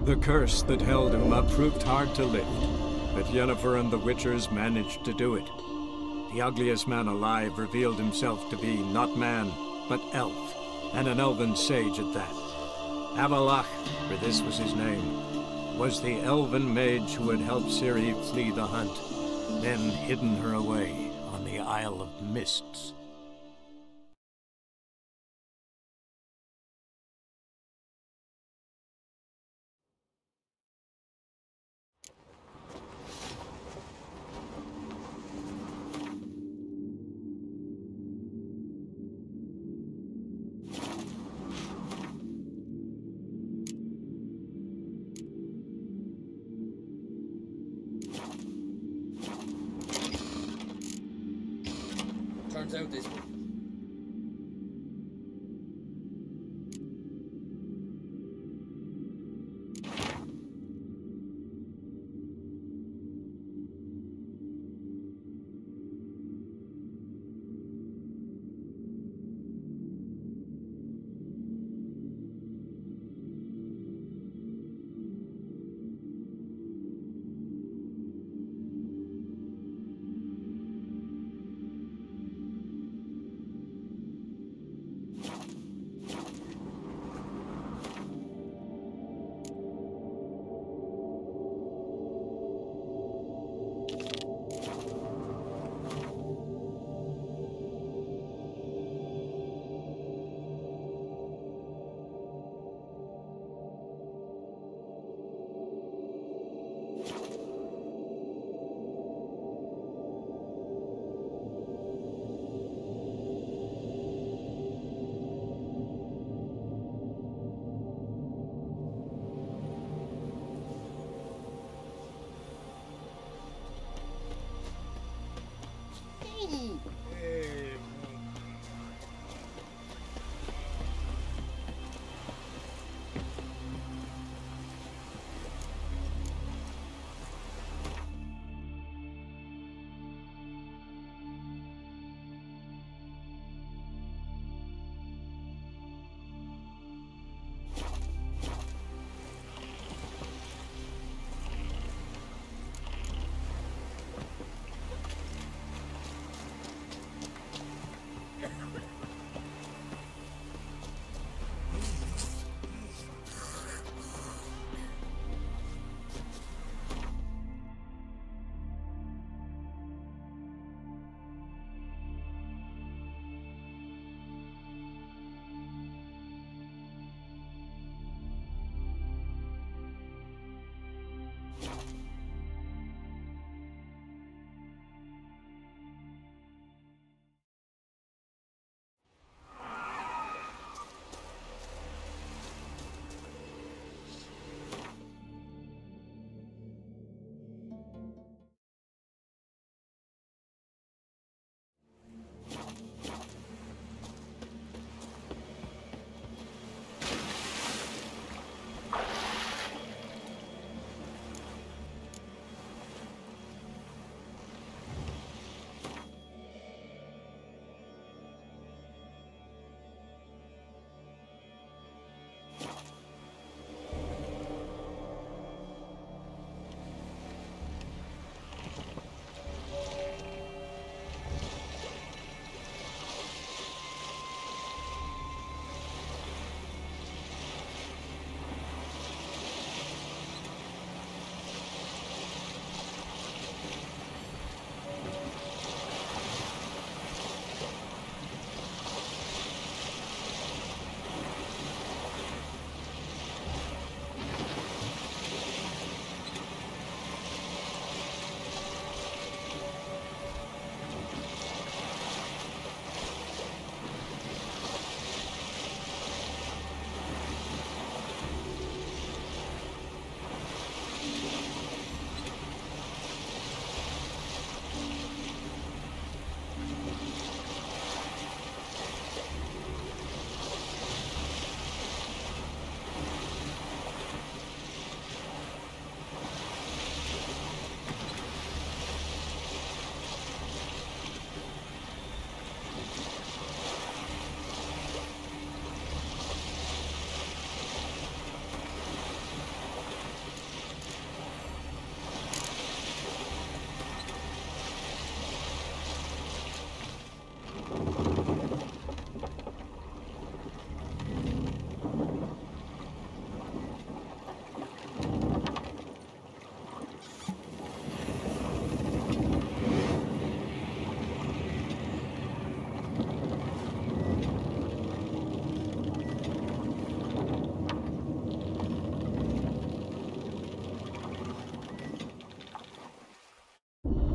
The curse that held him up proved hard to lift, but Yennefer and the Witchers managed to do it. The ugliest man alive revealed himself to be not man, but elf, and an elven sage at that. Avalach, for this was his name, was the elven mage who had helped Ciri flee the hunt, then hidden her away on the Isle of Mists. Turns out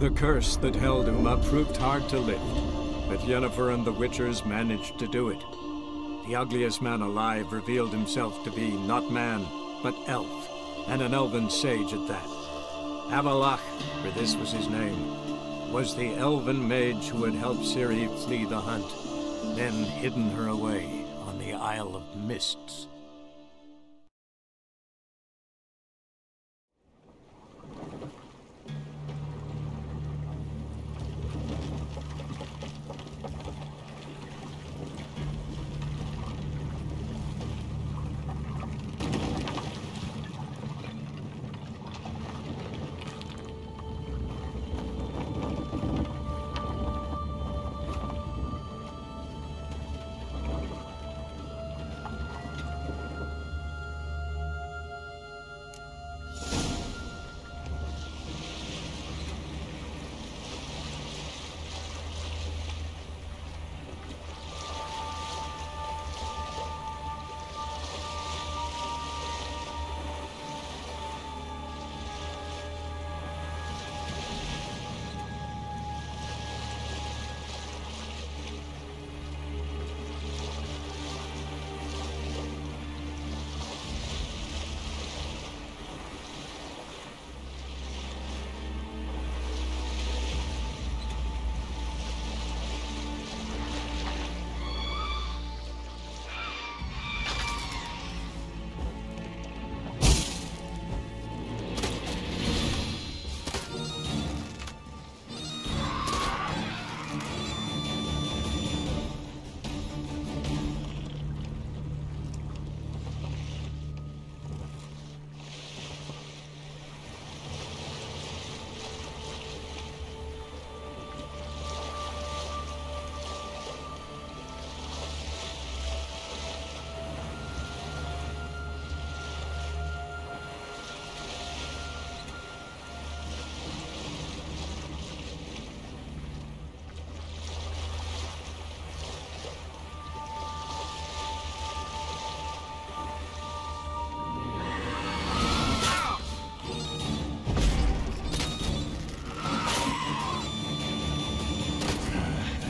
The curse that held Uma proved hard to lift, but Yennefer and the Witchers managed to do it. The ugliest man alive revealed himself to be not man, but elf, and an elven sage at that. Avalach, for this was his name, was the elven mage who had helped Ciri flee the hunt, then hidden her away on the Isle of Mists.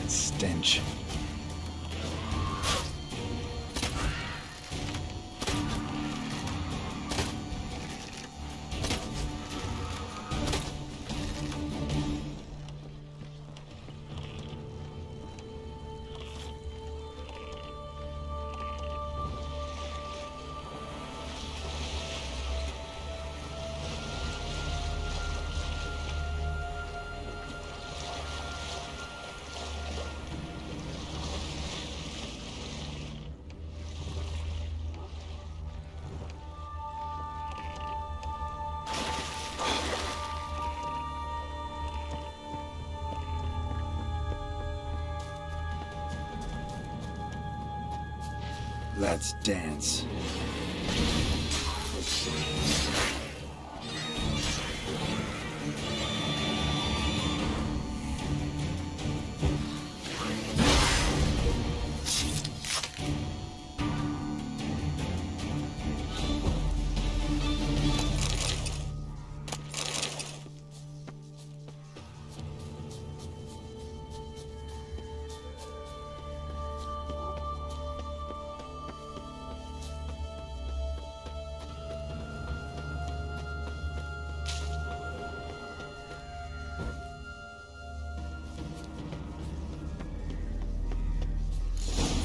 Stench. Let's dance.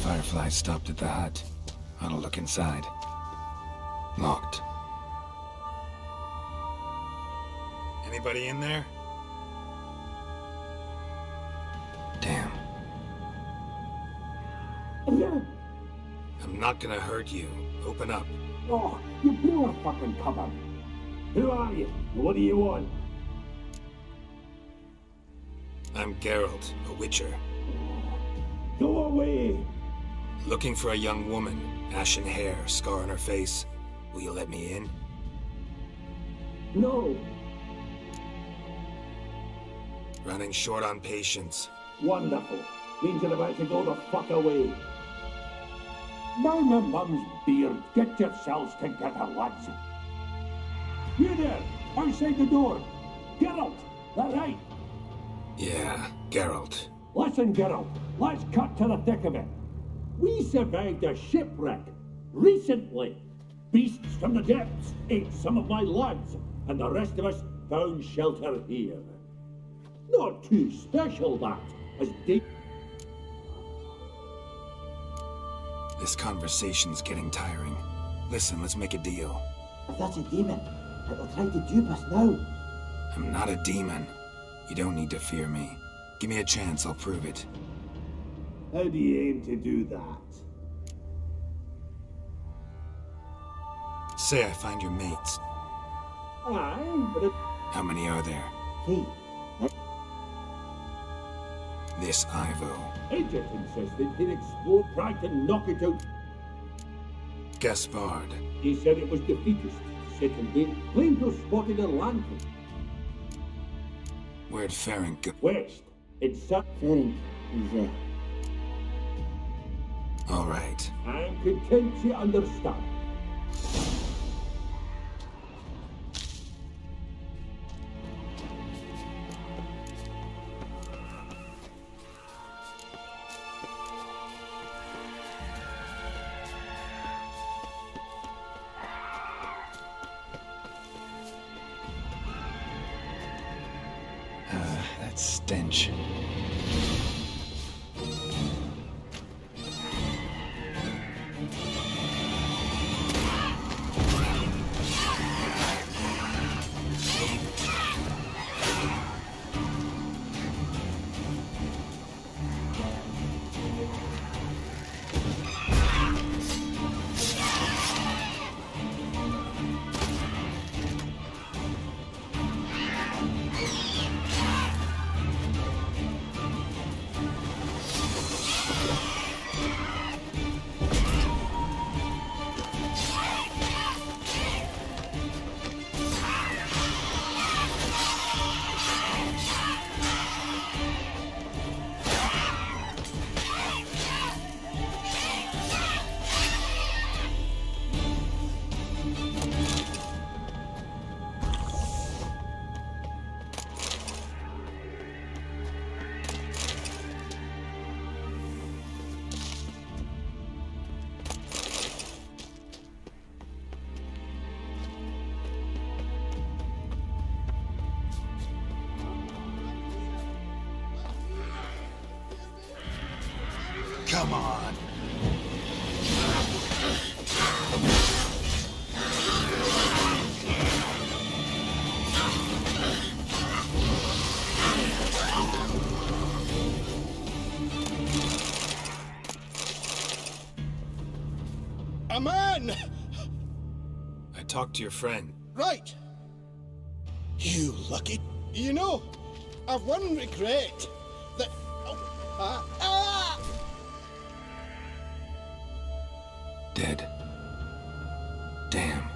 Firefly stopped at the hut. I'll look inside. Locked. Anybody in there? Damn. I'm not gonna hurt you. Open up. Oh, you blew a fucking cover. Who are you? What do you want? I'm Geralt, a witcher. Go away! Looking for a young woman. Ashen hair, scar on her face. Will you let me in? No. Running short on patience. Wonderful. Means you're about to go the fuck away. Now my mum's beard, get yourselves together, lads. You there, outside the door. Geralt, that right. Yeah, Geralt. Listen, Geralt, let's cut to the thick of it. We survived a shipwreck recently. Beasts from the depths ate some of my lads, and the rest of us found shelter here. Not too special, that, as deep. This conversation's getting tiring. Listen, let's make a deal. If that's a demon, it'll try to dupe us now. I'm not a demon. You don't need to fear me. Give me a chance, I'll prove it. How do you aim to do that? Say I find your mates. Aye, but How many are there? 3. This Ivo. Agent insisted he'd explode, tried to knock it out. Gaspard. He said it was defeatist. Second day, claimed to have spotted a lantern. Where'd Ferenc go? West, in South. Ferenc is All right. I'm content to understand. That stench. Come on. A man! I talked to your friend. Right. You lucky. You know, I've one regret. That... Dead. Damn.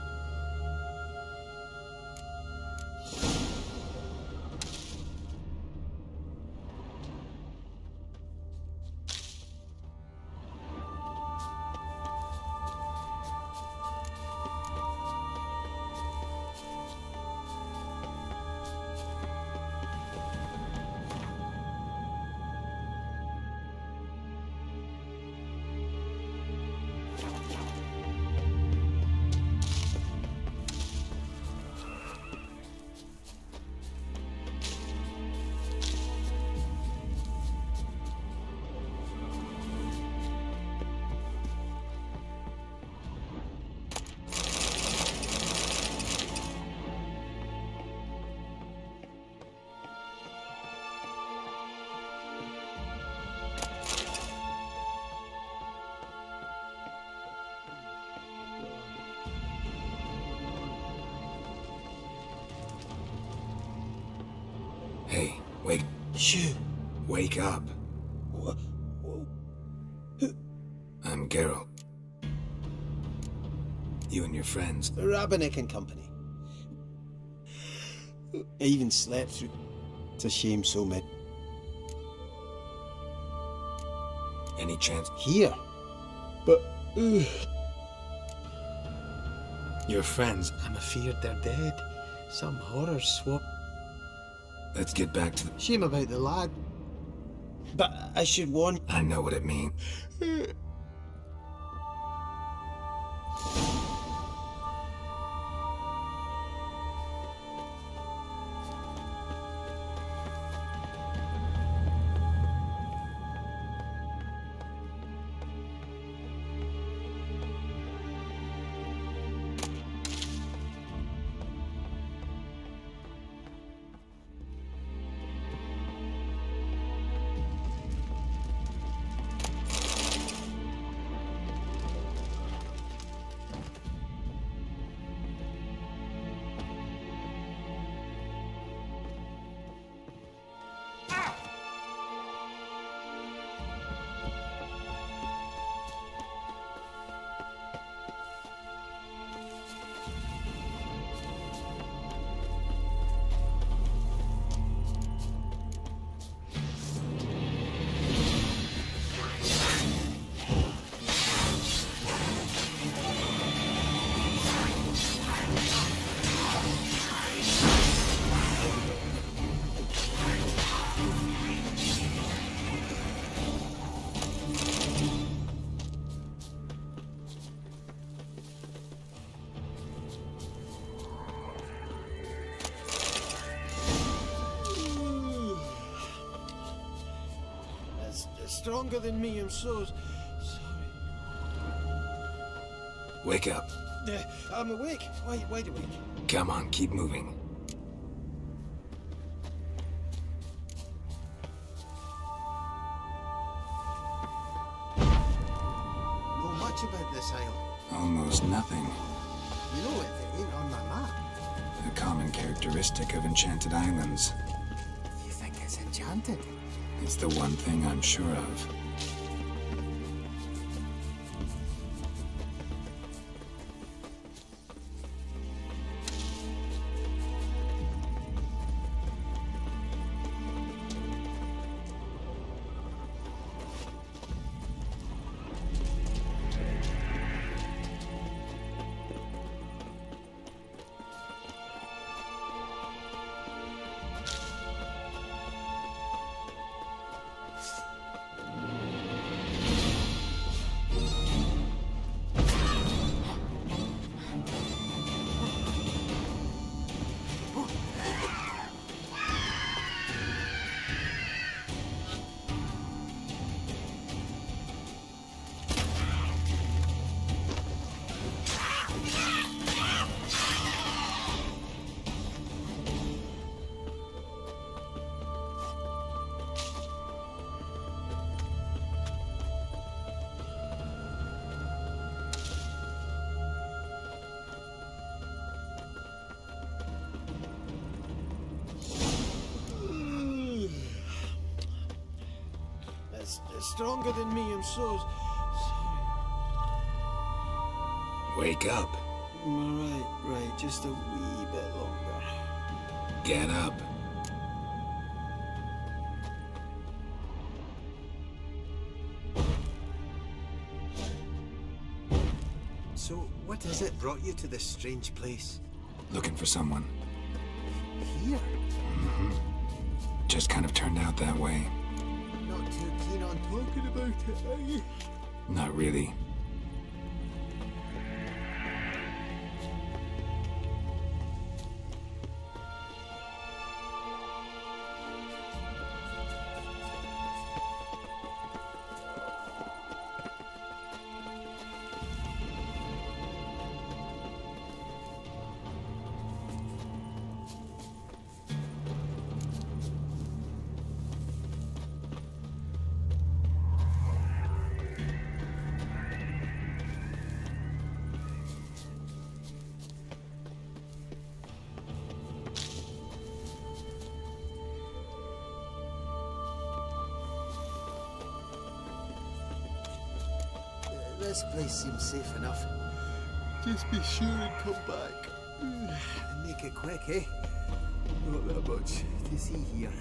Hey, wake. You. Wake up. What? I'm Geralt. You and your friends. Rabbinick and Company. I even slept through. It's a shame so many. Any chance? Here. But... Your friends. I'm afeard they're dead. Some horror swap. Let's get back to the... Shame about the lad. But I should warn... I know what it means. Stronger than me, I'm so sorry. Wake up. I'm awake. Wide awake. Come on, keep moving. Know much about this isle? Almost nothing. You know it ain't on my map. A common characteristic of enchanted islands. You think it's enchanted? It's the one thing I'm sure of. Stronger than me, I'm so sorry. Wake up. Right, just a wee bit longer. Get up. So, what is it brought you to this strange place? Looking for someone. Here? Just kind of turned out that way. Not too keen on talking about it, are you? Not really. This place seems safe enough. Just be sure and come back. And make it quick, eh? Not that much to see here.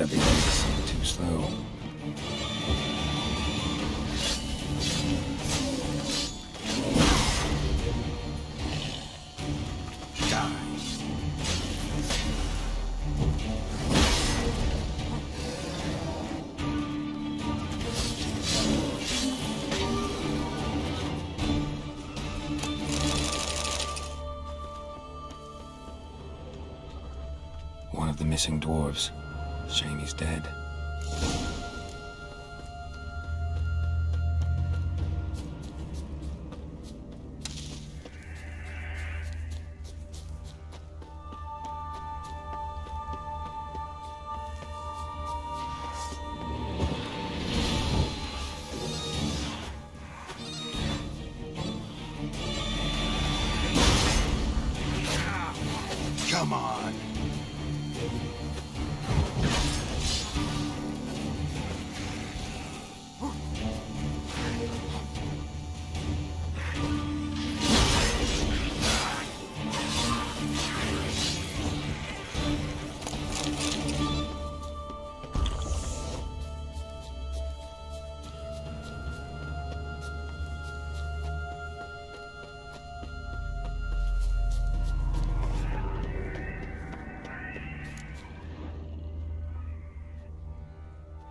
Everything seemed too slow. One of the missing dwarves. Shame he's dead. Come on.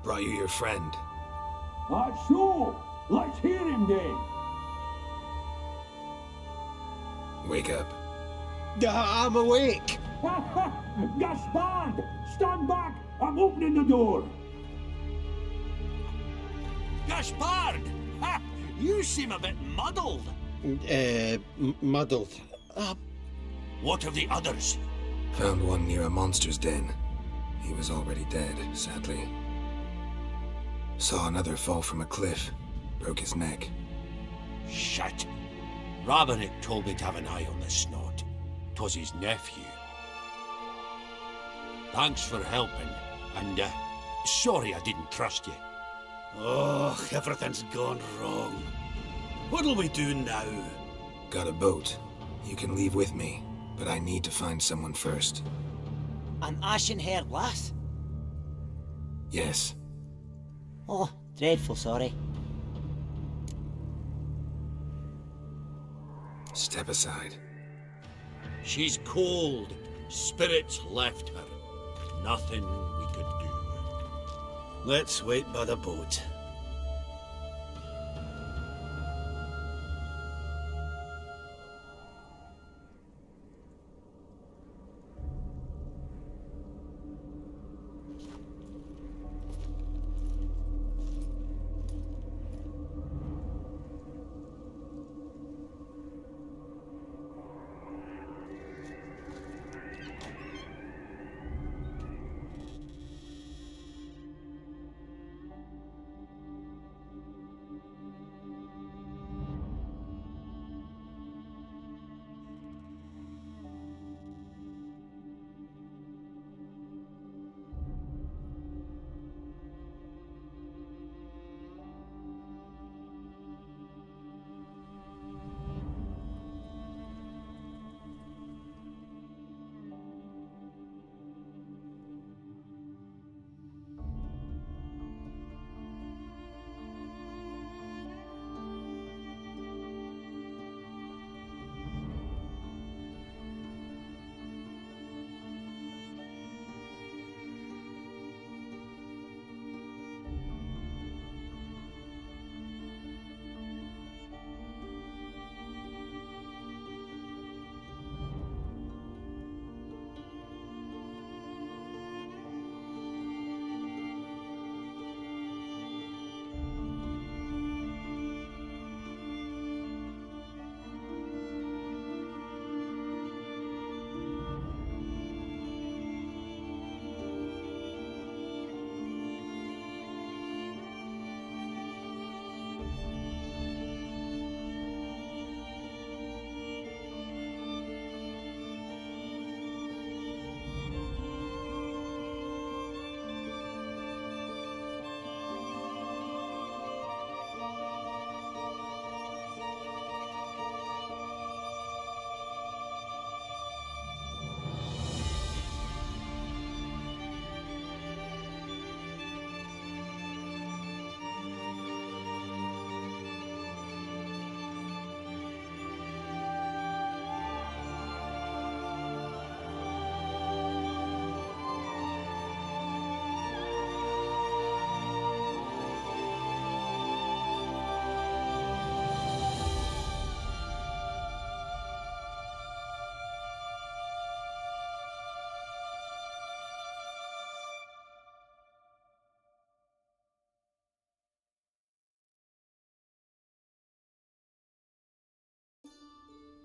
Brought you your friend. Sure. Let's hear him then. Wake up. I'm awake. Gaspard! Stand back! I'm opening the door. Gaspard! Ha! You seem a bit muddled. Muddled. What of the others? Found one near a monster's den. He was already dead, sadly. Saw another fall from a cliff. Broke his neck. Shit. Robinick told me to have an eye on the snot. 'Twas his nephew. Thanks for helping, and sorry I didn't trust you. Oh, everything's gone wrong. What'll we do now? Got a boat. You can leave with me, but I need to find someone first. An ashen-haired lass? Yes. Oh, dreadful sorry. Step aside. She's cold. Spirits left her. Nothing we could do. Let's wait by the boat.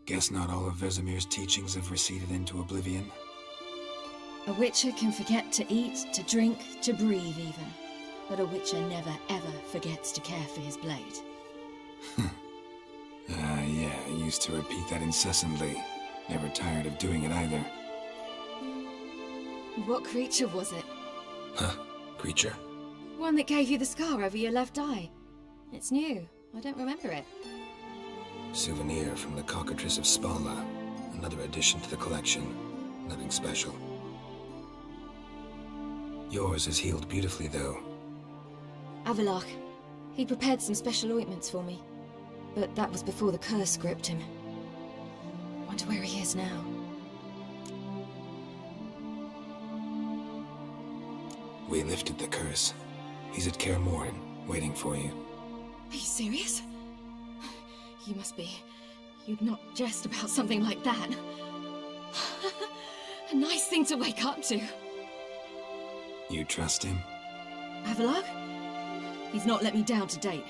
Guess not all of Vesemir's teachings have receded into oblivion. A Witcher can forget to eat, to drink, to breathe even. But a Witcher never ever forgets to care for his blade. Yeah, I used to repeat that incessantly. Never tired of doing it either. What creature was it? Huh? Creature? One that gave you the scar over your left eye. It's new. I don't remember it. Souvenir from the cockatrice of Spala. Another addition to the collection. Nothing special. Yours is healed beautifully, though. Avallac'h. He prepared some special ointments for me. But that was before the curse gripped him. Wonder where he is now. We lifted the curse. He's at Kaer Morhen, waiting for you. Are you serious? You must be. You'd not jest about something like that. A nice thing to wake up to. You trust him? Avallac'h? He's not let me down to date.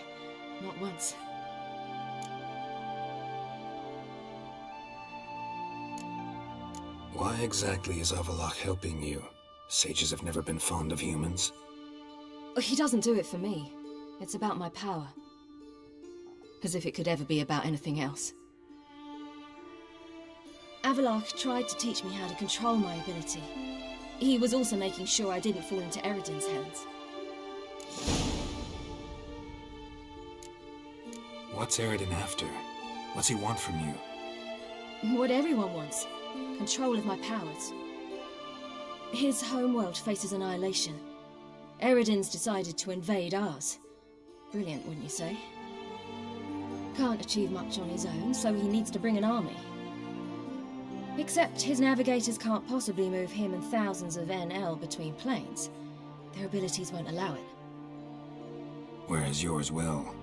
Not once. Why exactly is Avallac'h helping you? Sages have never been fond of humans. He doesn't do it for me. It's about my power. As if it could ever be about anything else. Avallac'h tried to teach me how to control my ability. He was also making sure I didn't fall into Eredin's hands. What's Eredin after? What's he want from you? What everyone wants. Control of my powers. His homeworld faces annihilation. Eredin's decided to invade ours. Brilliant, wouldn't you say? Can't achieve much on his own, so he needs to bring an army. Except his navigators can't possibly move him and thousands of NL between planes. Their abilities won't allow it. Whereas yours will.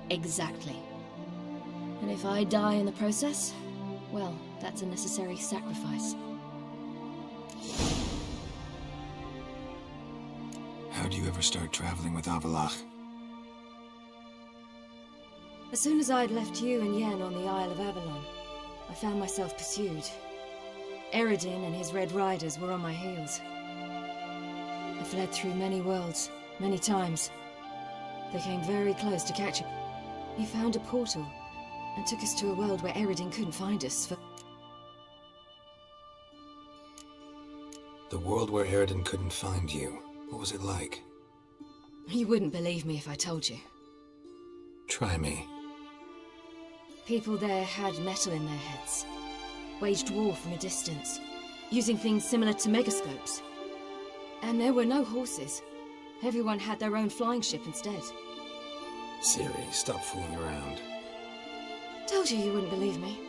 Exactly. And if I die in the process, well, that's a necessary sacrifice. How do you ever start traveling with Avallac'h? As soon as I'd left you and Yen on the Isle of Avalon, I found myself pursued. Eredin and his Red Riders were on my heels. I fled through many worlds, many times. They came very close to capture. He found a portal and took us to a world where Eredin couldn't find us for... The world where Eredin couldn't find you. What was it like? You wouldn't believe me if I told you. Try me. People there had metal in their heads. Waged war from a distance, using things similar to megascopes. And there were no horses. Everyone had their own flying ship instead. Ciri, stop fooling around. Told you you wouldn't believe me.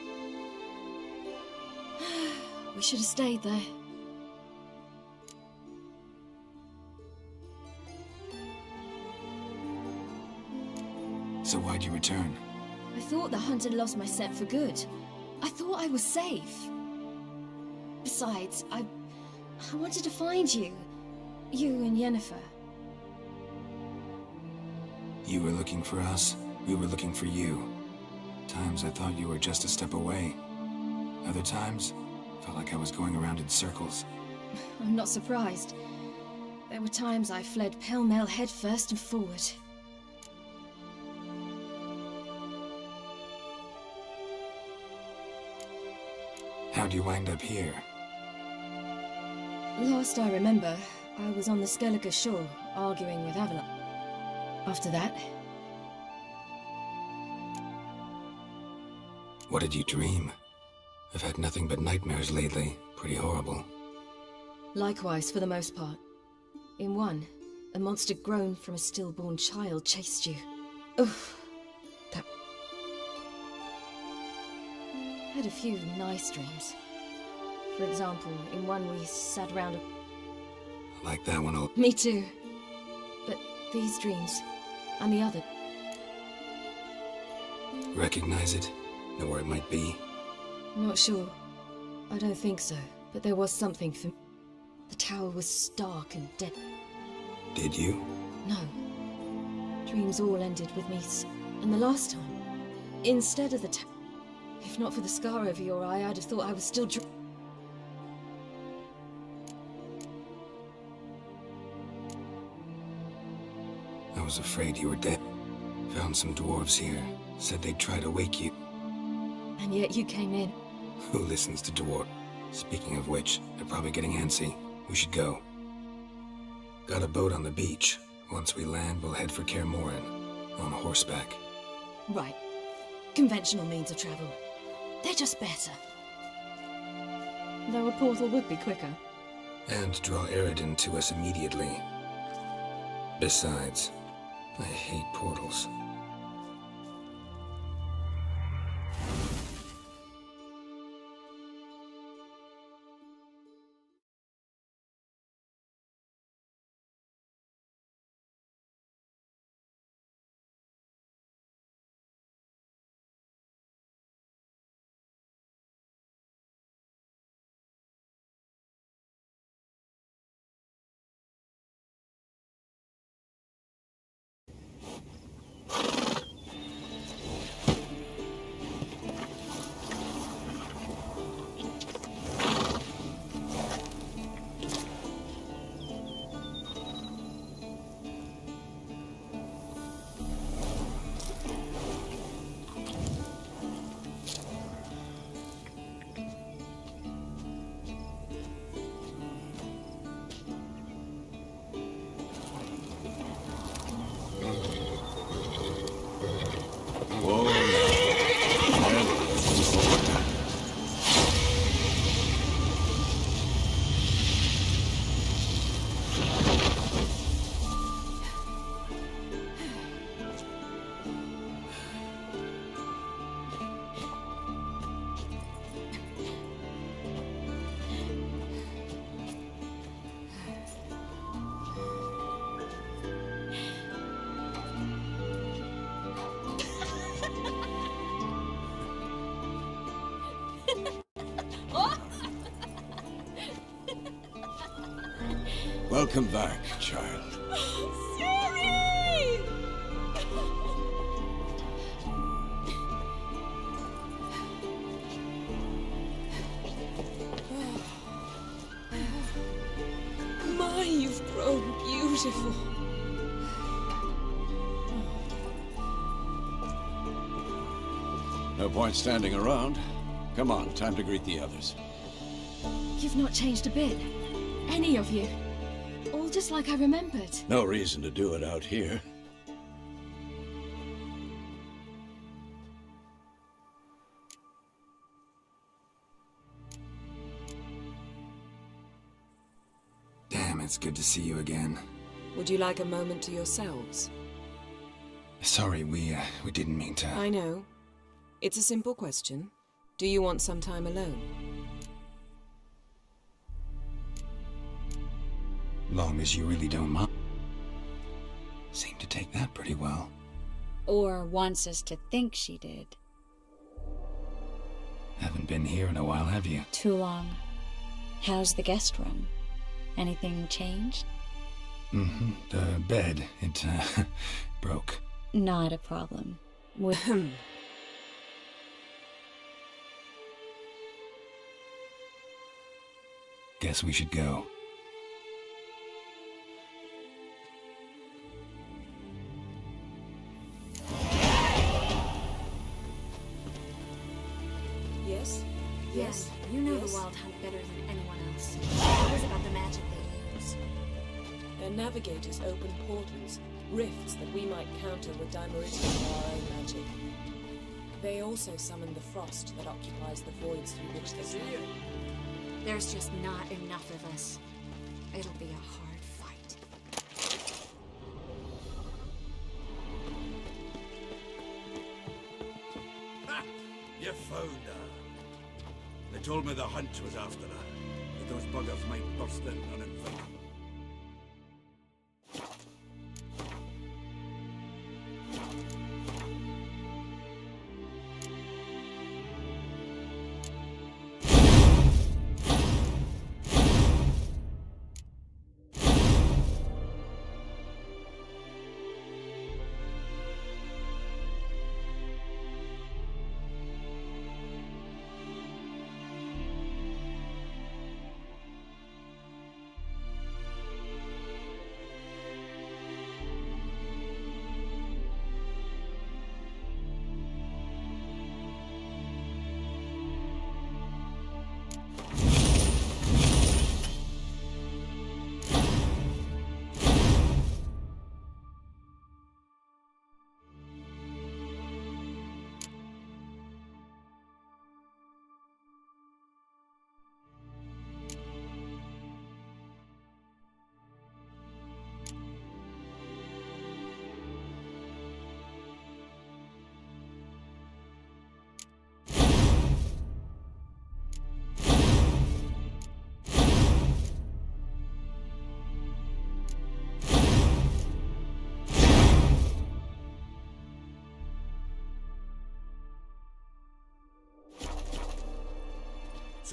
We should have stayed there. So why'd you return? I thought the hunt had lost my scent for good. I thought I was safe. Besides, I wanted to find you. You and Yennefer. You were looking for us, we were looking for you. Times I thought you were just a step away. Other times, felt like I was going around in circles. I'm not surprised. There were times I fled pell-mell head first and forward. How'd you wind up here? Last I remember, I was on the Skellige shore, arguing with Avallac'h. After that... What did you dream? I've had nothing but nightmares lately. Pretty horrible. Likewise, for the most part. In one, a monster grown from a stillborn child chased you. Oof. That... Had a few nice dreams. For example, in one we sat around a... Like that one. Me too. But these dreams, and the other... Recognize it? Know where it might be? Not sure. I don't think so, but there was something for me. The tower was stark and dead. Did you? No. Dreams all ended with me and the last time, instead of the tower, If not for the scar over your eye, I'd have thought I was still I was afraid you were dead. Found some dwarves here. Said they'd try to wake you. And yet you came in. Who listens to dwarf? Speaking of which, they're probably getting antsy. We should go. Got a boat on the beach. Once we land, we'll head for Kaer Morhen. On horseback. Right. Conventional means of travel. They're just better. Though a portal would be quicker. And draw Eredin to us immediately. Besides, I hate portals. Welcome back, child. Siri! My, you've grown beautiful. No point standing around. Come on, time to greet the others. You've not changed a bit. Any of you. All just like I remembered. No reason to do it out here. Damn, it's good to see you again. Would you like a moment to yourselves? Sorry, we didn't mean to... I know. It's a simple question. Do you want some time alone? Long as you really don't mind. Seem to take that pretty well. Or wants us to think she did. Haven't been here in a while, have you? Too long. How's the guest room? Anything changed? Mm-hmm. The bed, it, broke. Not a problem. Guess we should go. Yes? Yes, you know Yes. the Wild Hunt better than anyone else. What is about the magic they use? Their navigators open portals, rifts that we might counter with Dimeritium or our own magic. They also summon the frost that occupies the voids through which they travel. There's just not enough of us. It'll be a hard fight. Ha! You found her. They told me the hunt was after her, that those buggers might burst in uninvited.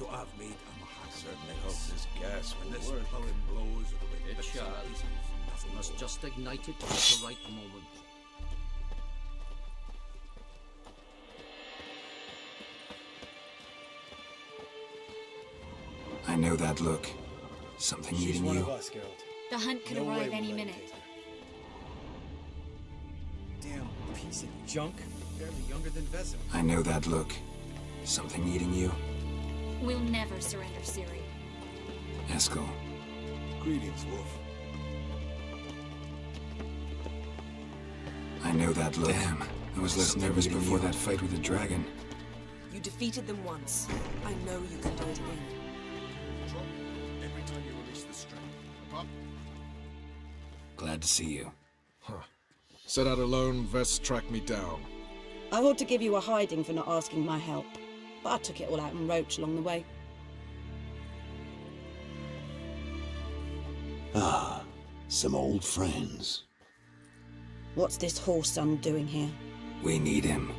So I've made a Mahasa. Certainly hope this gas When will this work. poem blows or the wind It bits and shall. pieces, nothing We must more. just ignite it at the right moment. I know that look. Something She's eating one you. of us, Geralt. The hunt could No way arrive we'll any let minute. it take her. Damn piece of junk. Barely younger than Vesa. I know that look. Something eating you. We'll never surrender Ciri. Eskel. Greetings, Wolf. I know that look. Damn. I was less nervous before that fight with the dragon. You defeated them once. I know you can do it again. Drop every time you release the string. Up. Glad to see you. Set out alone, Vess tracked me down. I ought to give you a hiding for not asking my help, but I took it all out in Roach along the way. Ah, some old friends. What's this horse son doing here? We need him.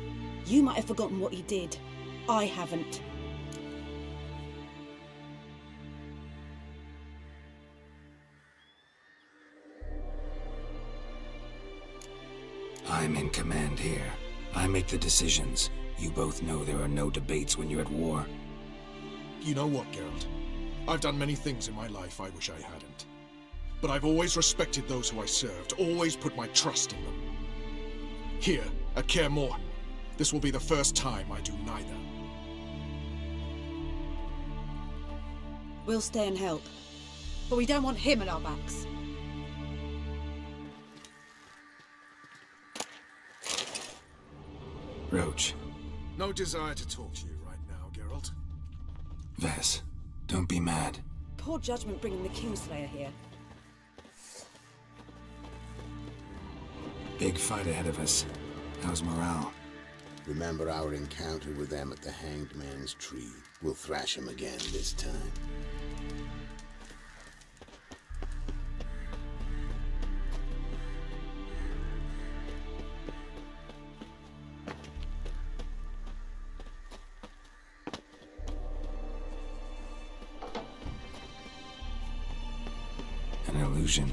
You might have forgotten what he did. I haven't. I'm in command here. I make the decisions. You both know there are no debates when you're at war. You know what, Geralt? I've done many things in my life I wish I hadn't. But I've always respected those who I served, always put my trust in them. Here, at Kaer Morhen, this will be the first time I do neither. We'll stay and help, but we don't want him at our backs. Roach. No desire to talk to you right now, Geralt. Vess, don't be mad. Poor judgment bringing the Kingslayer here. Big fight ahead of us. How's morale? Remember our encounter with them at the Hanged Man's Tree. We'll thrash him again this time. An illusion.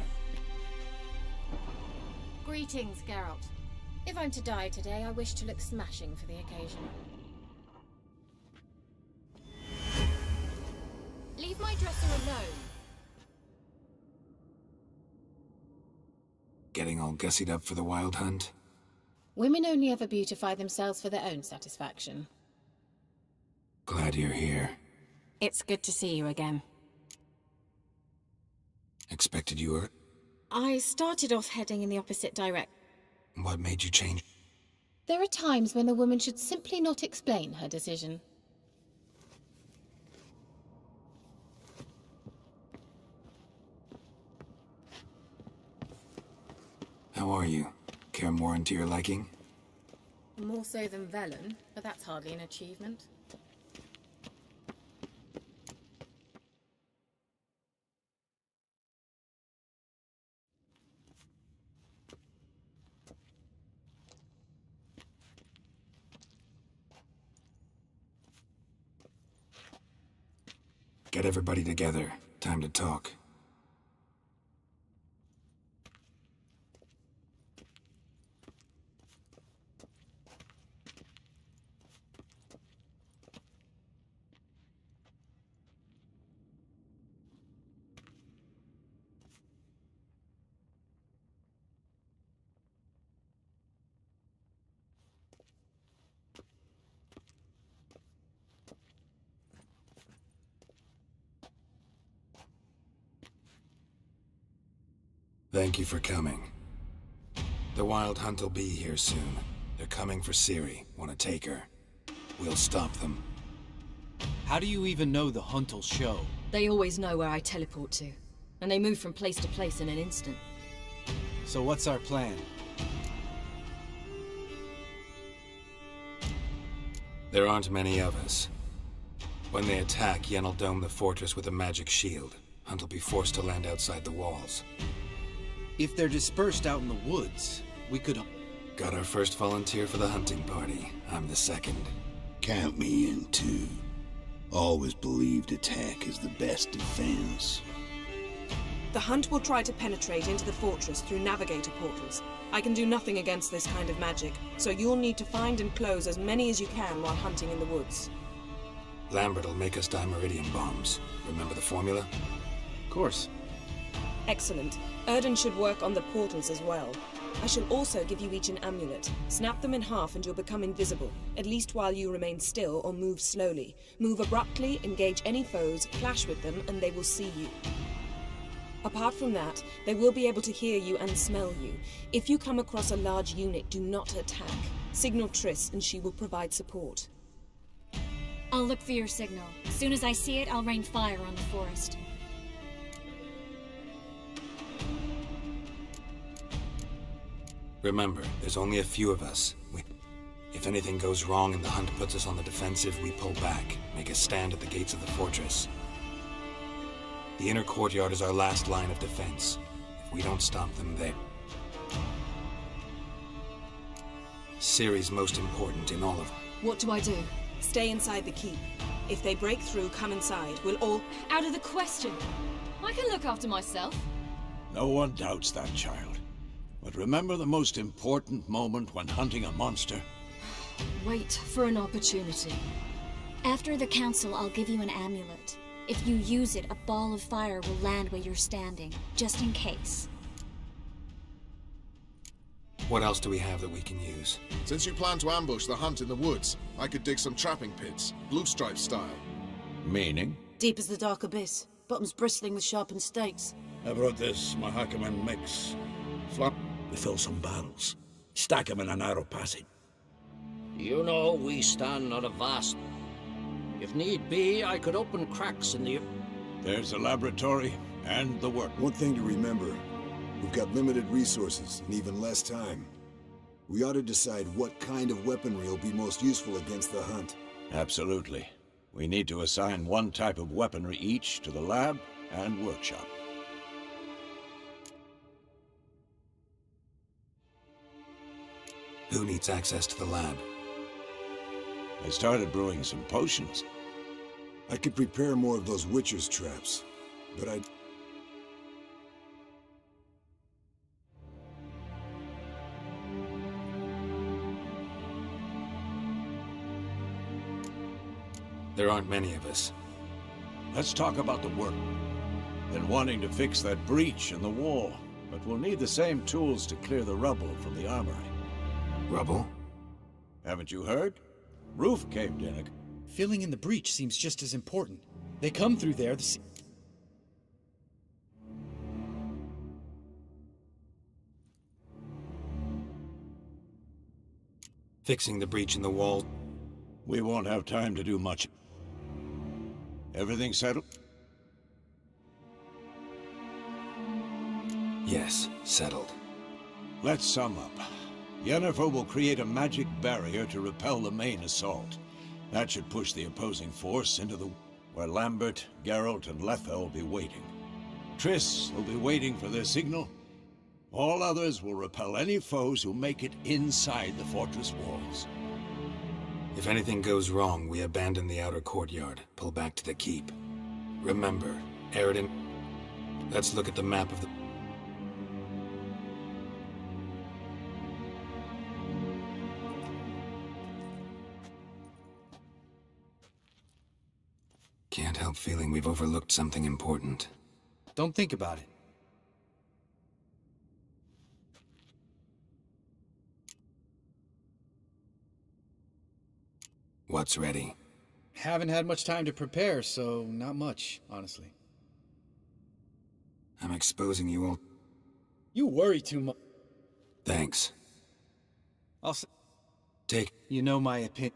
Greetings, Geralt. If I'm to die today, I wish to look smashing for the occasion. Leave my dresser alone. Getting all gussied up for the wild hunt? Women only ever beautify themselves for their own satisfaction. Glad you're here. It's good to see you again. Expected you were... I started off heading in the opposite direction. What made you change? There are times when a woman should simply not explain her decision. How are you? Kaer Morhen to your liking? More so than Velen, but that's hardly an achievement. Get everybody together. Time to talk. Thank you for coming. The Wild Hunt will be here soon. They're coming for Ciri. Want to take her. We'll stop them. How do you even know the hunt'll show? They always know where I teleport to, and they move from place to place in an instant. So what's our plan? There aren't many of us. When they attack, Yen'll dome the fortress with a magic shield. Hunt will be forced to land outside the walls. If they're dispersed out in the woods, we could... Got our first volunteer for the hunting party. I'm the second. Count me in too. Always believed attack is the best defense. The Hunt will try to penetrate into the fortress through navigator portals. I can do nothing against this kind of magic, so you'll need to find and close as many as you can while hunting in the woods. Lambert will make us dimeridium bombs. Remember the formula? Of course. Excellent. Erden should work on the portals as well. I shall also give you each an amulet. Snap them in half and you'll become invisible, at least while you remain still or move slowly. Move abruptly, engage any foes, clash with them, and they will see you. Apart from that, they will be able to hear you and smell you. If you come across a large unit, do not attack. Signal Triss and she will provide support. I'll look for your signal. As soon as I see it, I'll rain fire on the forest. Remember, there's only a few of us. If anything goes wrong and the Hunt puts us on the defensive, we pull back, make a stand at the gates of the fortress. The inner courtyard is our last line of defense. If we don't stop them, Ciri's most important in all of... What do I do? Stay inside the keep. If they break through, come inside. We'll all... Out of the question. I can look after myself. No one doubts that, child. But remember the most important moment when hunting a monster? Wait for an opportunity. After the council, I'll give you an amulet. If you use it, a ball of fire will land where you're standing, just in case. What else do we have that we can use? Since you plan to ambush the Hunt in the woods, I could dig some trapping pits, blue stripe style. Meaning? Deep as the dark abyss, bottoms bristling with sharpened stakes. I brought this, my Hackerman mix. We fill some barrels. Stack them in a narrow passage. You know, we stand on a vast... If need be, I could open cracks in the... There's the laboratory and the work. One thing to remember, we've got limited resources and even less time. We ought to decide what kind of weaponry will be most useful against the Hunt. Absolutely. We need to assign one type of weaponry each to the lab and workshop. Who needs access to the lab? I started brewing some potions. I could prepare more of those Witcher's traps, but There aren't many of us. Let's talk about the work. Been wanting to fix that breach in the wall, but we'll need the same tools to clear the rubble from the armory. Rubble? Haven't you heard? Roof caved in. Filling in the breach seems just as important. They come through there, Fixing the breach in the wall. We won't have time to do much. Everything settled? Yes, settled. Let's sum up. Yennefer will create a magic barrier to repel the main assault. That should push the opposing force into where Lambert, Geralt, and Letha will be waiting. Triss will be waiting for their signal. All others will repel any foes who make it inside the fortress walls. If anything goes wrong, we abandon the outer courtyard, pull back to the keep. Remember, Eridan... Let's look at the map of the... Can't help feeling we've overlooked something important. Don't think about it. What's ready? Haven't had much time to prepare, so not much, honestly. I'm exposing you all. You worry too much. Thanks. I'll take... You know my opinion.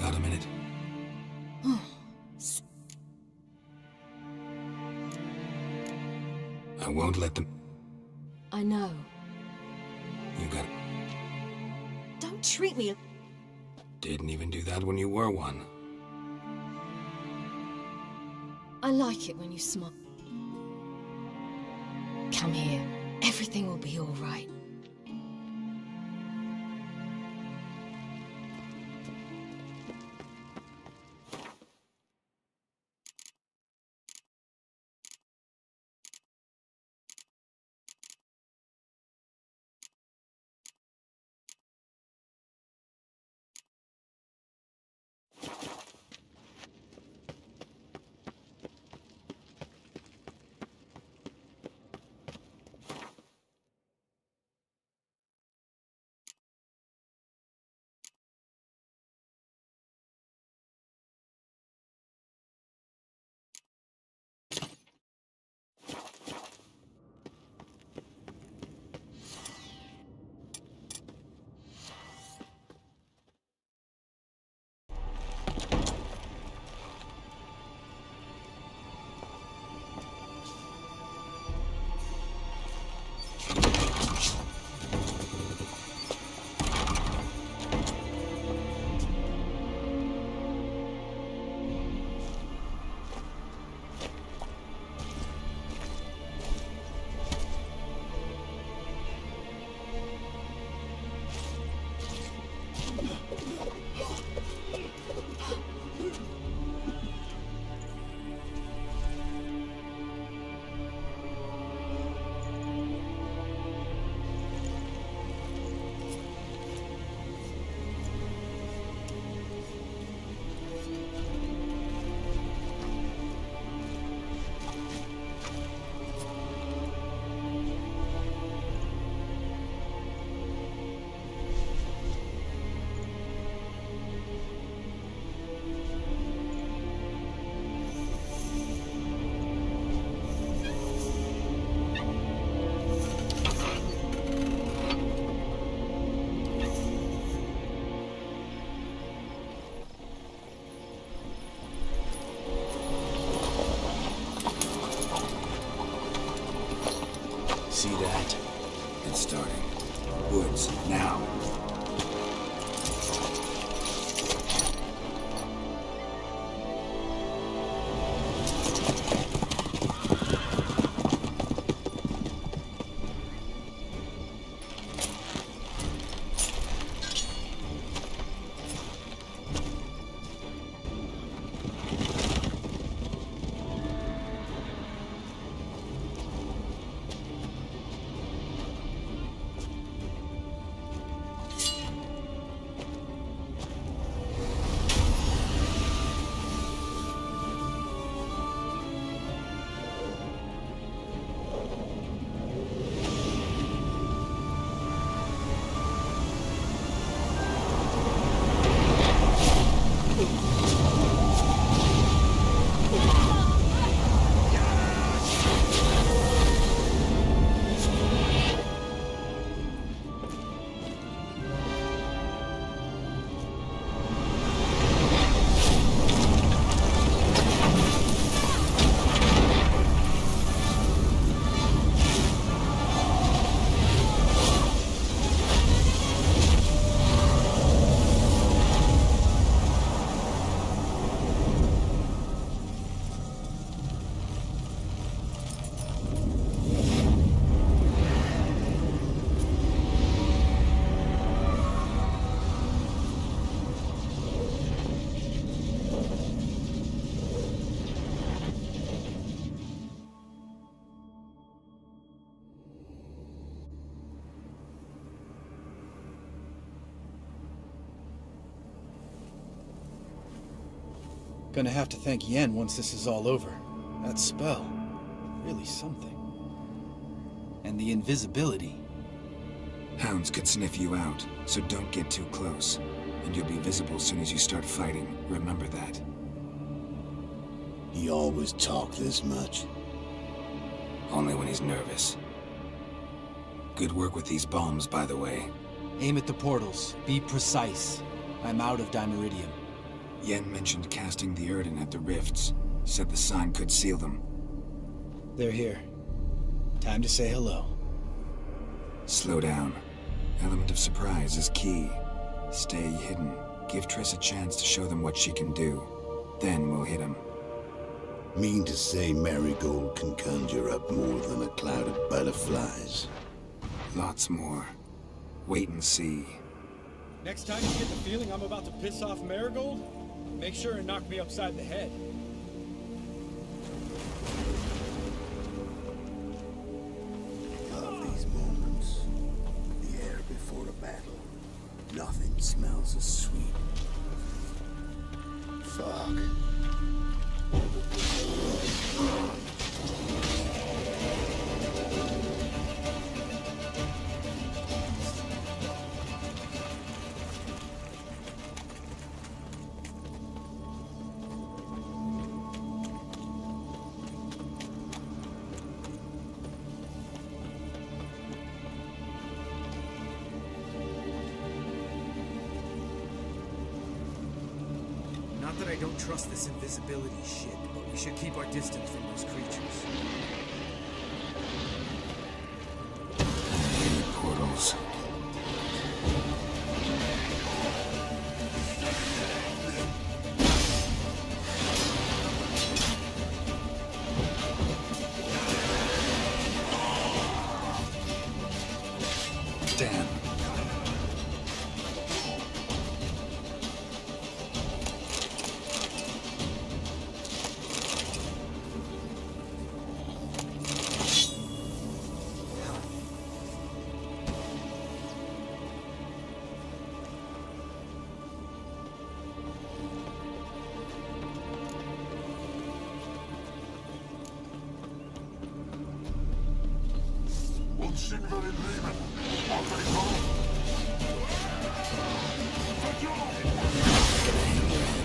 Got a minute? I won't let them... I know. You got... Don't treat me... Didn't even do that when you were one. I like it when you smile. Come here. Everything will be all right. See that? It's starting. Woods, now. Gonna have to thank Yen once this is all over. That spell, really something. And the invisibility. Hounds could sniff you out, so don't get too close. And you'll be visible as soon as you start fighting. Remember that. He always talk this much? Only when he's nervous. Good work with these bombs, by the way. Aim at the portals. Be precise. I'm out of Dimeridium. Yen mentioned casting the Erden at the rifts. Said the sign could seal them. They're here. Time to say hello. Slow down. Element of surprise is key. Stay hidden. Give Triss a chance to show them what she can do. Then we'll hit him. Mean to say Marigold can conjure up more than a cloud of butterflies? Lots more. Wait and see. Next time you get the feeling I'm about to piss off Marigold, make sure and knock me upside the head. Love these moments. The air before a battle. Nothing smells as sweet. Fuck. Not that I don't trust this invisibility shit, but we should keep our distance from those creatures. Portals. Damn.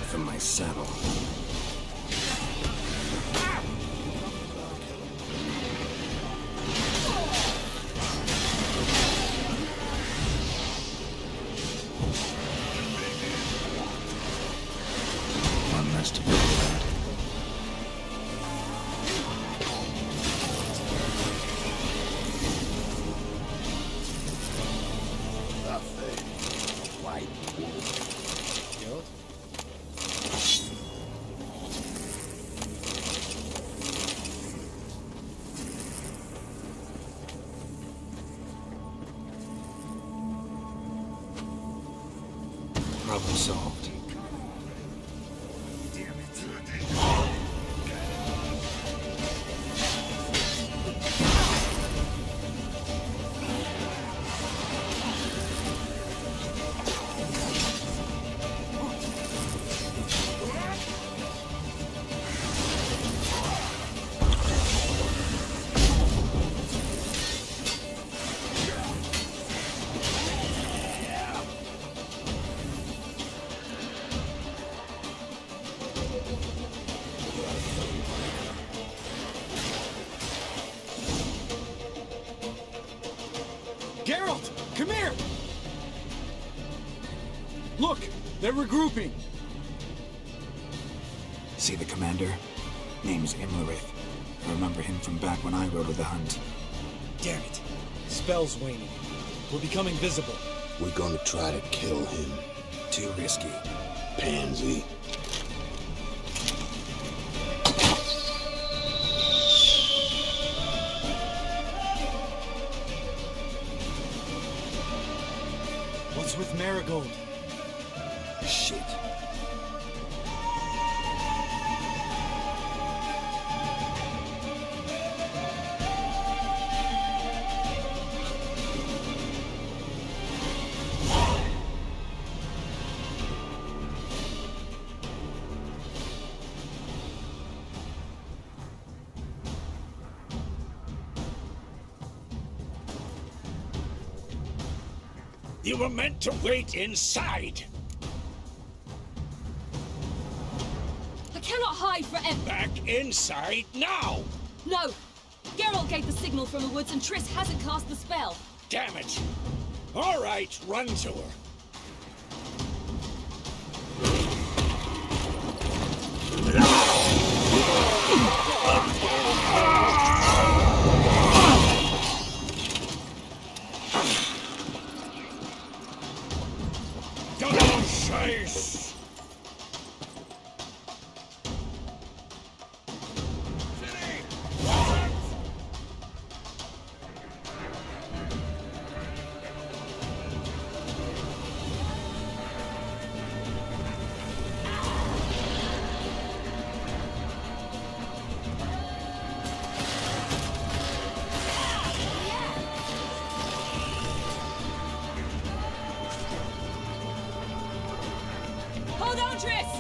From my saddle. One less to worry about. Problem solved. Geralt! Come here! Look! They're regrouping! See the commander? Name's Imlerith. I remember him from back when I rode with the hunt. Damn it. Spell's waning. We're becoming visible. We're gonna try to kill him. Too risky. Pansy. What's with Marigold? Shit. You were meant to wait inside. I cannot hide forever. Back inside now. No. Geralt gave the signal from the woods and Triss hasn't cast the spell. Damn it. All right, run to her. Scheiß! Hold on, Triss!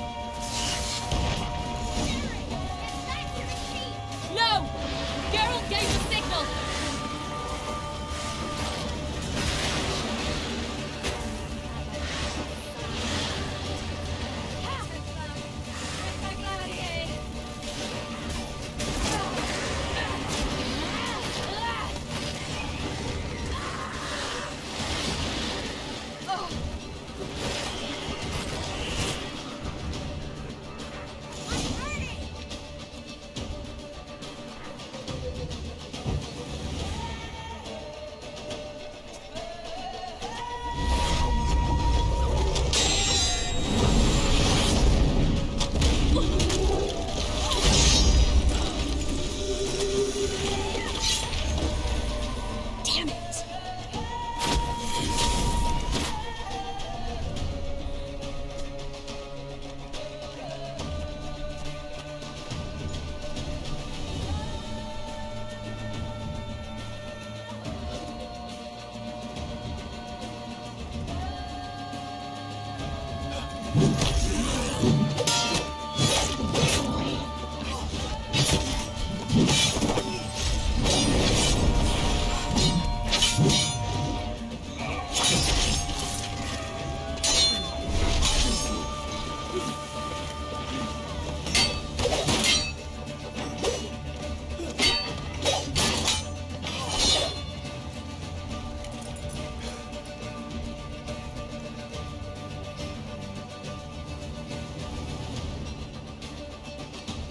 No! Geralt gave the signal!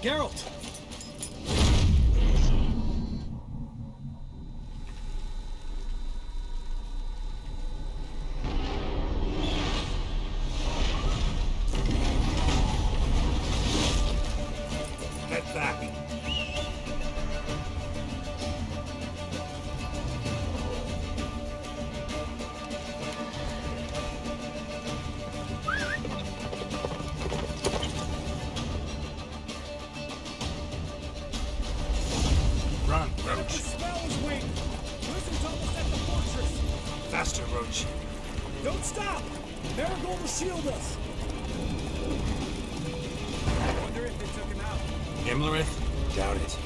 Geralt! Get back! Run, Roach. The spell is weak. Prison's almost at the fortress. Faster, Roach. Don't stop! Marigold will shield us. I wonder if they took him out. Imlerith? Doubt it.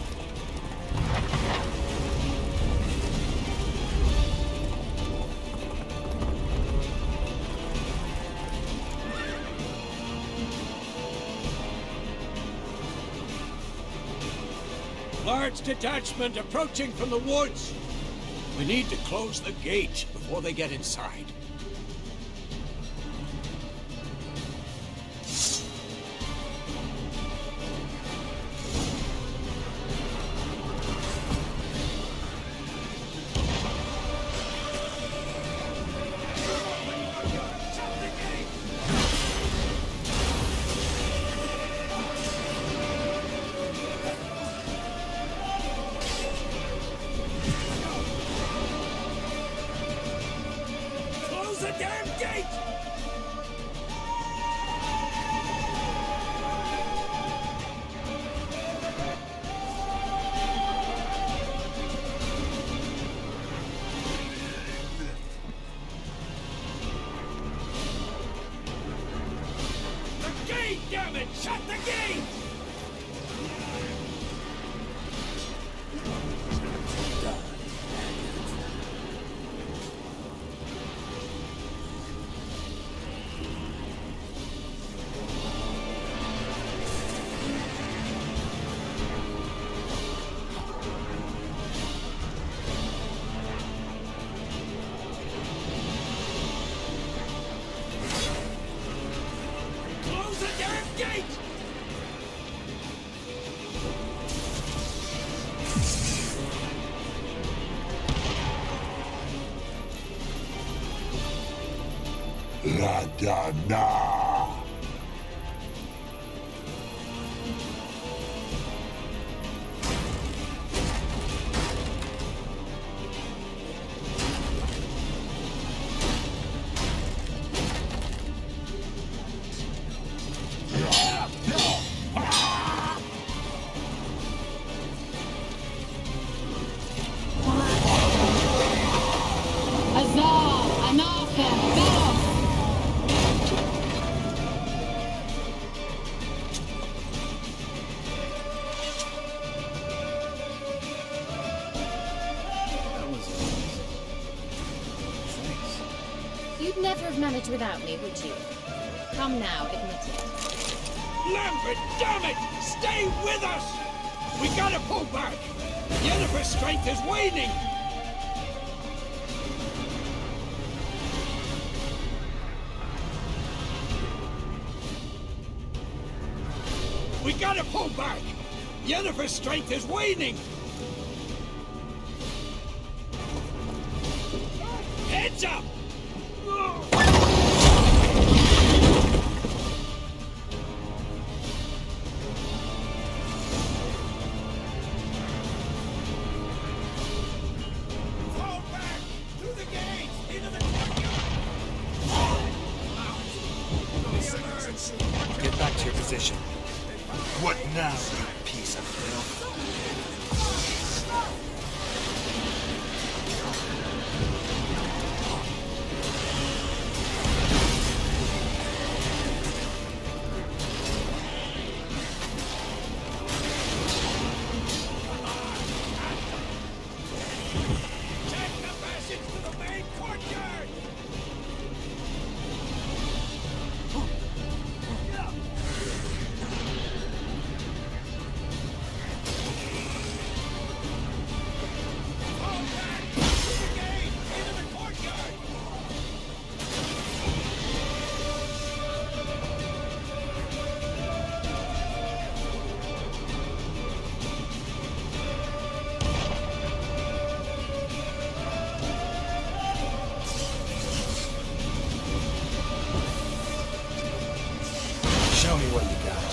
Large detachment approaching from the woods. We need to close the gate before they get inside. Close the damn gate! The gate, damn it! Shut the gate! Close the damn gate! Radana. You'd never have managed without me, would you? Come now, admit it. Lambert, damn it! Stay with us! We gotta pull back! Yennefer's strength is waning! We gotta pull back! Yennefer's strength is waning! Heads up! Get back to your position. What now, you piece of filth? Show me what you got.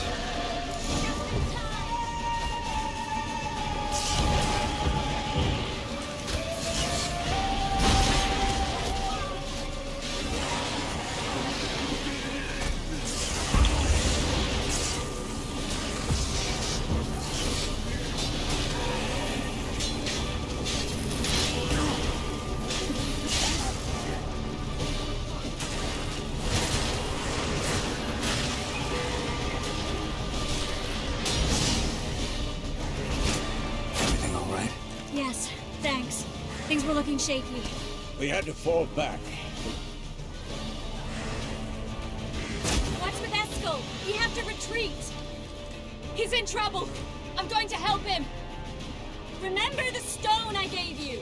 Yes, thanks. Things were looking shaky. We had to fall back. What's with Eskel? We have to retreat. He's in trouble. I'm going to help him. Remember the stone I gave you.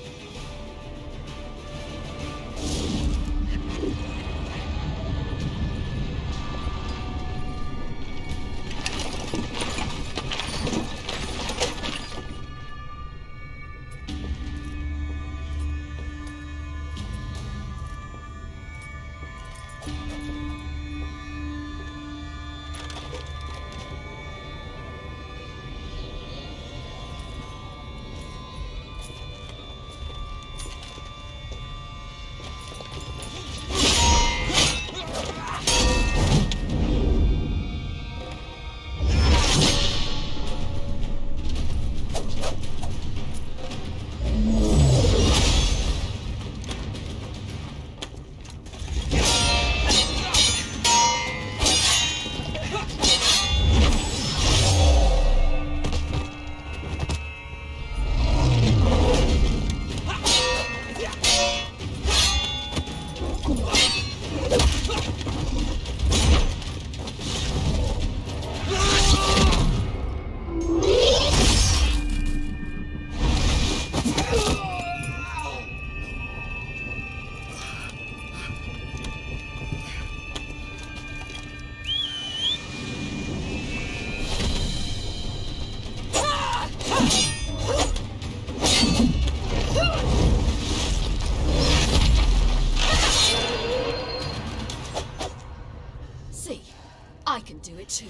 I can do it too.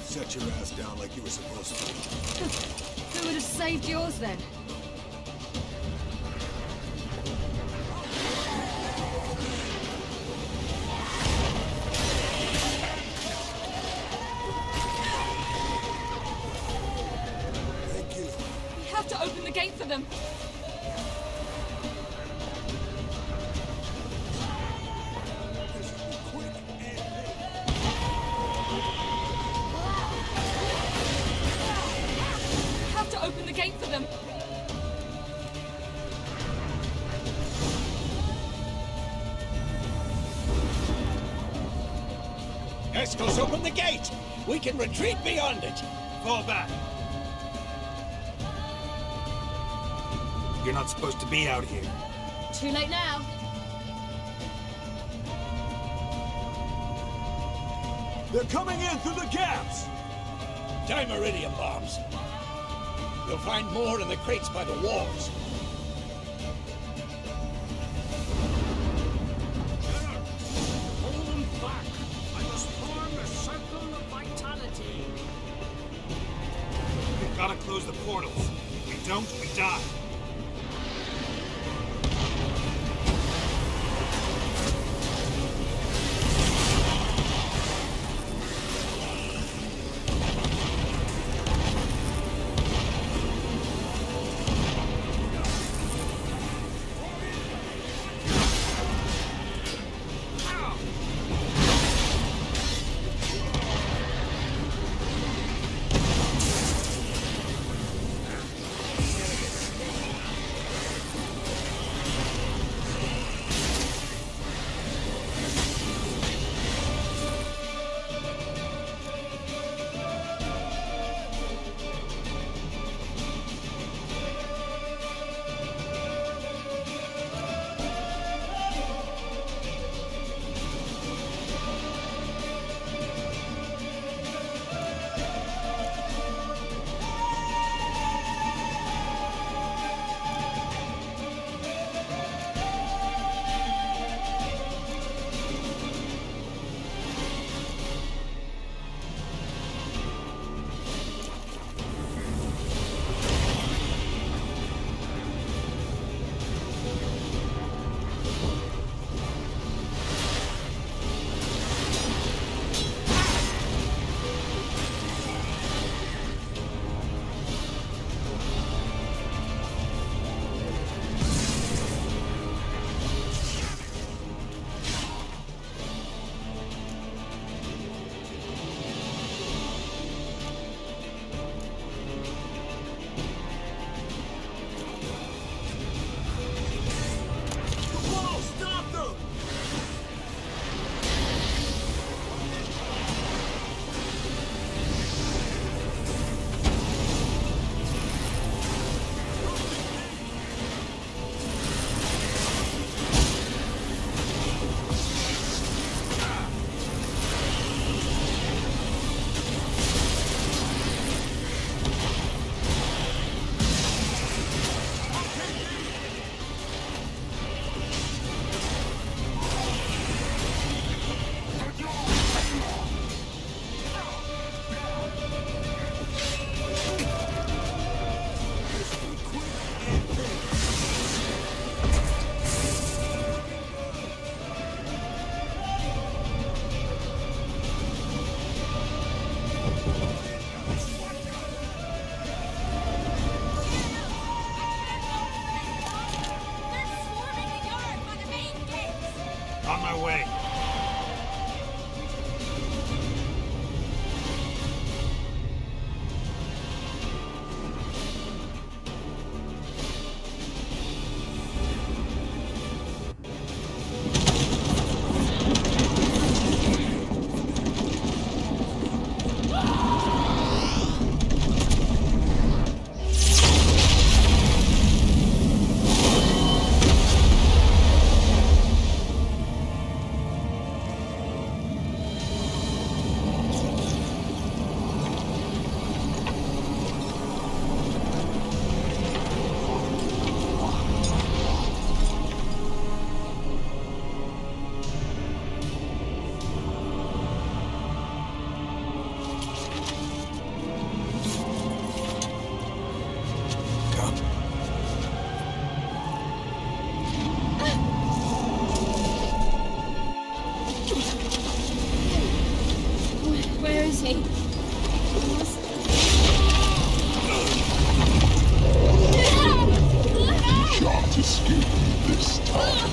Set your ass down like you were supposed to. Who would have saved yours then? Thank you. We have to open the gate for them. Open the gate for them. Escos, open the gate! We can retreat beyond it! Fall back! You're not supposed to be out here. Too late now. They're coming in through the gaps! Dimeridium bombs. You'll find more in the crates by the walls. Hold them back! I must form a circle of vitality. We've got to close the portals. If we don't, we die. Where is he? You shan't escape this time.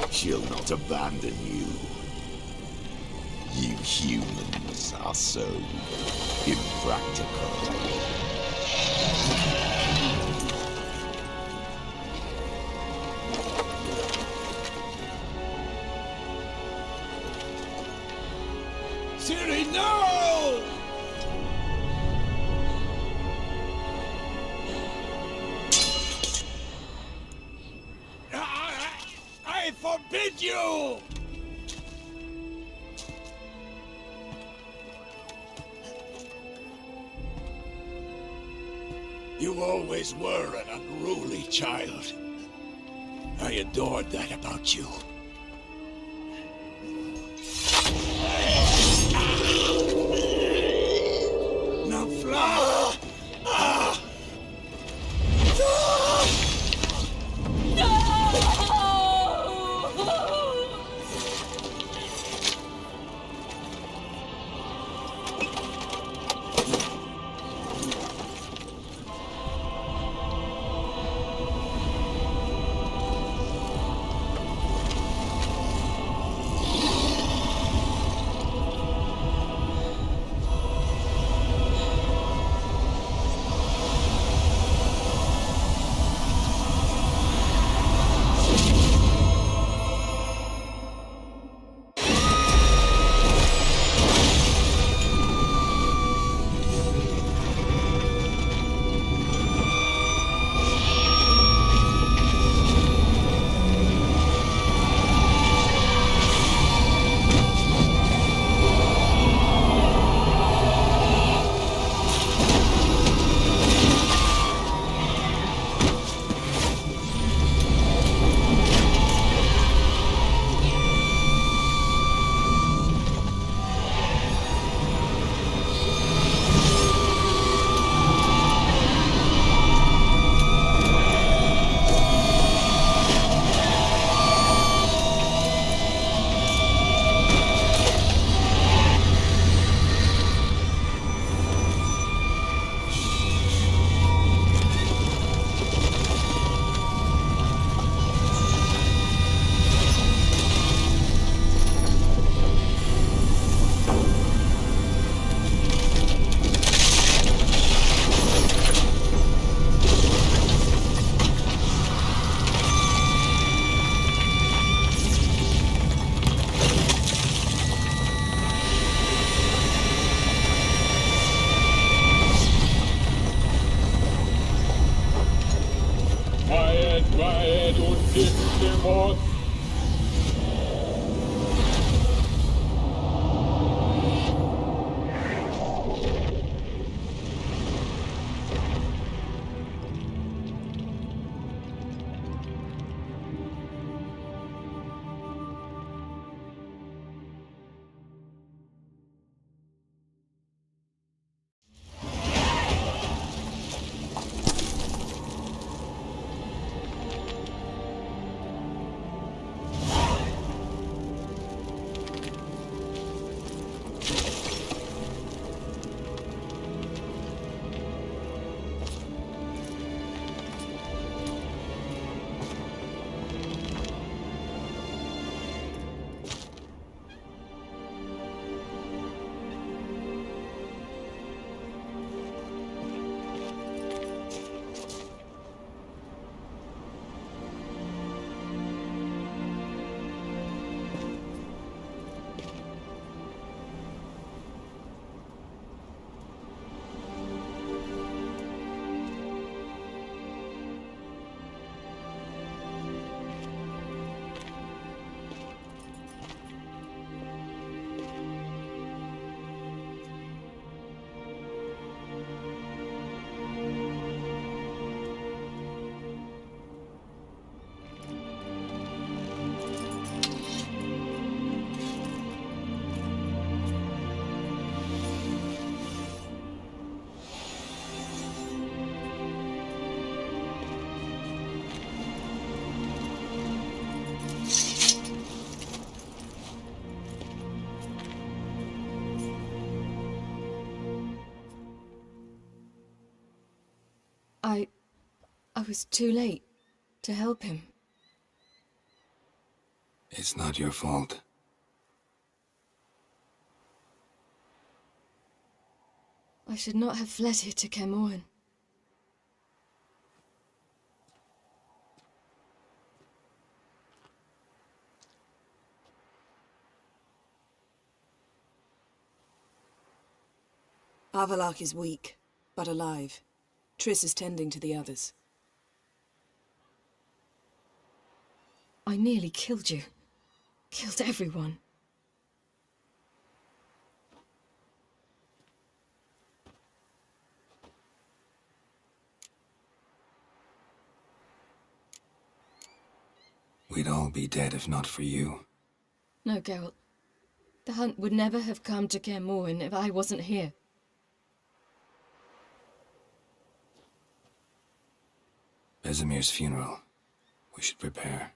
She'll not abandon you. You humans are so impractical. Siri, no! I forbid you! You always were an unruly child. I adored that about you. Now fly! I was too late to help him. It's not your fault. I should not have fled here to Kaer Morhen. Avallac'h is weak, but alive. Triss is tending to the others. I nearly killed you. Killed everyone. We'd all be dead if not for you. No, Geralt. The hunt would never have come to Kaer Morhen if I wasn't here. Vesemir's funeral. We should prepare.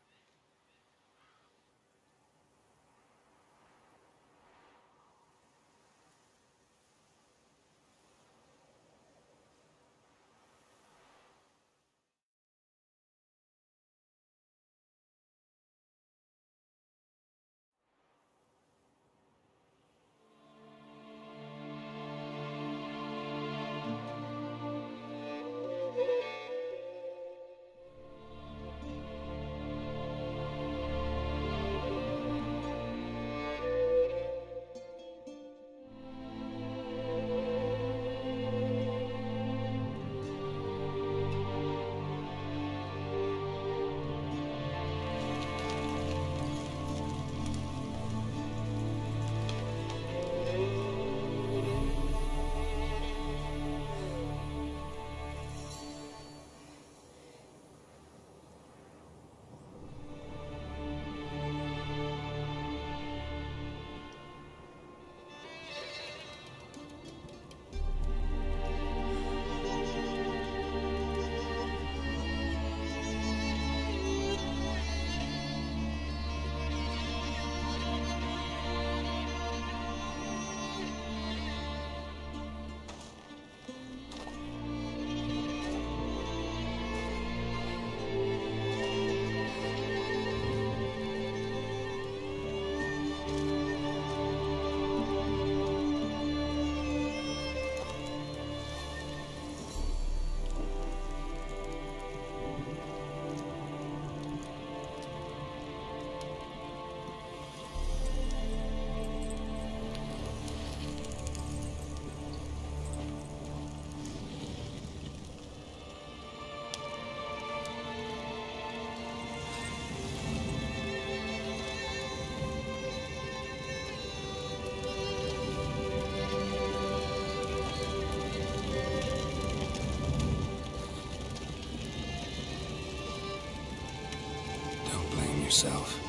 Yourself.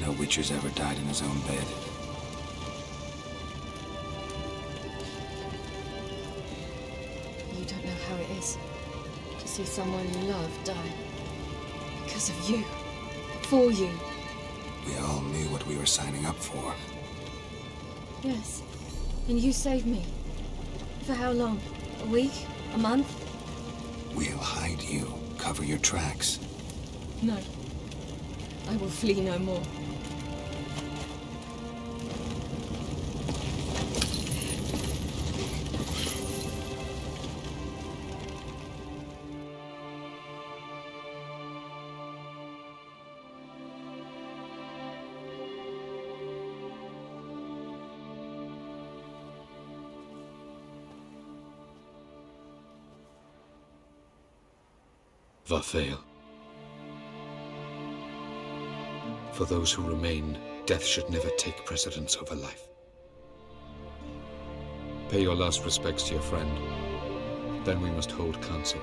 No Witcher's ever died in his own bed. You don't know how it is to see someone you love die. Because of you. For you. We all knew what we were signing up for. Yes. And you saved me. For how long? A week? A month? We'll hide you. Cover your tracks. No. I will flee no more. Varthael. For those who remain, death should never take precedence over life. Pay your last respects to your friend. Then we must hold council.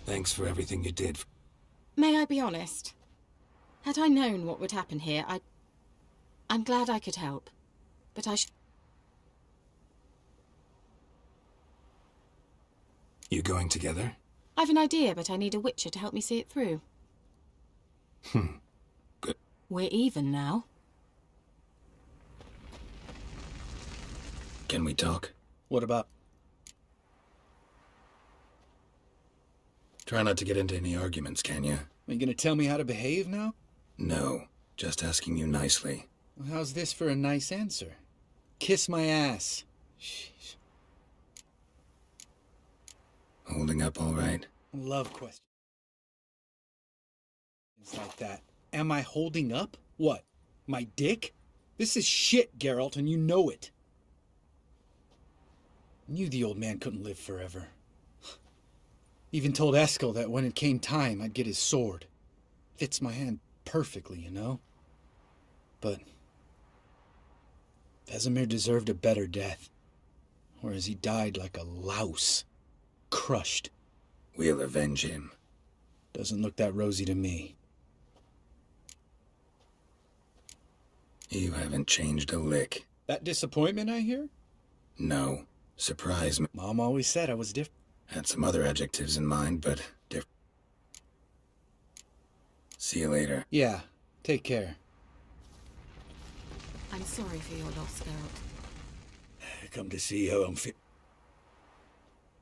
Thanks for everything you did. May I be honest? Had I known what would happen here, I'm glad I could help. But You going together? I've an idea, but I need a witcher to help me see it through. Good. We're even now. Can we talk? What about? Try not to get into any arguments, can you? Are you gonna tell me how to behave now? No, just asking you nicely. Well, how's this for a nice answer? Kiss my ass. Jeez. Holding up all right? Love questions like that. Am I holding up? What? My dick? This is shit, Geralt, and you know it. Knew the old man couldn't live forever. Even told Eskel that when it came time, I'd get his sword. Fits my hand perfectly, you know? But Vesemir deserved a better death. Whereas he died like a louse. Crushed. We'll avenge him. Doesn't look that rosy to me. You haven't changed a lick. That disappointment I hear? No. Surprise me. Mom always said I was different. Had some other adjectives in mind, but different. See you later. Yeah, take care. I'm sorry for your loss, Geralt. I come to see how I'm fit.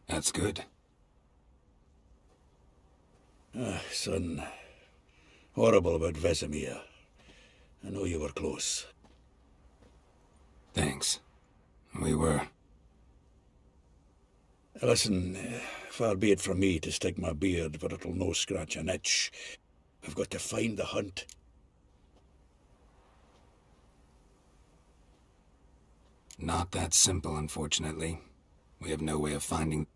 That's good. Son. Horrible about Vesemir. I know you were close. Thanks. We were. Listen, far be it from me to stick my beard, but it'll no scratch an itch. I've got to find the hunt. Not that simple, unfortunately. We have no way of finding...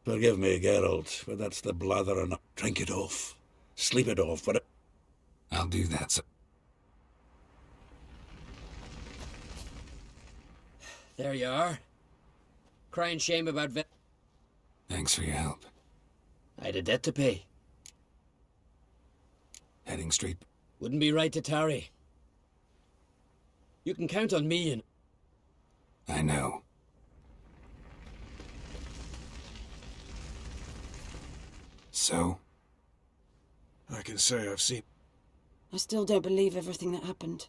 Forgive me, Geralt, but that's the blather and drink it off. Sleep it off, but... I'll do that, sir. There you are. Crying shame about Thanks for your help. I had a debt to pay. Heading straight... Wouldn't be right to tarry. You can count on me and... I know. So? I can say I've seen... I still don't believe everything that happened.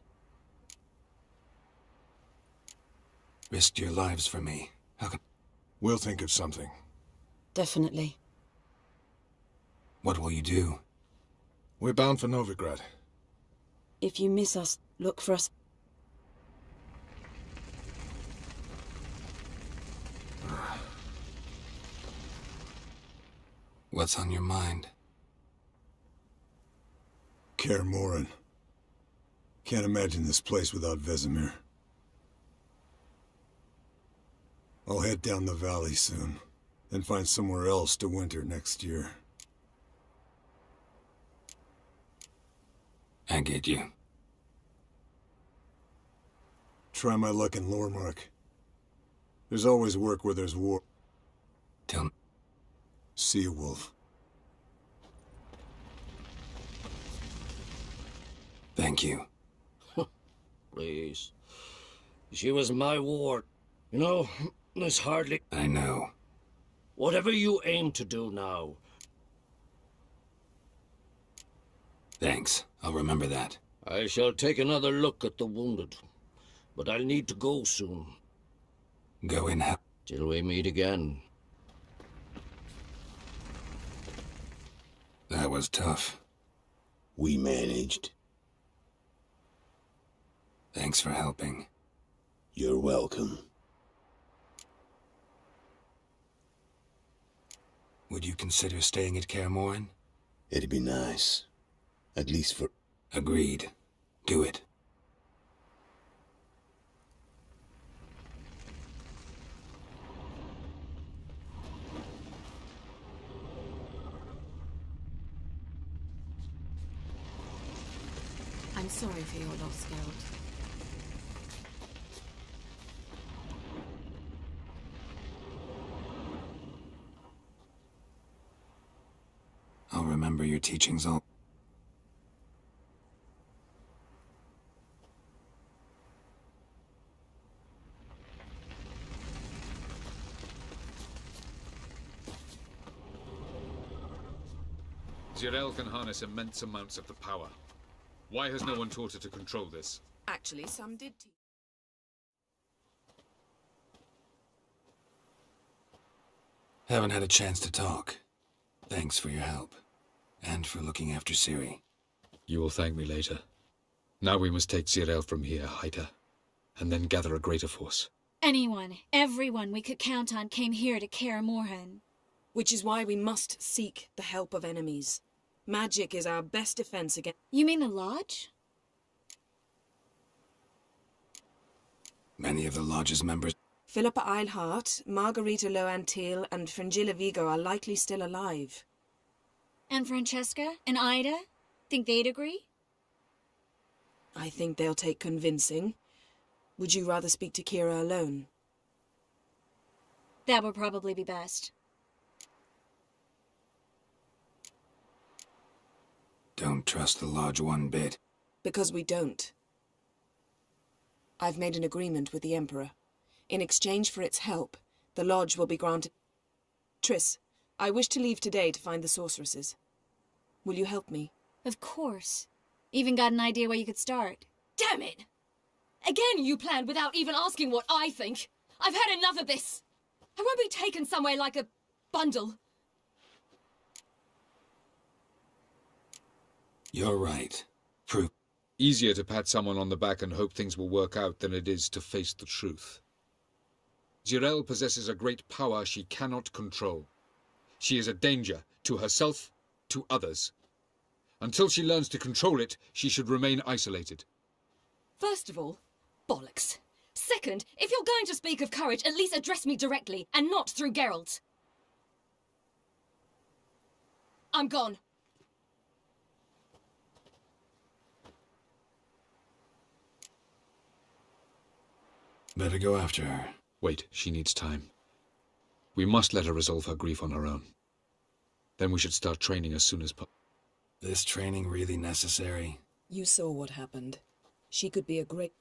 Risked your lives for me. How can... We'll think of something. Definitely. What will you do? We're bound for Novigrad. If you miss us, look for us. What's on your mind? Kaer Morhen. Can't imagine this place without Vesemir. I'll head down the valley soon, then find somewhere else to winter next year. I get you. Try my luck in Lormark. There's always work where there's war. Tell me. See you, Wolf. Thank you. Please. She was my ward. You know, there's hardly... I know. Whatever you aim to do now... Thanks. I'll remember that. I shall take another look at the wounded. But I'll need to go soon. Go in. Till we meet again. That was tough. We managed. Thanks for helping. You're welcome. Would you consider staying at Kaer Morhen? It'd be nice. At least for... Agreed. Do it. I'm sorry for your loss, Geralt. I'll remember your teachings all... Zirael can harness immense amounts of the power. Why has no one taught her to control this? Actually, some did teach. Haven't had a chance to talk. Thanks for your help. And for looking after Ciri. You will thank me later. Now we must take Zirael from here, hide her, and then gather a greater force. Anyone, everyone we could count on came here to Kaer Morhen. Which is why we must seek the help of enemies. Magic is our best defense against... You mean the Lodge? Many of the Lodge's members... Philippa Eilhart, Margarita Loantil, and Fringilla Vigo are likely still alive. And Francesca and Ida? Think they'd agree? I think they'll take convincing. Would you rather speak to Kira alone? That would probably be best. Don't trust the Lodge one bit. Because we don't. I've made an agreement with the Emperor. In exchange for its help, the Lodge will be granted... Triss, I wish to leave today to find the sorceresses. Will you help me? Of course. Even got an idea where you could start. Damn it! Again you planned without even asking what I think. I've had enough of this. I won't be taken somewhere like a bundle. You're right. Proof. Easier to pat someone on the back and hope things will work out than it is to face the truth. Zirael possesses a great power she cannot control. She is a danger to herself, to others. Until she learns to control it, she should remain isolated. First of all, bollocks. Second, if you're going to speak of courage, at least address me directly, and not through Geralt. I'm gone. Better go after her. Wait, she needs time. We must let her resolve her grief on her own. Then we should start training as soon as possible. This training really necessary? You saw what happened. She could be a great...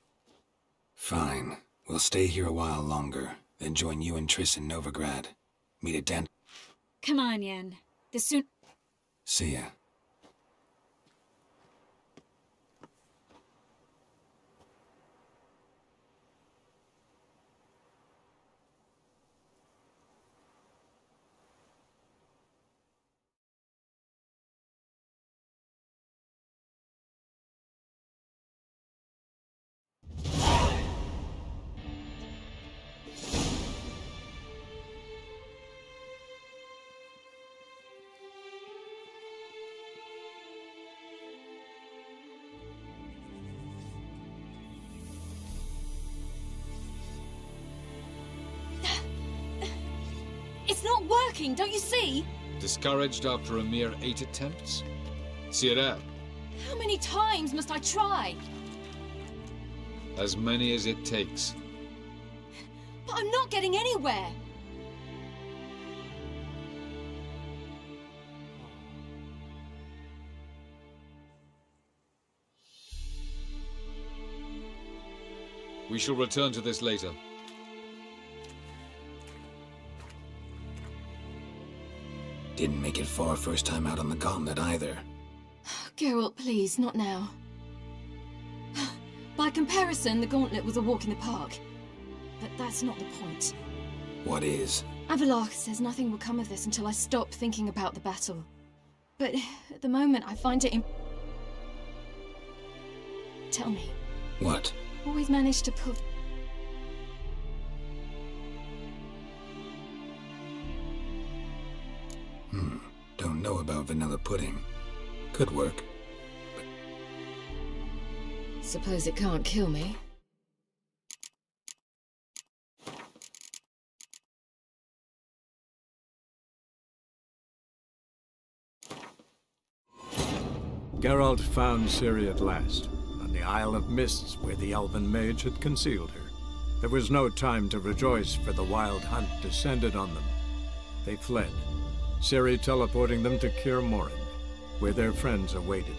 Fine. We'll stay here a while longer, then join you and Triss in Novigrad. Meet at Den... Come on, Yen. The soon... See ya. It's not working, don't you see? Discouraged after a mere 8 attempts? Zirael. How many times must I try? As many as it takes. But I'm not getting anywhere. We shall return to this later. Didn't make it far first time out on the gauntlet either. Geralt, please, not now. By comparison, the gauntlet was a walk in the park. But that's not the point. What is? Avallac'h says nothing will come of this until I stop thinking about the battle. But at the moment, I find it Tell me. What? Always managed to put... Don't know about vanilla pudding. Could work. But... Suppose it can't kill me. Geralt found Ciri at last, on the Isle of Mists where the Elven mage had concealed her. There was no time to rejoice, for the Wild Hunt descended on them. They fled, Ciri teleporting them to Kaer Morhen, where their friends awaited.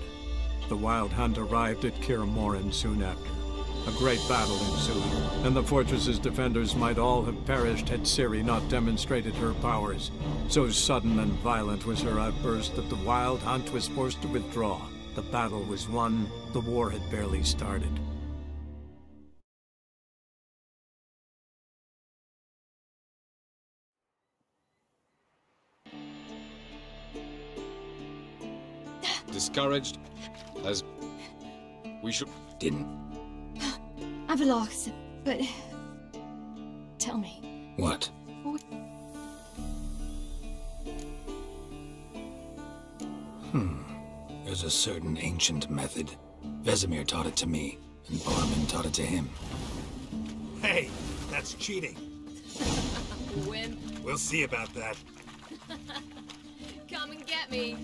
The Wild Hunt arrived at Kaer Morhen soon after, A great battle ensued, and the fortress's defenders might all have perished had Ciri not demonstrated her powers. So sudden and violent was her outburst that the Wild Hunt was forced to withdraw. The battle was won, the war had barely started. Discouraged, as we should... Avallac'h, but... Tell me. What? There's a certain ancient method. Vesemir taught it to me, and Barman taught it to him. Hey, that's cheating. Wimp. We'll see about that. Come and get me.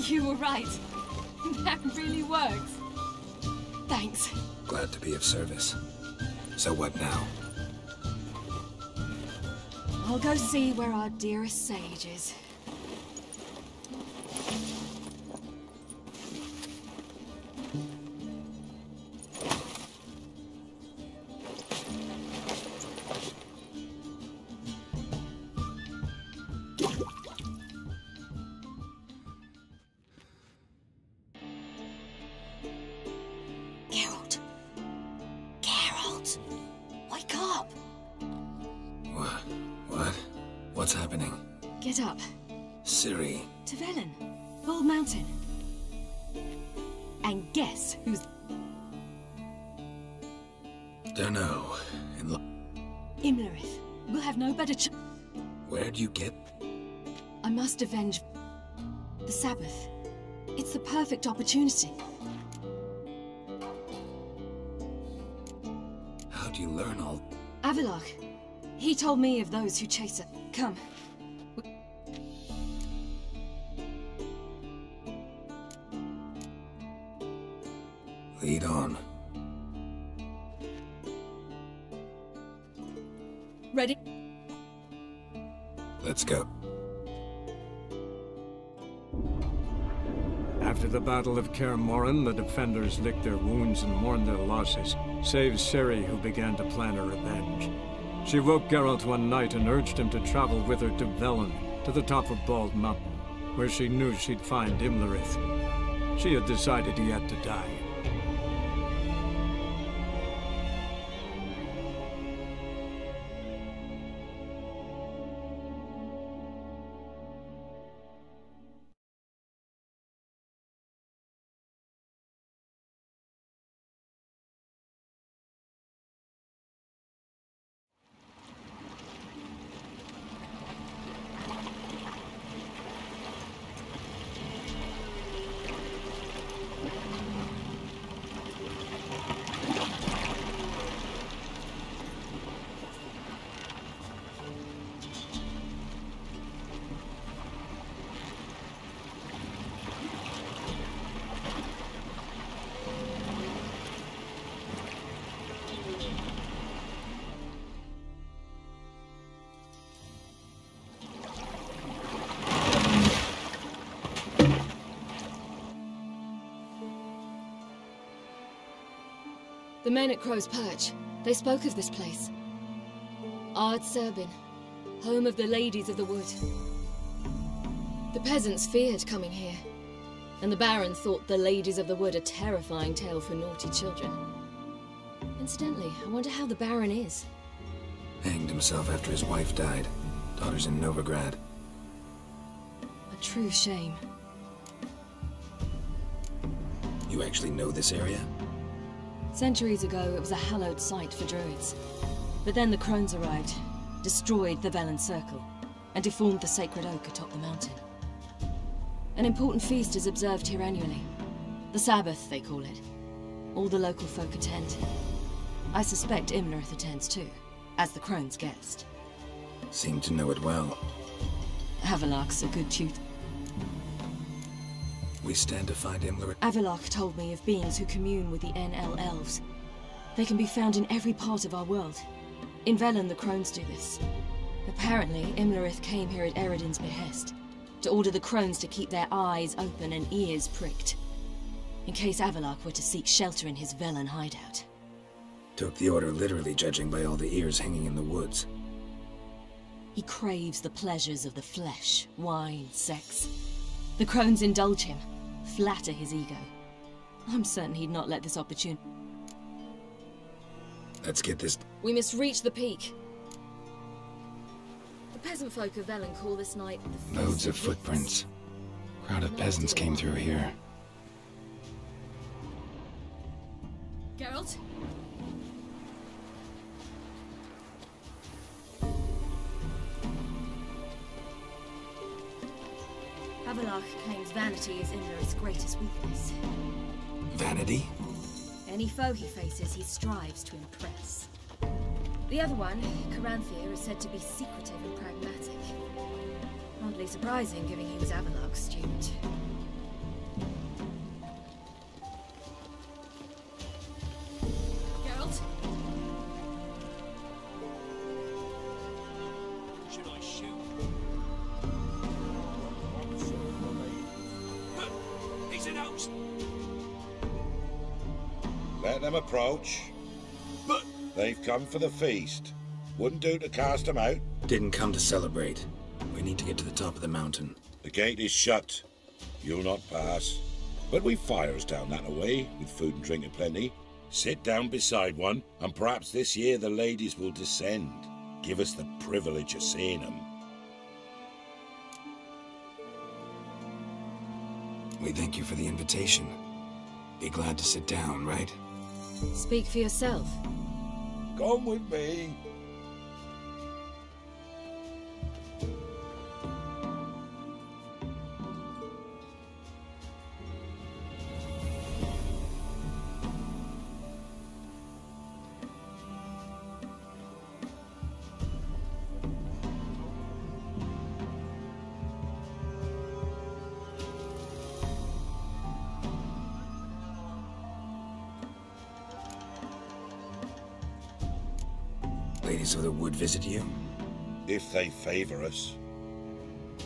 You were right. That really works. Thanks. Glad to be of service. So what now? I'll go see where our dearest sage is. What's happening? Get up. Ciri. To Velen. Bald Mountain. And guess who's... Dunno. Imlerith. We'll have no better Where'd you get... I must avenge... the Sabbath. It's the perfect opportunity. How'd you learn all... Avallac'h. He told me of those who chase her. Come. Lead on. Ready? Let's go. After the Battle of Kaer Morhen, the defenders licked their wounds and mourned their losses, save Ciri, who began to plan her revenge. She woke Geralt one night and urged him to travel with her to Velen, to the top of Bald Mountain, where she knew she'd find Imlerith. She had decided he had to die. The men at Crow's Perch. They spoke of this place. Ard Serbin, home of the Ladies of the Wood. The peasants feared coming here, and the Baron thought the Ladies of the Wood a terrifying tale for naughty children. Incidentally, I wonder how the Baron is. Hanged himself after his wife died. Daughter's in Novigrad. A true shame. You actually know this area? Centuries ago, it was a hallowed site for druids. But then the crones arrived, destroyed the Velen Circle, and deformed the sacred oak atop the mountain. An important feast is observed here annually. The Sabbath, they call it. All the local folk attend. I suspect Imlerith attends too, as the crone's guest. Seem to know it well. Avalak's a good tutor. We stand to find Imlerith. Avalak told me of beings who commune with the NL elves. They can be found in every part of our world. In Velen, the crones do this. Apparently, Imlerith came here at Eredin's behest, to order the crones to keep their eyes open and ears pricked, in case Avalak were to seek shelter in his Velen hideout. Took the order literally, judging by all the ears hanging in the woods. He craves the pleasures of the flesh, wine, sex. The crones indulge him, flatter his ego. I'm certain he'd not let this opportunity. Let's get this. We must reach the peak. The peasant folk of Velen call this night the Feast Loads of footprints. Crowd of peasants came through here. Geralt? Avalak claims vanity is Imlerith's greatest weakness. Vanity? Any foe he faces, he strives to impress. The other one, Caranthir, is said to be secretive and pragmatic. Hardly surprising, given he was Avalak's student. Geralt? Should I shoot? He's an host. Let them approach. But they've come for the feast. Wouldn't do to cast them out. Didn't come to celebrate. We need to get to the top of the mountain. The gate is shut. You'll not pass. But we've fires down that way, with food and drink aplenty. Sit down beside one, and perhaps this year the ladies will descend. Give us the privilege of seeing them. We thank you for the invitation. Be glad to sit down, right? Speak for yourself. Come with me. Ladies of the Wood visit you? If they favor us.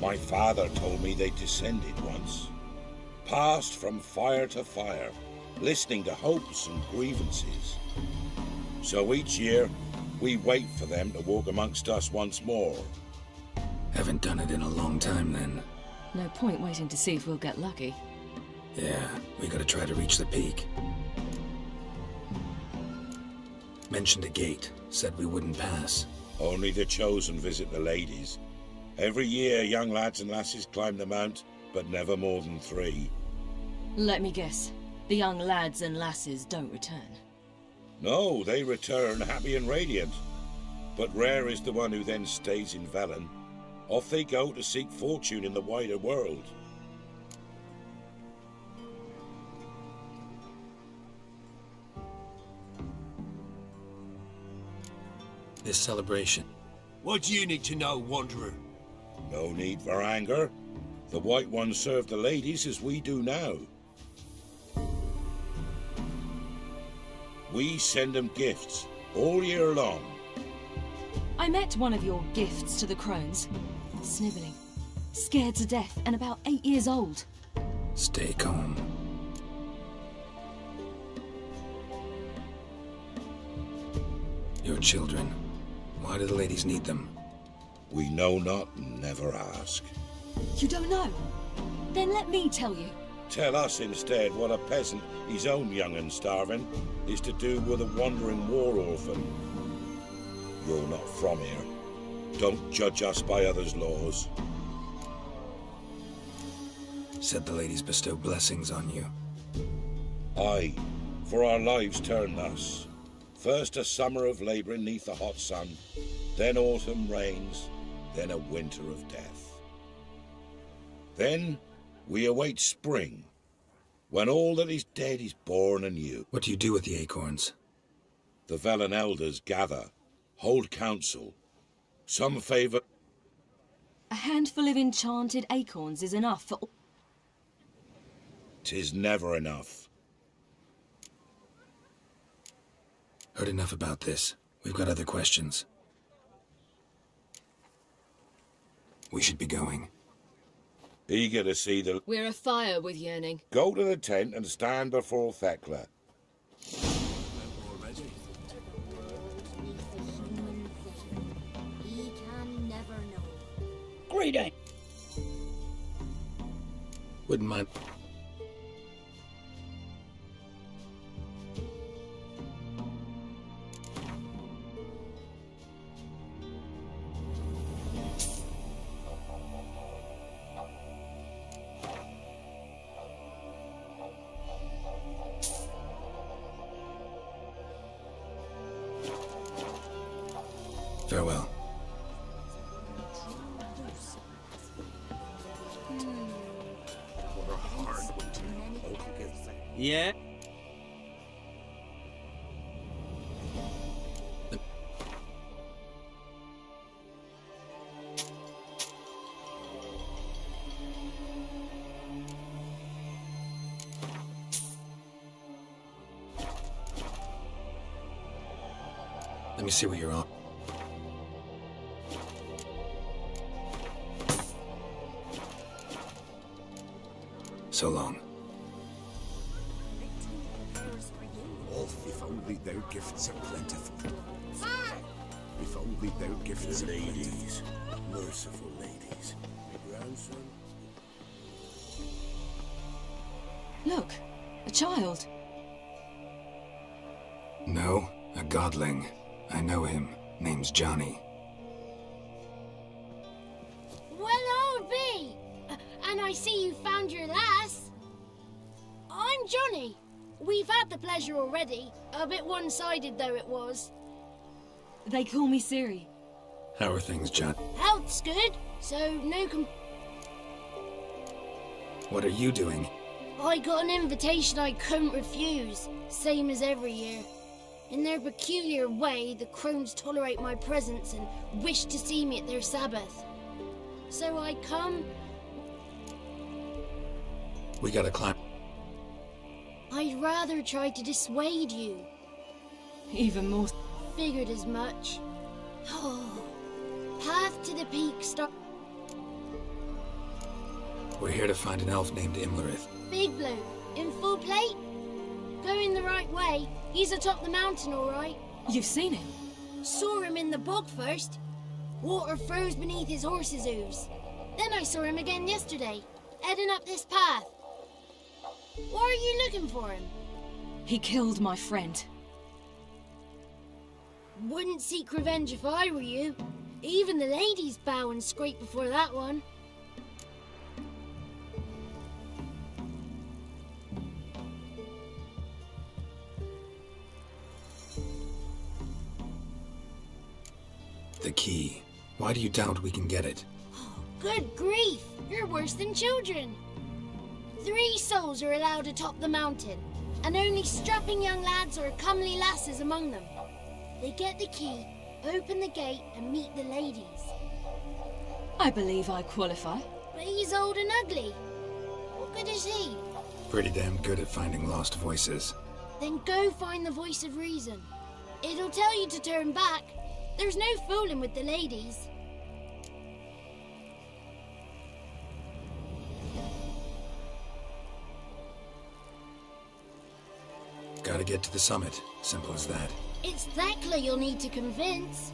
My father told me they descended once. Passed from fire to fire, listening to hopes and grievances. So each year, we wait for them to walk amongst us once more. Haven't done it in a long time, then. No point waiting to see if we'll get lucky. Yeah, we gotta try to reach the peak. Mentioned a gate. Said we wouldn't pass. Only the chosen visit the ladies. Every year, young lads and lasses climb the mount, but never more than 3. Let me guess. The young lads and lasses don't return. No, they return happy and radiant. But rare is the one who then stays in Velen. Off they go to seek fortune in the wider world. This celebration. What do you need to know, Wanderer? No need for anger. The White Ones serve the ladies as we do now. We send them gifts all year long. I met one of your gifts to the crones. Snivelling. Scared to death and about 8 years old. Stay calm. children. Why do the ladies need them? We know not and never ask. You don't know? Then let me tell you. Tell us instead what a peasant, his own young and starving, is to do with a wandering war orphan. You're not from here. Don't judge us by others' laws. Said the ladies bestow blessings on you. Aye, for our lives turn thus. First a summer of labouring neath the hot sun, then autumn rains, then a winter of death. Then we await spring, when all that is dead is born anew. What do you do with the acorns? The Velen elders gather, hold council. Some favour... A handful of enchanted acorns is enough for... 'Tis never enough. Heard enough about this. We've got other questions. We should be going. Eager to see the... We're afire with yearning. Go to the tent and stand before Thekla. Greeting! Wouldn't mind. Farewell. Yeah? Let me see what you're on. So long. If only thou gifts are plentiful. If only thou gifts are ladies, merciful ladies. My grandson. Look, a child. No, a godling. I know him. Name's Johnny. Well, I'll be. And I see you found your lass. I'm Johnny. We've had the pleasure already. A bit one-sided though it was. They call me Ciri. How are things, John? Health's good, so no What are you doing? I got an invitation I couldn't refuse, same as every year. In their peculiar way, the crones tolerate my presence and wish to see me at their Sabbath. So I come... We gotta climb. I'd rather try to dissuade you. Even more... Figured as much. Oh, path to the peak start... We're here to find an elf named Imlerith. Big bloke, in full plate? Going the right way. He's atop the mountain, all right. You've seen him? Saw him in the bog first. Water froze beneath his horse's hooves. Then I saw him again yesterday, heading up this path. Why are you looking for him? He killed my friend. Wouldn't seek revenge if I were you. Even the ladies bow and scrape before that one. The key. Why do you doubt we can get it? Good grief! You're worse than children. 3 souls are allowed atop the mountain, and only strapping young lads or comely lasses among them. They get the key, open the gate, and meet the ladies. I believe I qualify. But he's old and ugly. What good is he? Pretty damn good at finding lost voices. Then go find the voice of reason. It'll tell you to turn back. There's no fooling with the ladies. Gotta get to the summit. Simple as that. It's Thekla you'll need to convince.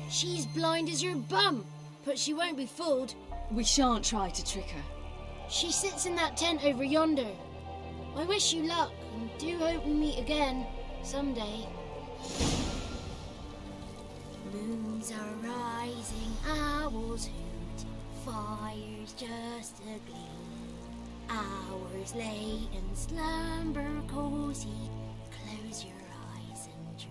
She's blind as your bum, but she won't be fooled. We shan't try to trick her. She sits in that tent over yonder. I wish you luck, and do hope we meet again, someday. Moons are rising, owls hoot, fire's just a gleam. Hours late and slumber cozy, close your eyes and dream.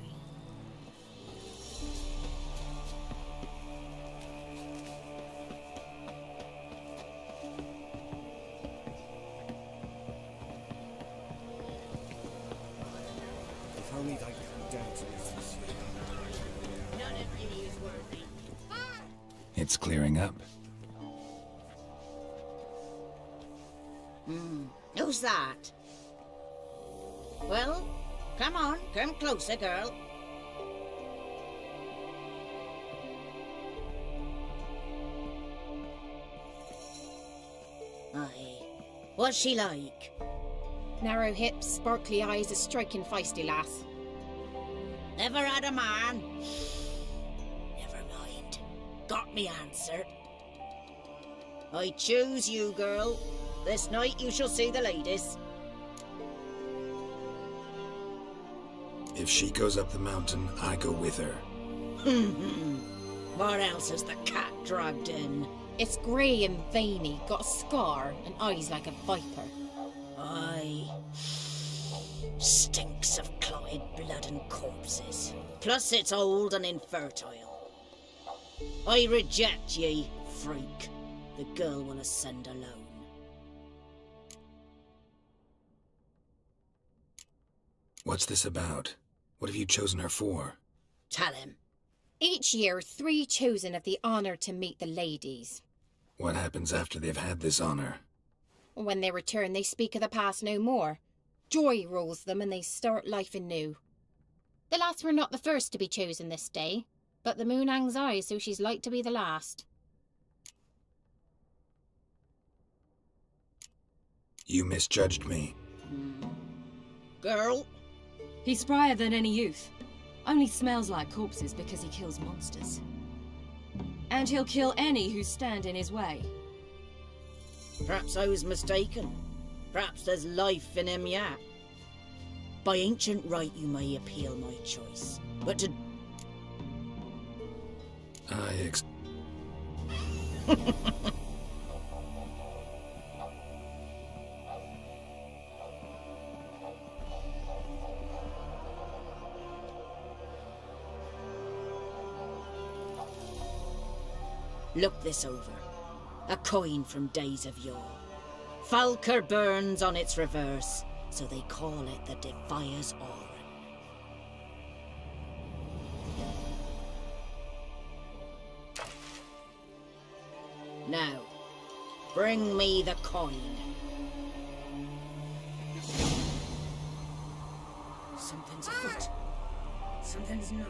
If only they come down to this year. None of you is worthy. It's clearing up. Who's that? Well, come on, come closer, girl. Aye. What's she like? Narrow hips, sparkly eyes, a striking feisty lass. Never had a man. Never mind. Got me answer. I choose you, girl. This night you shall see the ladies. If she goes up the mountain, I go with her. What else is the cat dragged in? It's grey and veiny, got a scar, and eyes like a viper. Aye. Stinks of clotted blood and corpses. Plus it's old and infertile. I reject ye, freak. The girl will ascend alone. What's this about? What have you chosen her for? Tell him. Each year, 3 chosen have the honour to meet the ladies. What happens after they've had this honour? When they return, they speak of the past no more. Joy rules them and they start life anew. The lass were not the first to be chosen this day, but the moon hangs high, so she's like to be the last. You misjudged me. Girl? He's sprier than any youth. Only smells like corpses because he kills monsters. And he'll kill any who stand in his way. Perhaps I was mistaken. Perhaps there's life in him yet. By ancient right you may appeal my choice, but to... Look this over. A coin from days of yore. Falker burns on its reverse, so they call it the Defier's Oran. Now, bring me the coin. Something's afoot. Something's not.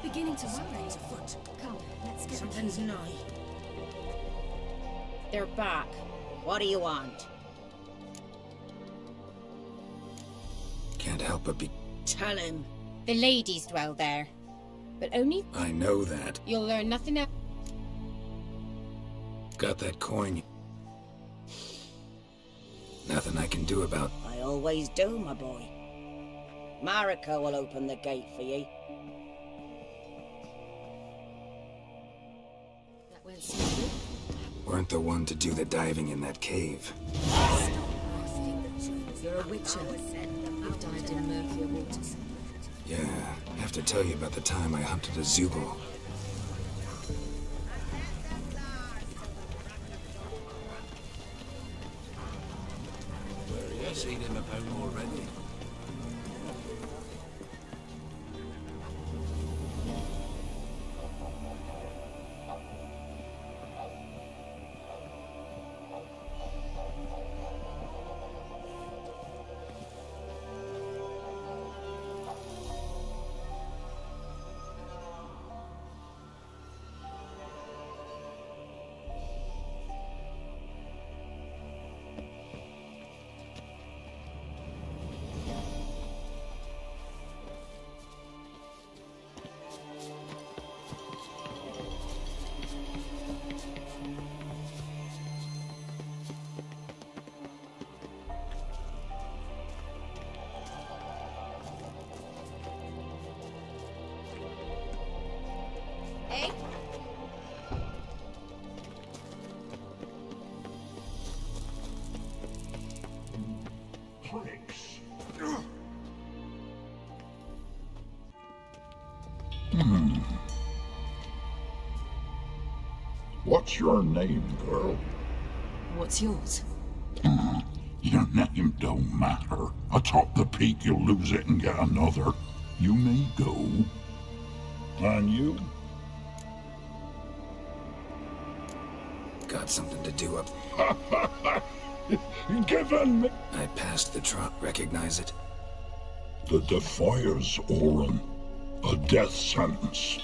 beginning to worry. Come, let's get Something's nigh. They're back. What do you want? Can't help but be... Tell him. The ladies dwell there. But only... I know that. You'll learn nothing else. Got that coin. Nothing I can do about... I always do, my boy. Marika will open the gate for ye. That went smoothly. Weren't the one to do the diving in that cave. You're a witcher. You've dived in murkier waters. Yeah, I have to tell you about the time I hunted a Zugel. Where have you seen him about already? What's your name, girl? What's yours? Your name don't matter. Atop the peak, you'll lose it and get another. You may go. And you? Got something to do up... Given me... I passed the trot. Recognize it? The Defier's Orin. A death sentence.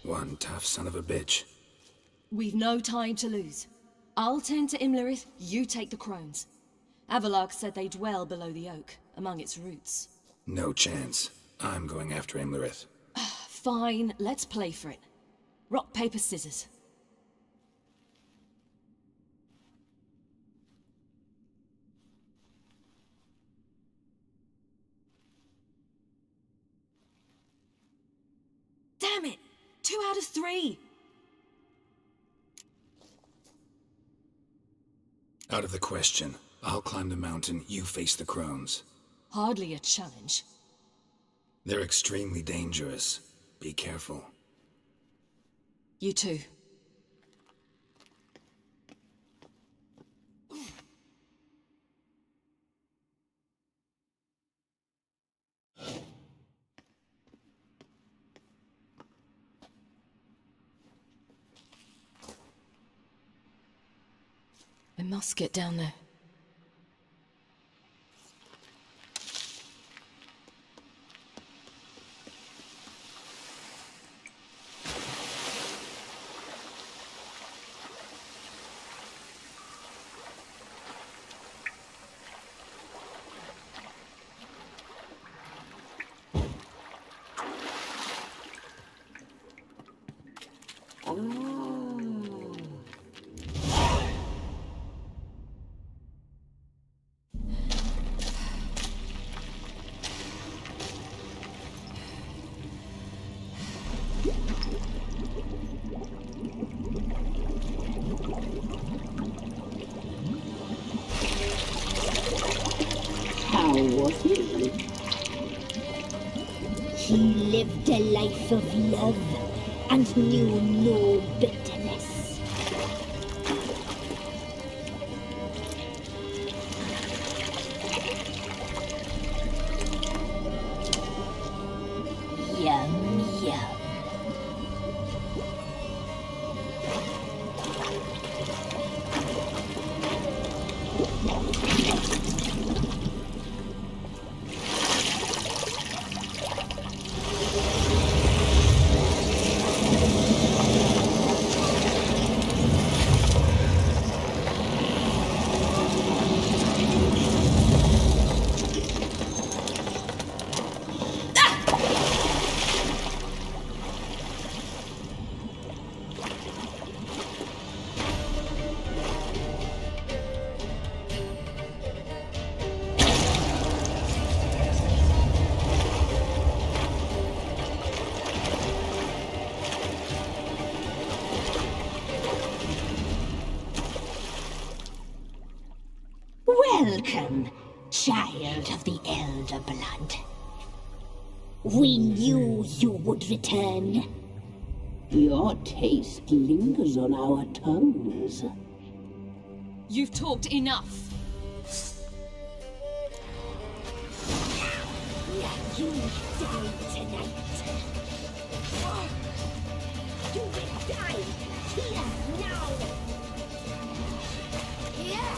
One tough son of a bitch. We've no time to lose. I'll tend to Imlerith, you take the crones. Avalark said they dwell below the oak, among its roots. No chance. I'm going after Imlerith. Fine, let's play for it. Rock, paper, scissors. Damn it! 2 out of 3! Out of the question. I'll climb the mountain, you face the crones. Hardly a challenge. They're extremely dangerous. Be careful. You too. We must get down there. a life of love and knew no bitterness. Yum, yum. Welcome, child of the Elder Blood. We knew you would return. Your taste lingers on our tongues. You've talked enough. You die tonight. You will die here now. Yeah.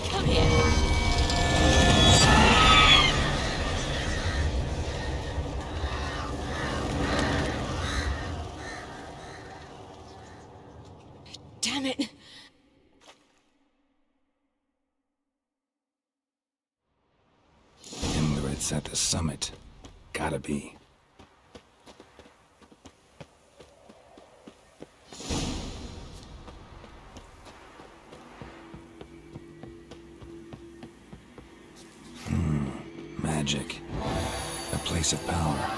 Come here. Damn it. It's at the summit. Gotta be. Magic. A place of power.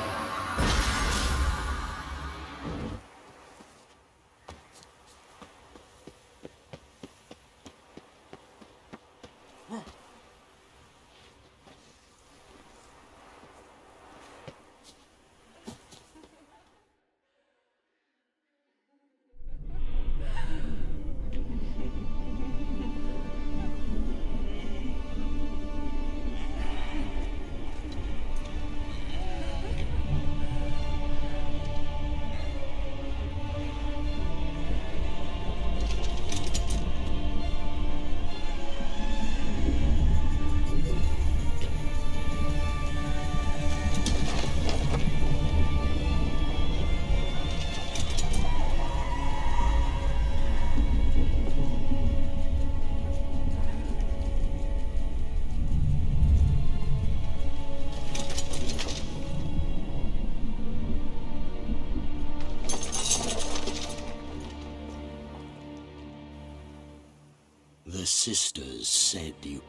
The sisters said you...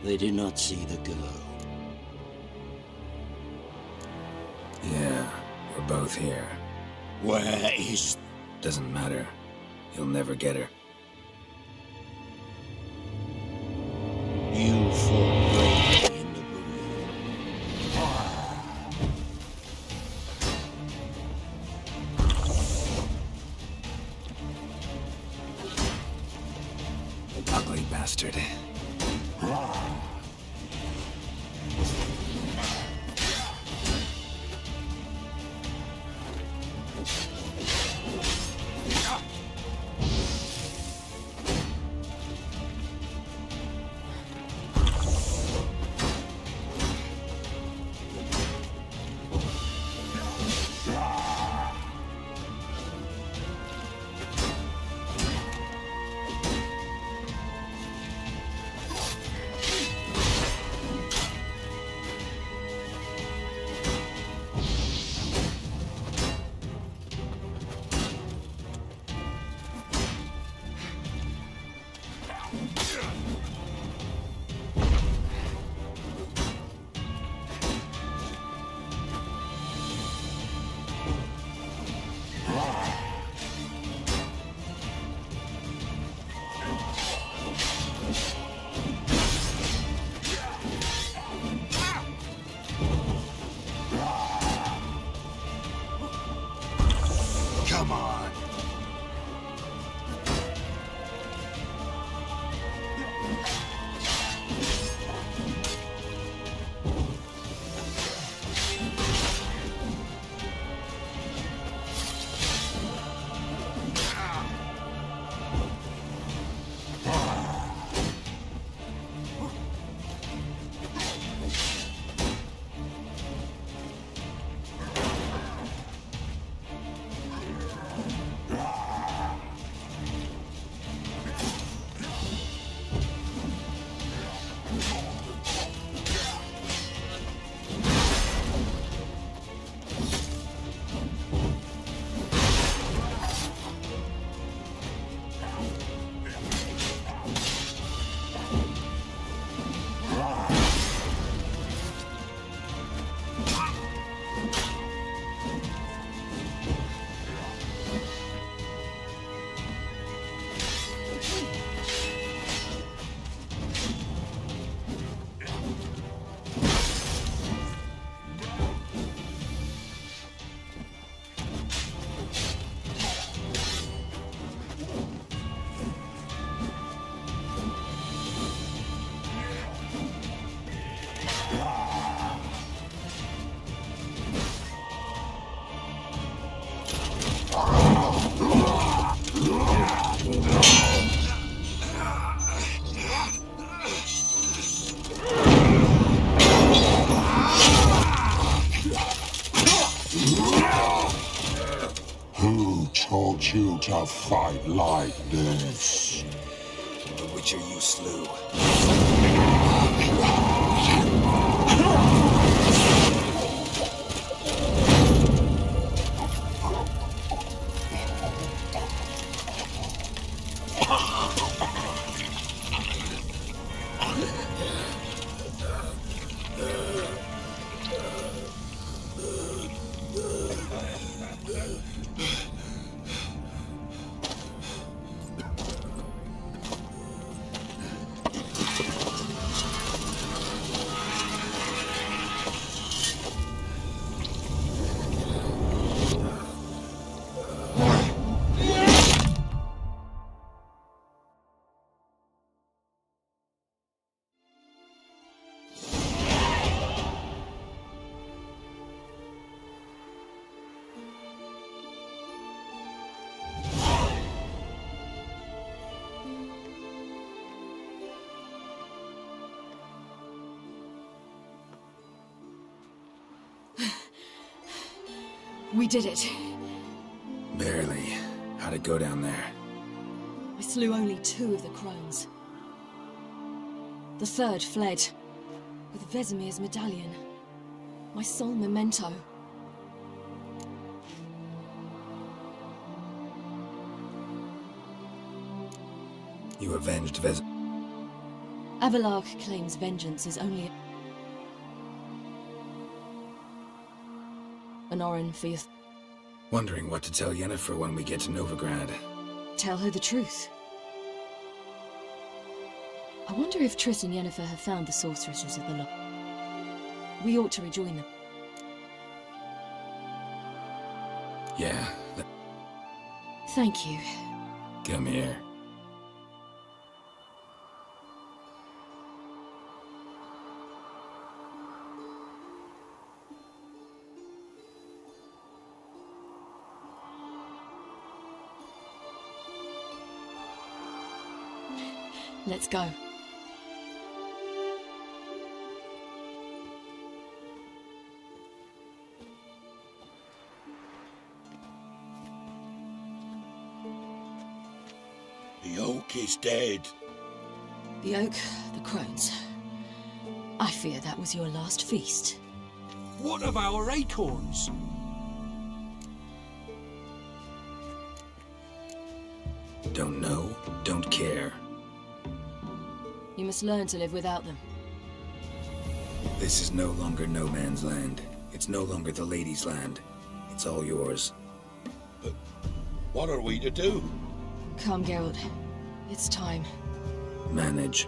They did not see the girl. Yeah, we're both here. Where is... Doesn't matter. You'll never get her. You fought bravely in the Ugly bastard. Come on. Who told you to fight like this? The Witcher you slew. We did it. Barely. How'd it go down there? I slew only 2 of the crones. The 3rd fled, with Vesemir's medallion. My sole memento. You avenged Vesemir. Avalark claims vengeance is only an Orin for your... Wondering what to tell Yennefer when we get to Novigrad. Tell her the truth. I wonder if Triss and Yennefer have found the sorceresses of the Loch. We ought to rejoin them. Yeah. Thank you. Come here. Let's go. The oak is dead. The oak, the crones. I fear that was your last feast. What of our acorns? Don't know, don't care. You must learn to live without them. This is no longer no man's land. It's no longer the lady's land. It's all yours. But what are we to do? Come, Geralt. It's time. Manage.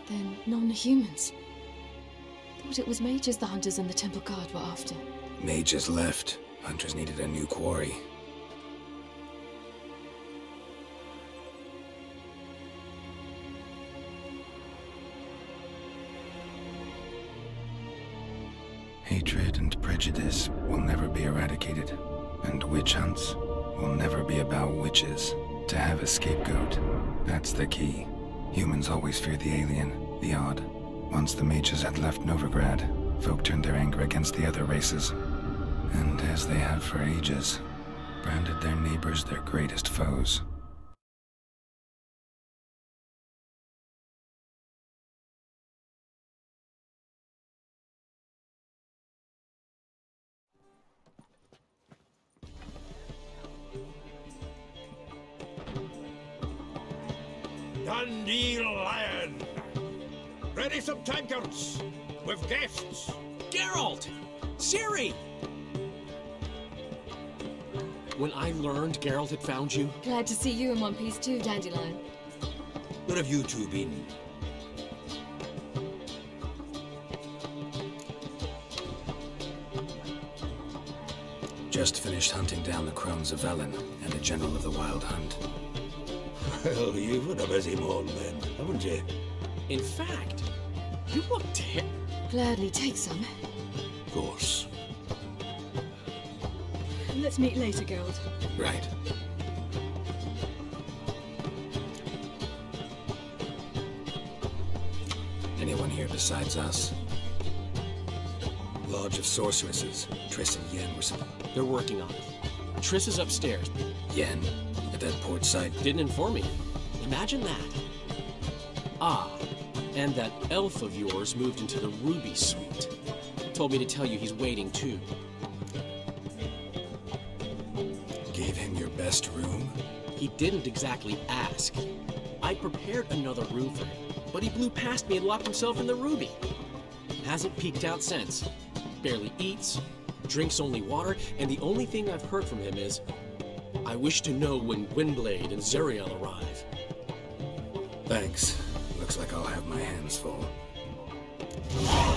Then non-humans. Thought it was mages the hunters and the temple guard were after. Mages left. Hunters needed a new quarry. Hatred and prejudice will never be eradicated, and witch hunts will never be about witches. To have a scapegoat, that's the key. Humans always fear the alien, the odd. Once the mages had left Novigrad, folk turned their anger against the other races. And as they have for ages, branded their neighbors their greatest foes. Dandelion! Ready some tankards! With guests! Geralt! Ciri! When I learned Geralt had found you... Glad to see you in one piece too, Dandelion. Where have you two been? Just finished hunting down the crones of Velen and a general of the Wild Hunt. Well, you've had a busy morning then, haven't you? In fact, you look Gladly take some. Of course. Let's meet later, Geralt. Right. Anyone here besides us? Lodge of Sorceresses. Triss and Yen were some... They're working on it. Triss is upstairs. Yen? At that port side? Didn't inform me. Imagine that. Ah, and that elf of yours moved into the Ruby Suite. Told me to tell you he's waiting too. Gave him your best room? He didn't exactly ask. I prepared another room for him, but he blew past me and locked himself in the Ruby. Hasn't peeked out since. Barely eats, drinks only water, and the only thing I've heard from him is, I wish to know when Gwynblade and Zariel arrive. Thanks. Looks like I'll have my hands full. How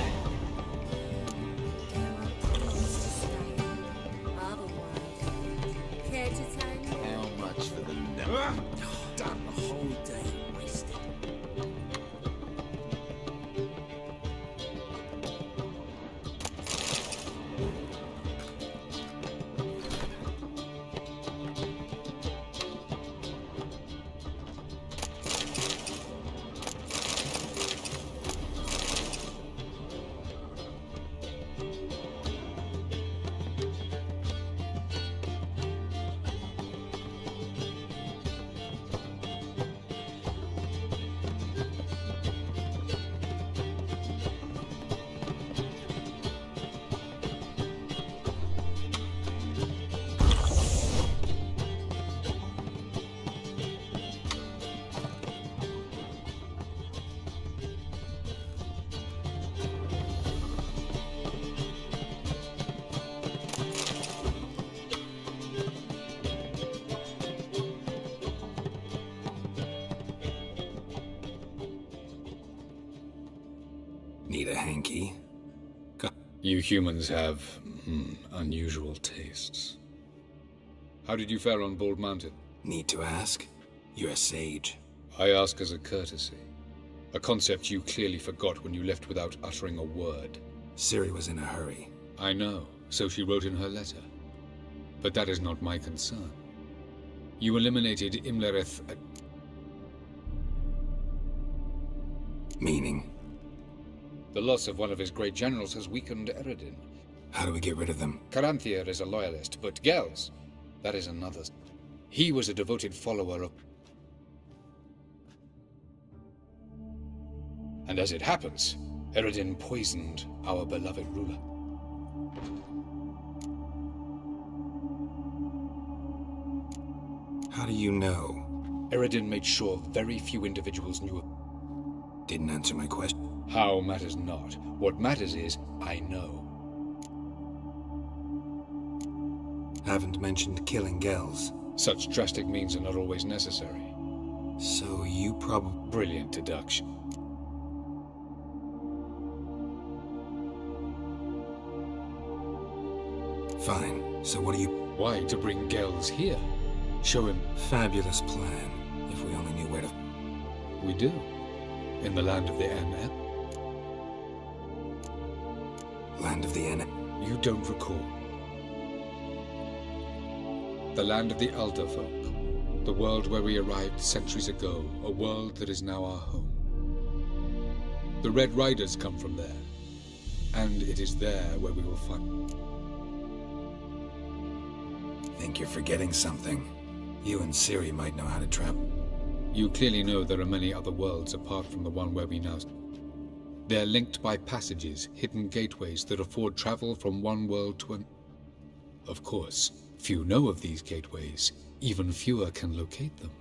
much for the number? Damn, the whole day wasted. Need a hanky? You humans have unusual tastes. How did you fare on Bald Mountain? Need to ask? You're a sage. I ask as a courtesy. A concept you clearly forgot when you left without uttering a word. Ciri was in a hurry. I know, so she wrote in her letter. But that is not my concern. You eliminated Imlerith... Meaning? The loss of one of his great generals has weakened Eredin. How do we get rid of them? Caranthir is a loyalist, but Gels, that is another. He was a devoted follower of... And as it happens, Eredin poisoned our beloved ruler. How do you know? Eredin made sure very few individuals knew. Didn't answer my question. How matters not. What matters is, I know. Haven't mentioned killing Gels. Such drastic means are not always necessary. So you probably... Brilliant deduction. Fine. So what do you... Why to bring Gels here? Show him... Fabulous plan. If we only knew where to... We do. In the land of the NL. Land of the N... You don't recall. The land of the Elder Folk. The world where we arrived centuries ago. A world that is now our home. The Red Riders come from there. And it is there where we will find... Think you're forgetting something. You and Ciri might know how to travel. You clearly know there are many other worlds apart from the one where we now... They're linked by passages, hidden gateways that afford travel from one world to another. Of course, few know of these gateways. Even fewer can locate them.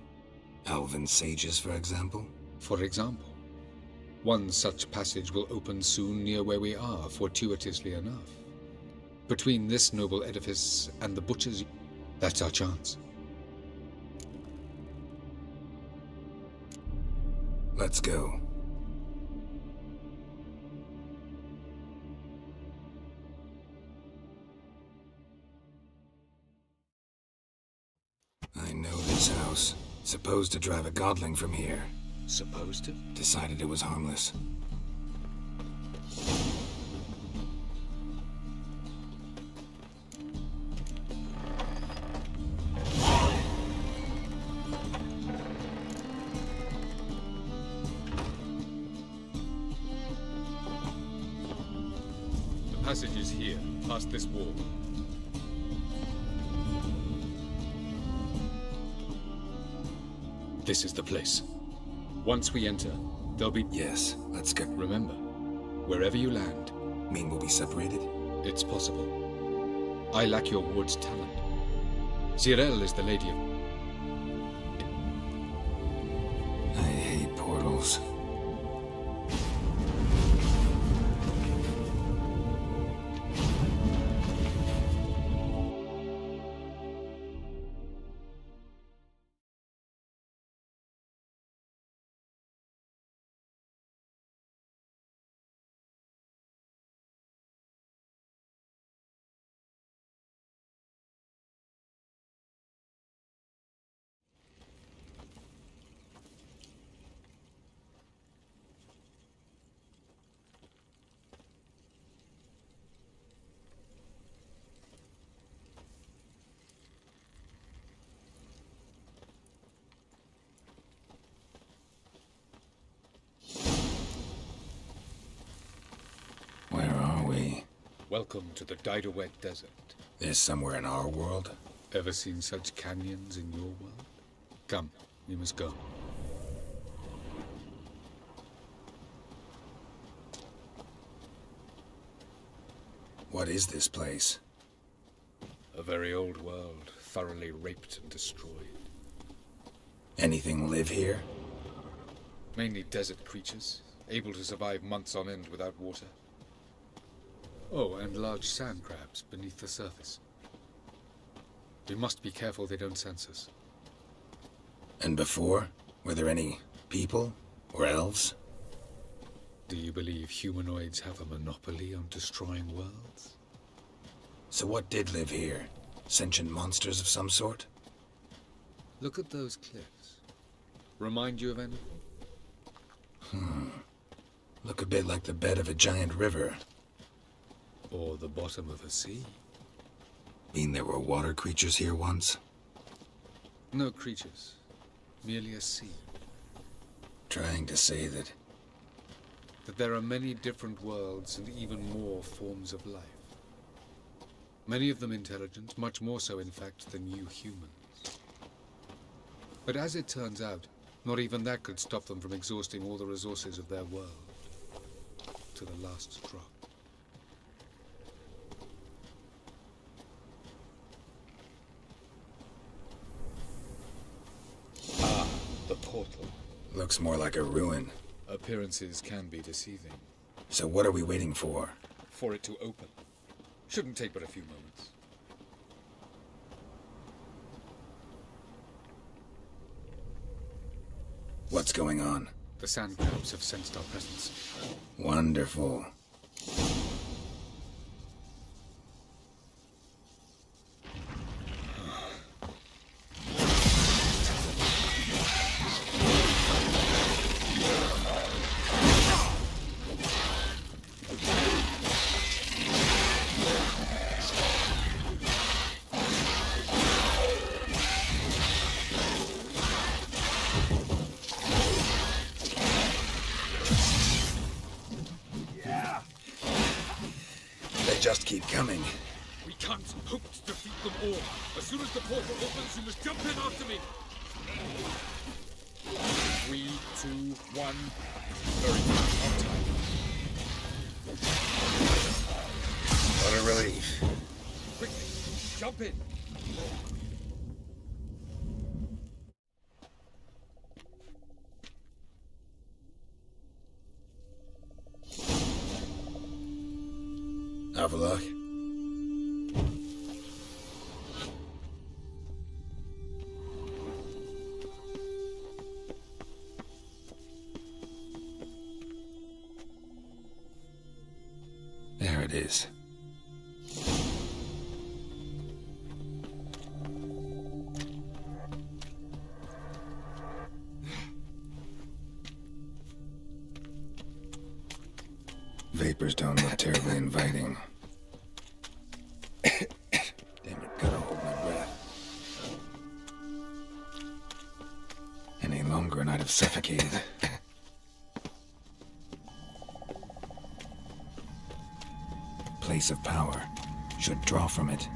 Elven sages, for example? For example. One such passage will open soon near where we are, fortuitously enough. Between this noble edifice and the butcher's, that's our chance. Let's go. I know this house. Supposed to drive a godling from here. Supposed to? Decided it was harmless. The passage is here, past this wall. This is the place. Once we enter, there'll be... Yes, let's go. Remember, wherever you land... Mean we'll be separated? It's possible. I lack your wood's talent. Zirel is the lady of... I hate portals. Welcome to the Didowet Desert. This somewhere in our world? Ever seen such canyons in your world? Come, we must go. What is this place? A very old world, thoroughly raped and destroyed. Anything live here? Mainly desert creatures, able to survive months on end without water. Oh, and large sand crabs beneath the surface. We must be careful they don't sense us. And before? Were there any people? Or elves? Do you believe humanoids have a monopoly on destroying worlds? So what did live here? Sentient monsters of some sort? Look at those cliffs. Remind you of anything? Look a bit like the bed of a giant river. Or the bottom of a sea. Mean there were water creatures here once? No creatures. Merely a sea. Trying to say that there are many different worlds and even more forms of life. Many of them intelligent, much more so in fact than you humans. But as it turns out, not even that could stop them from exhausting all the resources of their world. To the last drop. Ah, the portal. looks more like a ruin. Appearances can be deceiving. So what are we waiting for? For it to open. Shouldn't take but a few moments. What's going on? The sand crabs have sensed our presence. Wonderful. Just keep coming. We can't hope to defeat them all. As soon as the portal opens, you must jump in after me. 3, 2, 1. Very good. On time. What a relief. Quickly, jump in. Avila. There it is. Vapors don't look terribly inviting. Damn it, gotta hold my breath. Any longer and I'd have suffocated. Place of power. Should draw from it.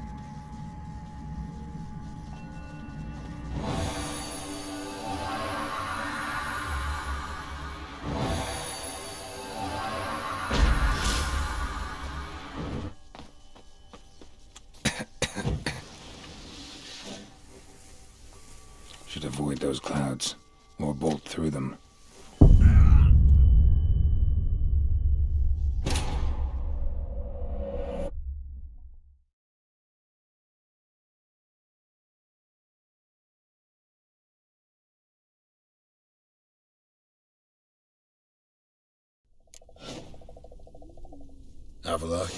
Should avoid those clouds, or bolt through them. Avila.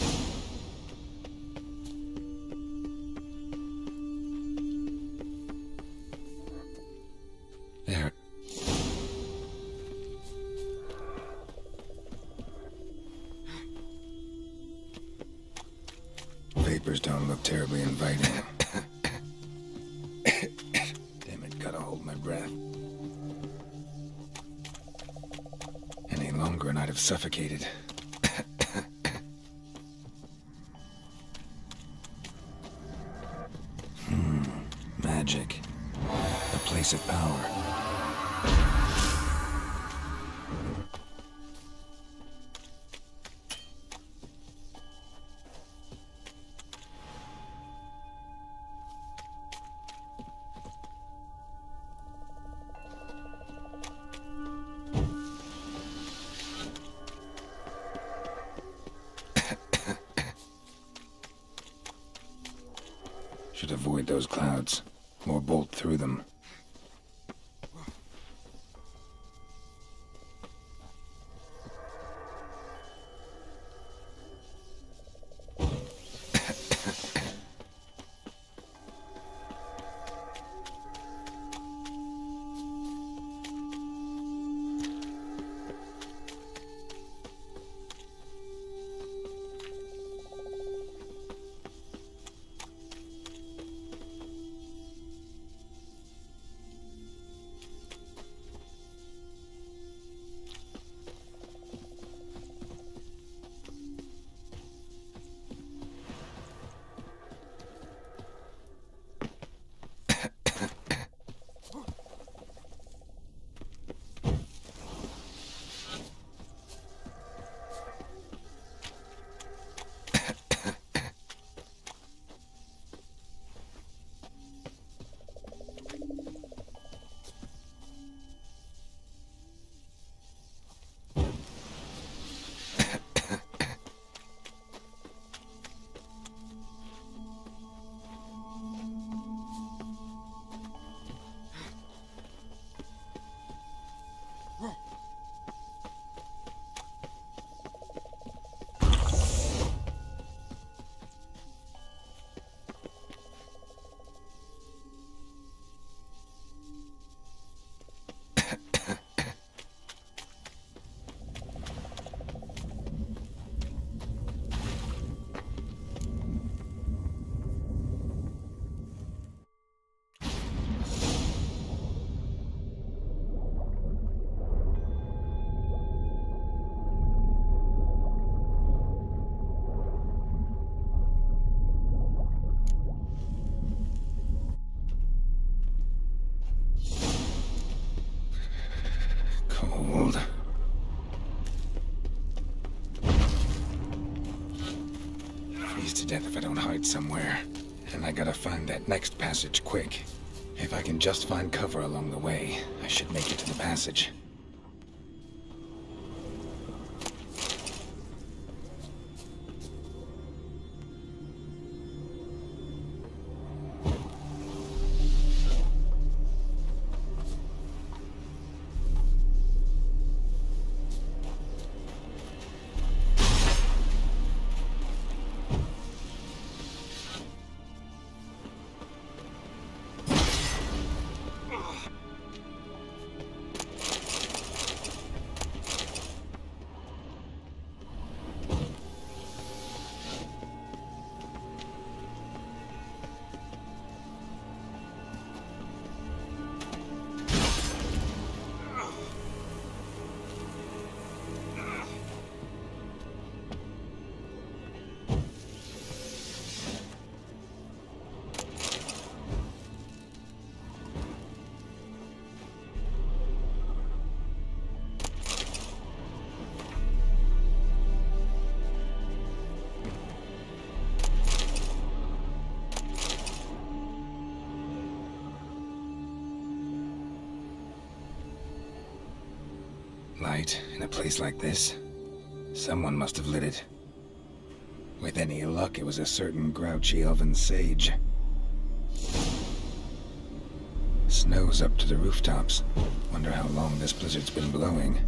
There. Vapors don't look terribly inviting. Damn it, gotta hold my breath. Any longer and I'd have suffocated. Magic. A place of power. Should avoid those clouds, or bolt through them. To death if I don't hide somewhere. And I gotta find that next passage quick. If I can just find cover along the way, I should make it to the passage. light in a place like this? Someone must have lit it. With any luck, it was a certain grouchy elven sage. Snow's up to the rooftops. Wonder how long this blizzard's been blowing.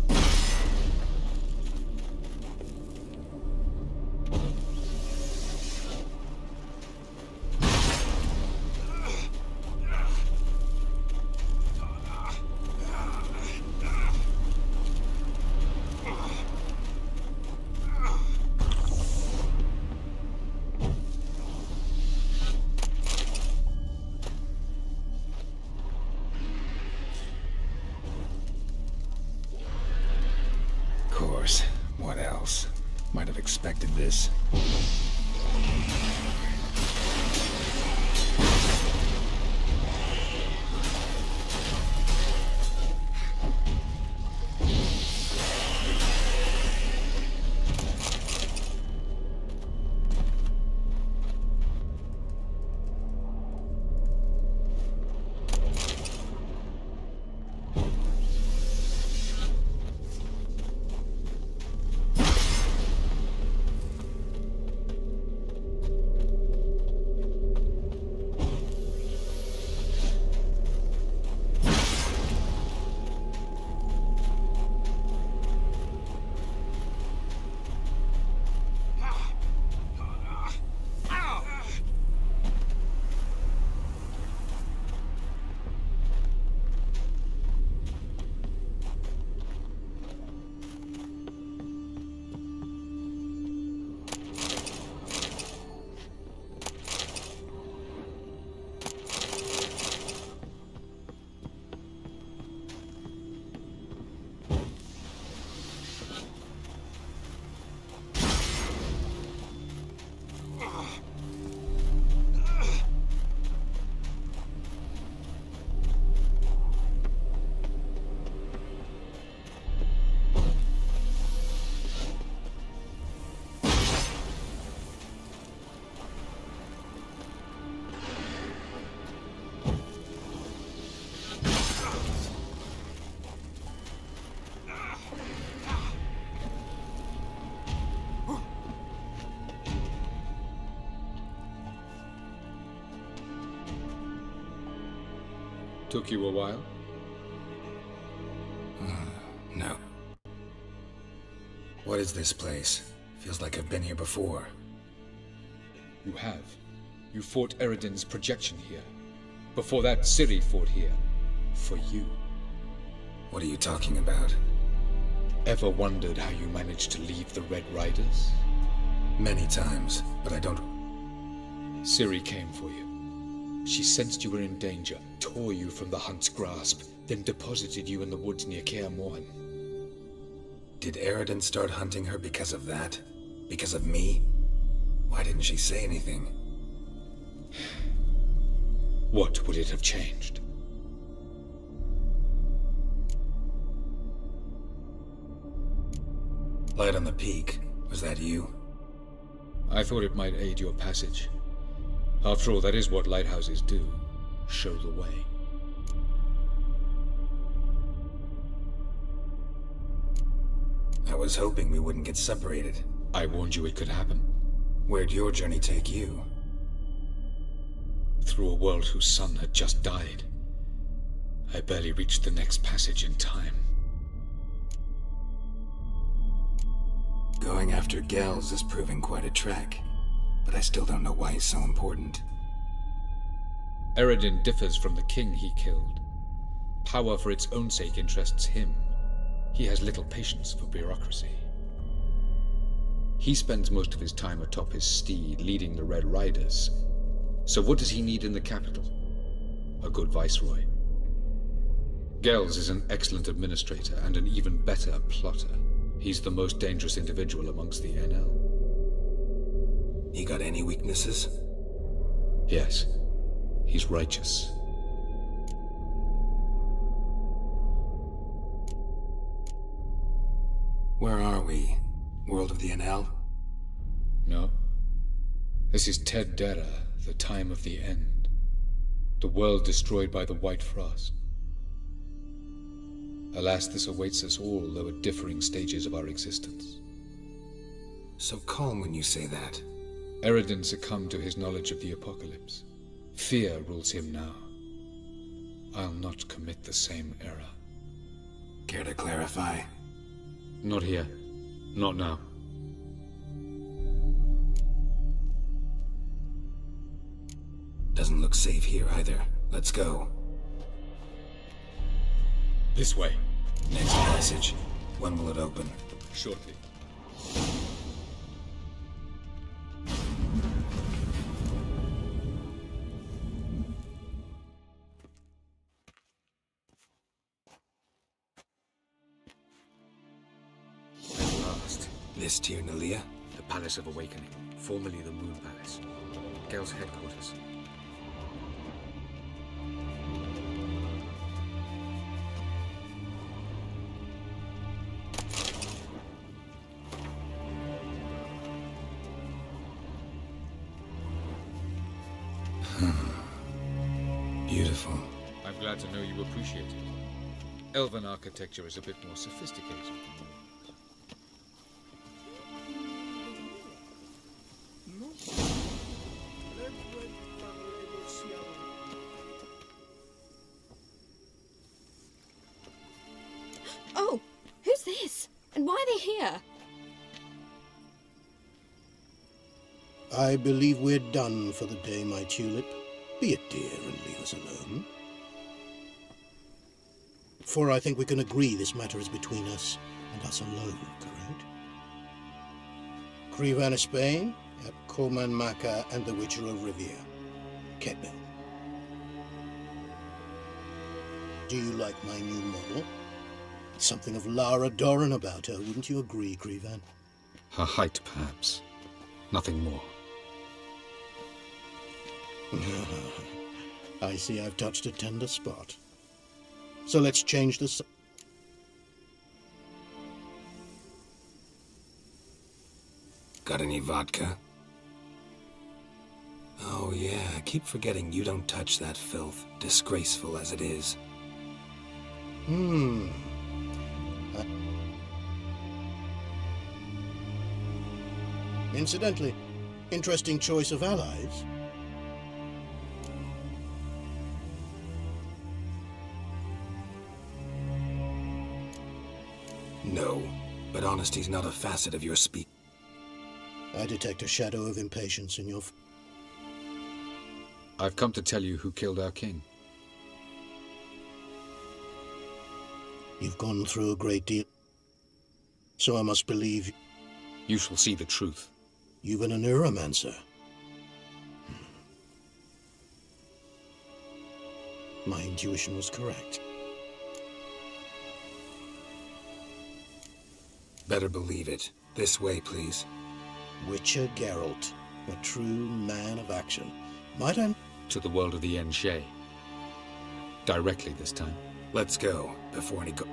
What else? Might have expected this. Took you a while? No. What is this place? Feels like I've been here before. You have. You fought Eredin's projection here. Before that, Ciri fought here. For you. What are you talking about? Ever wondered how you managed to leave the Red Riders? Many times, but I don't... Ciri came for you. She sensed you were in danger, tore you from the Hunt's grasp, then deposited you in the woods near Kaer Morhen. Did Eredin start hunting her because of that? Because of me? Why didn't she say anything? What would it have changed? Light on the peak. Was that you? I thought it might aid your passage. After all, that is what lighthouses do. Show the way. I was hoping we wouldn't get separated. I warned you it could happen. Where'd your journey take you? Through a world whose sun had just died. I barely reached the next passage in time. Going after Gels is proving quite a trek. But I still don't know why he's so important. Eredin differs from the king he killed. Power for its own sake interests him. He has little patience for bureaucracy. He spends most of his time atop his steed, leading the Red Riders. So what does he need in the capital? A good viceroy. Gels is an excellent administrator and an even better plotter. He's the most dangerous individual amongst the NL. He got any weaknesses? Yes. He's righteous. Where are we? World of the NL? No. This is Ted Dera, the time of the end. The world destroyed by the White Frost. Alas, this awaits us all, though at differing stages of our existence. So calm when you say that. Eredin succumbed to his knowledge of the apocalypse. Fear rules him now. I'll not commit the same error. Care to clarify? Not here. Not now. Doesn't look safe here either. Let's go. This way. Next passage. When will it open? Shortly. At last. This Tyr Nalia? The Palace of Awakening, formerly the Moon Palace. Gel's headquarters. Beautiful. I'm glad to know you appreciate it. Elven architecture is a bit more sophisticated than Oh, who's this? And why are they here? I believe we're done for the day, my tulip. Be a dear and leave us alone. For I think we can agree this matter is between us and us alone, correct? Crevan of Spain, Coman Maca, and the Witcher of Rivia. Ketbel. Do you like my new model? Something of Lara Doran about her, wouldn't you agree, Crevan? her height, perhaps. Nothing more. I see I've touched a tender spot. So let's change the... Got any vodka? Oh yeah, I keep forgetting you don't touch that filth, disgraceful as it is. Incidentally, interesting choice of allies. No, but honesty's not a facet of your speech. I detect a shadow of impatience in your... I've come to tell you who killed our king. You've gone through a great deal, so I must believe... You shall see the truth. You've been a neuromancer. My intuition was correct. Better believe it. This way, please. Witcher Geralt, a true man of action. Might I... To the world of the Enshe. Directly this time. Let's go, before any go...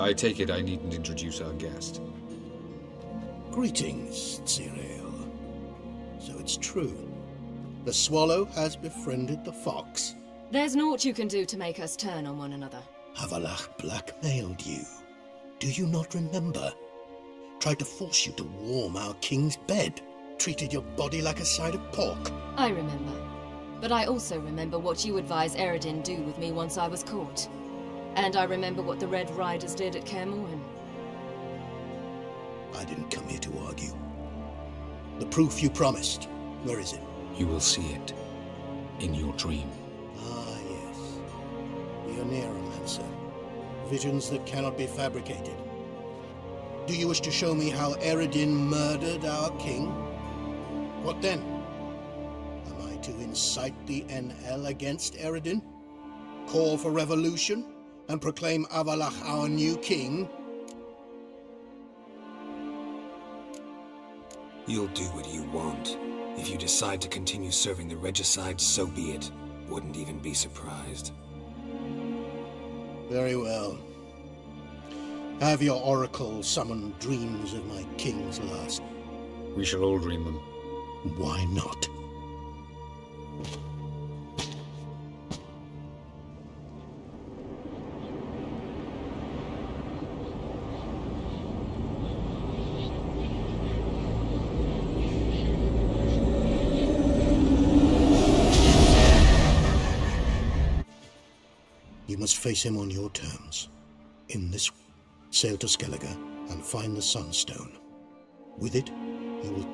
I take it I needn't introduce our guest. Greetings, Cyril. So it's true. The swallow has befriended the fox. There's naught you can do to make us turn on one another. Havalach blackmailed you. Do you not remember? Tried to force you to warm our king's bed. Treated your body like a side of pork. I remember. But I also remember what you advised Eredin do with me once I was caught. And I remember what the Red Riders did at Kaer Morhen. I didn't come here to argue. The proof you promised, where is it? You will see it in your dream. Ah, yes. The Oneiromancer. Visions that cannot be fabricated. Do you wish to show me how Eredin murdered our king? What then? Am I to incite the NL against Eredin? Call for revolution? And proclaim Havalach our new king? You'll do what you want. If you decide to continue serving the regicide, so be it. Wouldn't even be surprised. Very well. Have your oracle summon dreams of my king's last. We shall all dream them. Why not? You must face him on your terms. In this, sail to Skellige and find the Sunstone. With it, you will...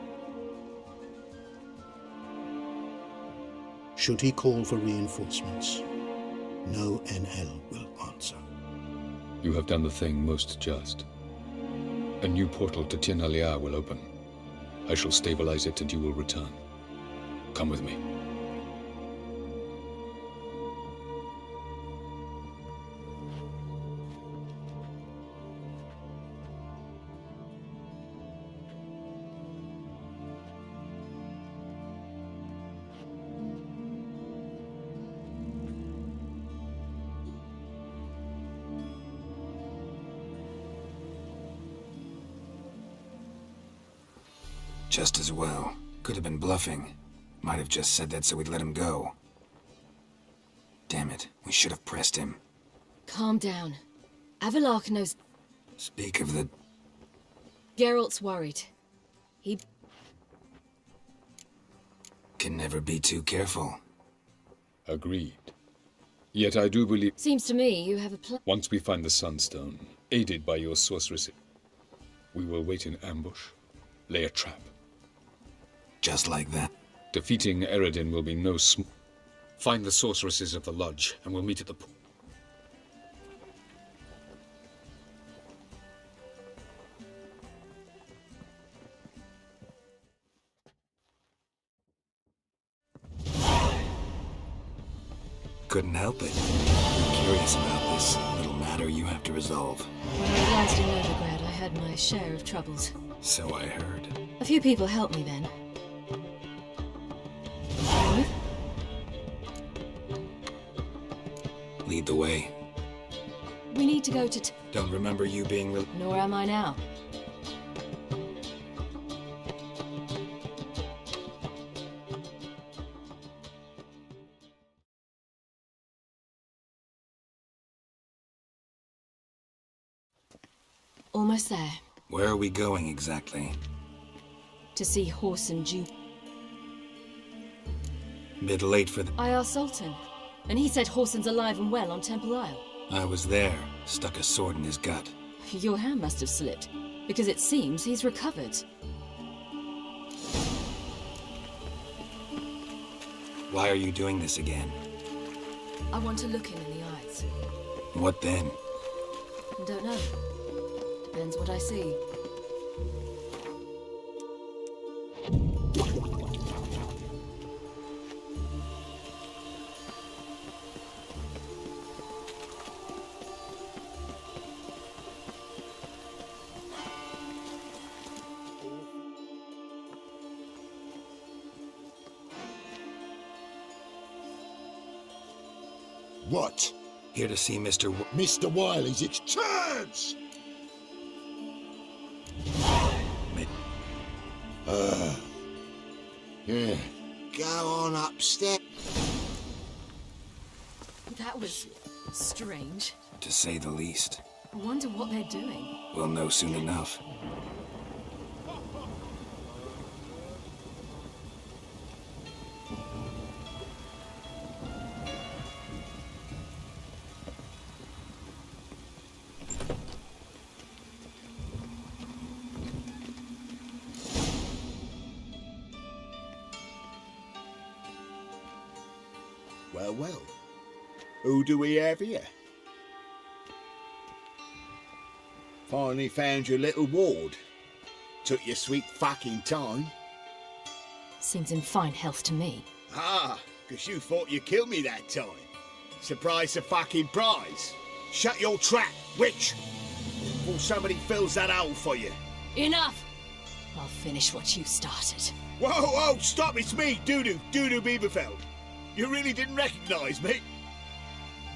Should he call for reinforcements, no NL will answer. You have done the thing most just. A new portal to Tir na Liar will open. I shall stabilize it and you will return. Come with me. Just as well. Could have been bluffing. Might have just said that so we'd let him go. Damn it, we should have pressed him. Calm down. Havalach knows... Speak of the... Geralt's worried. He... Can never be too careful. Agreed. Yet I do believe... Seems to me you have a plan. Once we find the Sunstone, aided by your sorceress, we will wait in ambush, lay a trap. Just like that. Defeating Eredin will be no Find the sorceresses of the Lodge, and we'll meet at the pool. Couldn't help it. I'm curious about this little matter you have to resolve. When I was last in Novigrad, I had my share of troubles. So I heard. A few people helped me then. Lead the way. We need to go to... Don't remember you being... Nor am I now. Almost there. Where are we going exactly? To see Horse and Jew. Bit late for the... I asked Sultan, and he said Horson's alive and well on Temple Isle. I was there. Stuck a sword in his gut. Your hand must have slipped, because it seems he's recovered. Why are you doing this again? I want to look him in the eyes. What then? Don't know. Depends what I see. What? Here to see Mr. Mr. Wiley's its chance! Yeah, go on upstairs. That was strange. To say the least. I wonder what they're doing. We'll know soon enough. Well, well. Who do we have here? Finally found your little ward. Took your sweet fucking time. Seems in fine health to me. Ah, because you thought you killed me that time. Surprise the fucking prize. Shut your trap, witch! Before somebody fills that hole for you. Enough! I'll finish what you started. Whoa, whoa, stop, it's me, Dudu Beaverfeld. You really didn't recognise me?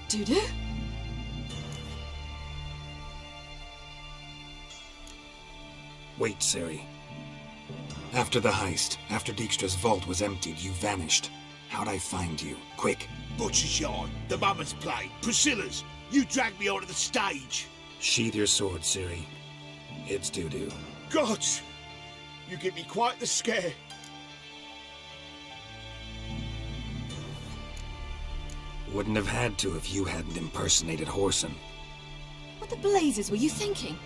Dudu? Wait, Ciri. After the heist, after Dijkstra's vault was emptied, you vanished. How'd I find you? Quick. Butcher's Yard, the Mama's Play, Priscilla's. You dragged me onto the stage. Sheathe your sword, Ciri. It's Dudu. Gods! You give me quite the scare. Wouldn't have had to if you hadn't impersonated Whoreson. What the blazes were you thinking?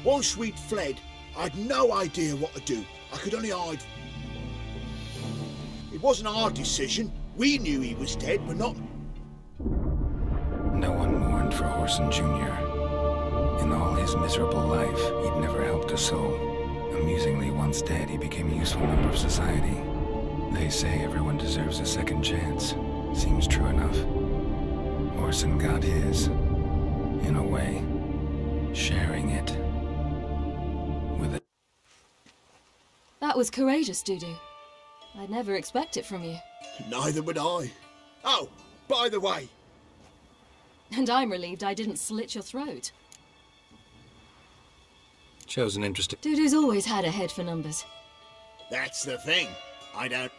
Once we'd fled, I had no idea what to do. I could only hide. It wasn't our decision. We knew he was dead, but not... No one mourned for Whoreson Jr. In all his miserable life, he'd never helped a soul. Amusingly, once dead, he became a useful member of society. They say everyone deserves a second chance. Seems true enough. Whoreson got his, in a way, sharing it with it. That was courageous, Dudu. I'd never expect it from you. Neither would I. Oh, by the way. And I'm relieved I didn't slit your throat. Chose an interesting... Dudu's always had a head for numbers. That's the thing. I don't...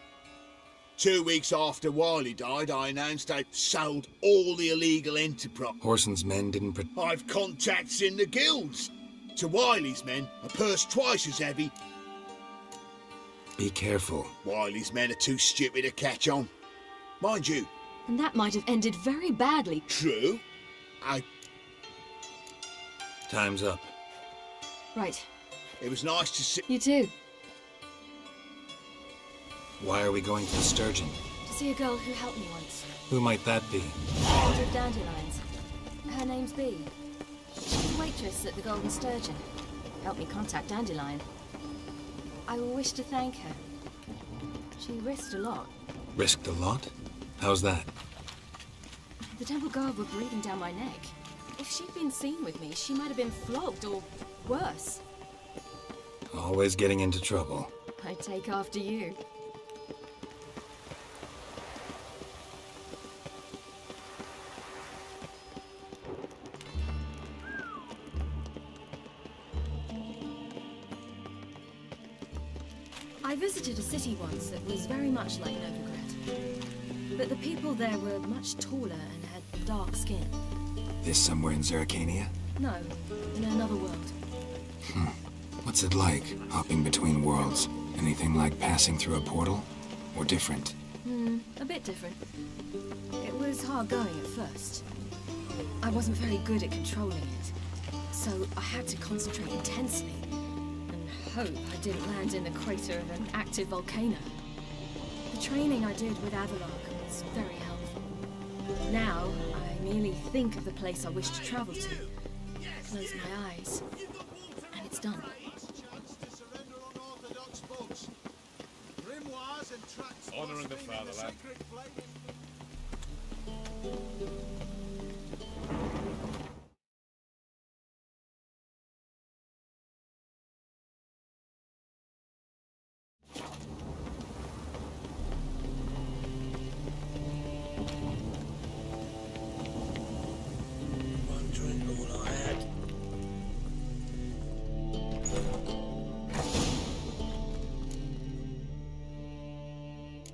2 weeks after Wiley died, I announced I'd sold all the illegal enterprise. Whoreson's men didn't... I've contacts in the guilds. To Wiley's men, a purse twice as heavy. Be careful. Wiley's men are too stupid to catch on. Mind you. And that might have ended very badly. True. Time's up. Right. It was nice to see... You too. Why are we going to the Sturgeon? To see a girl who helped me once. Who might that be? Lady of Dandelions. Her name's Bee. She's a waitress at the Golden Sturgeon. Helped me contact Dandelion. I wish to thank her. She risked a lot. Risked a lot? How's that? The Temple Guard were breathing down my neck. If she'd been seen with me, she might have been flogged or worse. Always getting into trouble. I take after you. I visited a city once that was very much like Novigrad. But the people there were much taller and had dark skin. This somewhere in Zerrikania? No, in another world. What's it like, hopping between worlds? Anything like passing through a portal? Or different? A bit different. It was hard going at first. I wasn't very good at controlling it, so I had to concentrate intensely and hope I didn't land in the crater of an active volcano. The training I did with Avalok was very helpful. Now, I merely think of the place I wish to travel to, close my eyes, and it's done. Honoring the fatherland.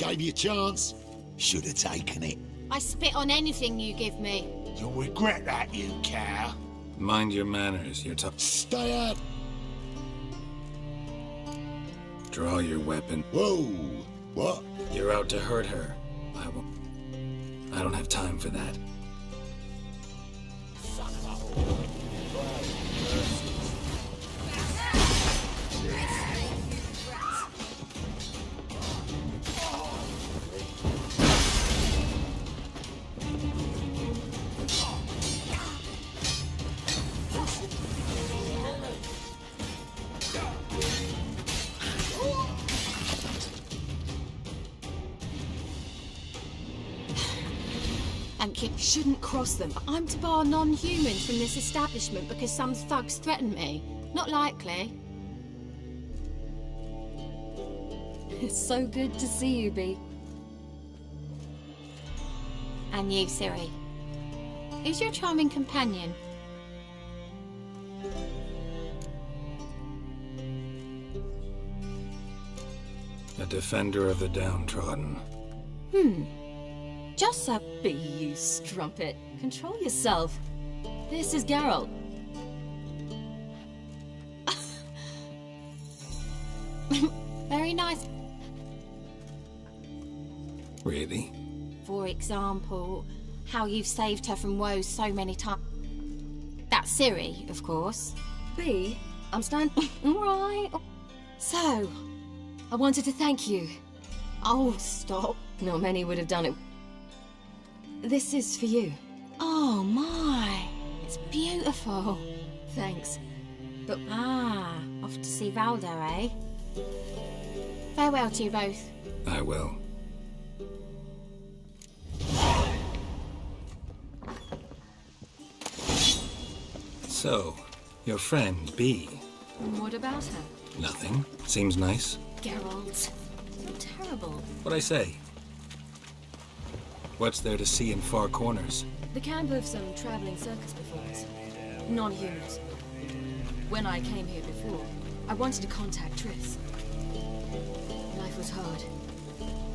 Gave you a chance. Should have taken it. I spit on anything you give me. You'll regret that, you cow. Mind your manners, you're tough. Stay out. Draw your weapon. Whoa! What? You're out to hurt her. I don't have time for that. You shouldn't cross them. I'm to bar non-humans from this establishment because some thugs threatened me. Not likely. It's so good to see you, Bee. And you, Ciri. Who's your charming companion? A defender of the downtrodden. Just a Bee, you strumpet. Control yourself. This is Geralt. very nice. Really? For example, how you've saved her from woes so many times. That's Ciri, of course. Bee, I'm standing. Right. So, I wanted to thank you. Oh, stop. Not many would have done it. This is for you. Oh my, it's beautiful. Thanks. But off to see Valdo, eh? Farewell to you both. I will. So, your friend, Bee. What about her? Nothing. Seems nice. Geralt. You're terrible. What'd I say? What's there to see in far corners? The camp of some traveling circus performers. Non-humans. When I came here before, I wanted to contact Triss. Life was hard.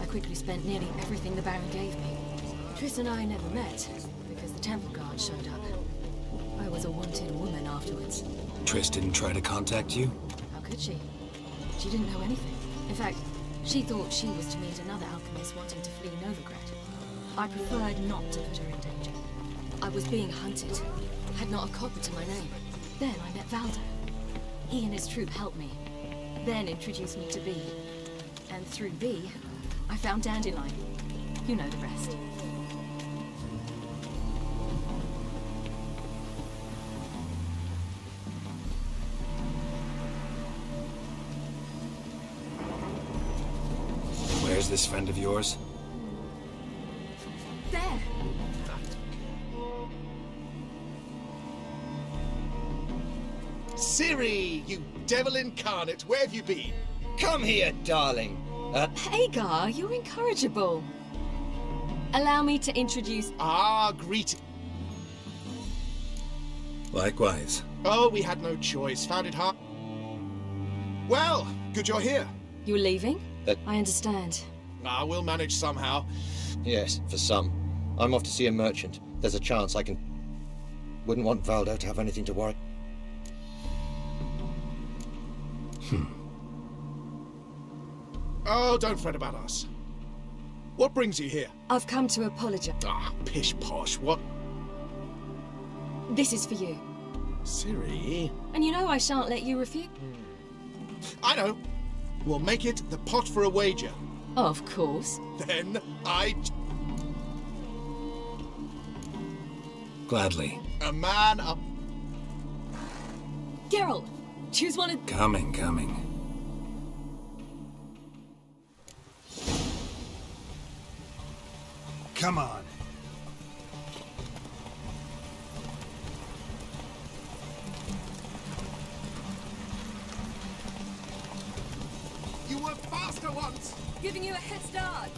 I quickly spent nearly everything the Baron gave me. Triss and I never met, because the temple guard showed up. I was a wanted woman afterwards. Triss didn't try to contact you? How could she? She didn't know anything. In fact, she thought she was to meet another alchemist wanting to flee Novigrad. I preferred not to put her in danger. I was being hunted. Had not a copper to my name. Then I met Valdo. He and his troop helped me. Then introduced me to Bee. And through Bee, I found Dandelion. You know the rest. Where's this friend of yours? There. Ciri, you devil incarnate, where have you been? Come here, darling. Hagar, you're incorrigible. Allow me to introduce... greeting. Likewise. Oh, we had no choice. Found it hard. Well, good you're here. You're leaving? I understand. We'll manage somehow. Yes, for some. I'm off to see a merchant. There's a chance I can... Wouldn't want Valdo to have anything to worry. Oh, don't fret about us. What brings you here? I've come to apologize. Pish-posh, what? This is for you. Ciri? And you know I shan't let you refuse. I know. We'll make it the pot for a wager. Of course. Then Gladly. A man up. Geralt, choose one of... Coming. Come on. You were faster once! Giving you a head start.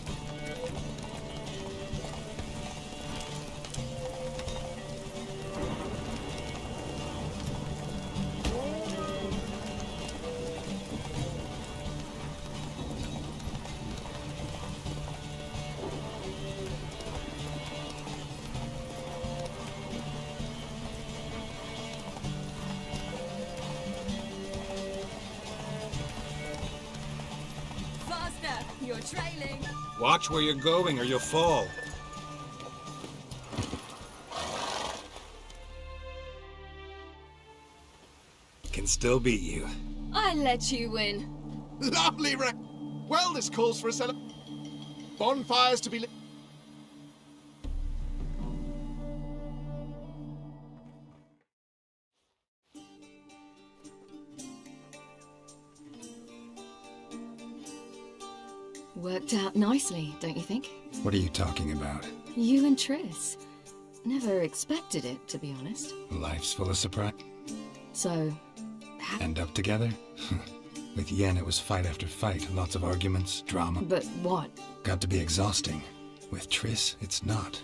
You're trailing. Watch where you're going or you'll fall. Can still beat you. I let you win. Lovely, well, this calls for a bonfires to be lit. Worked out nicely, don't you think? What are you talking about? You and Triss. Never expected it, to be honest. Life's full of surprise. So... End up together? With Yen, it was fight after fight. Lots of arguments, drama. But what? Got to be exhausting. With Triss, it's not.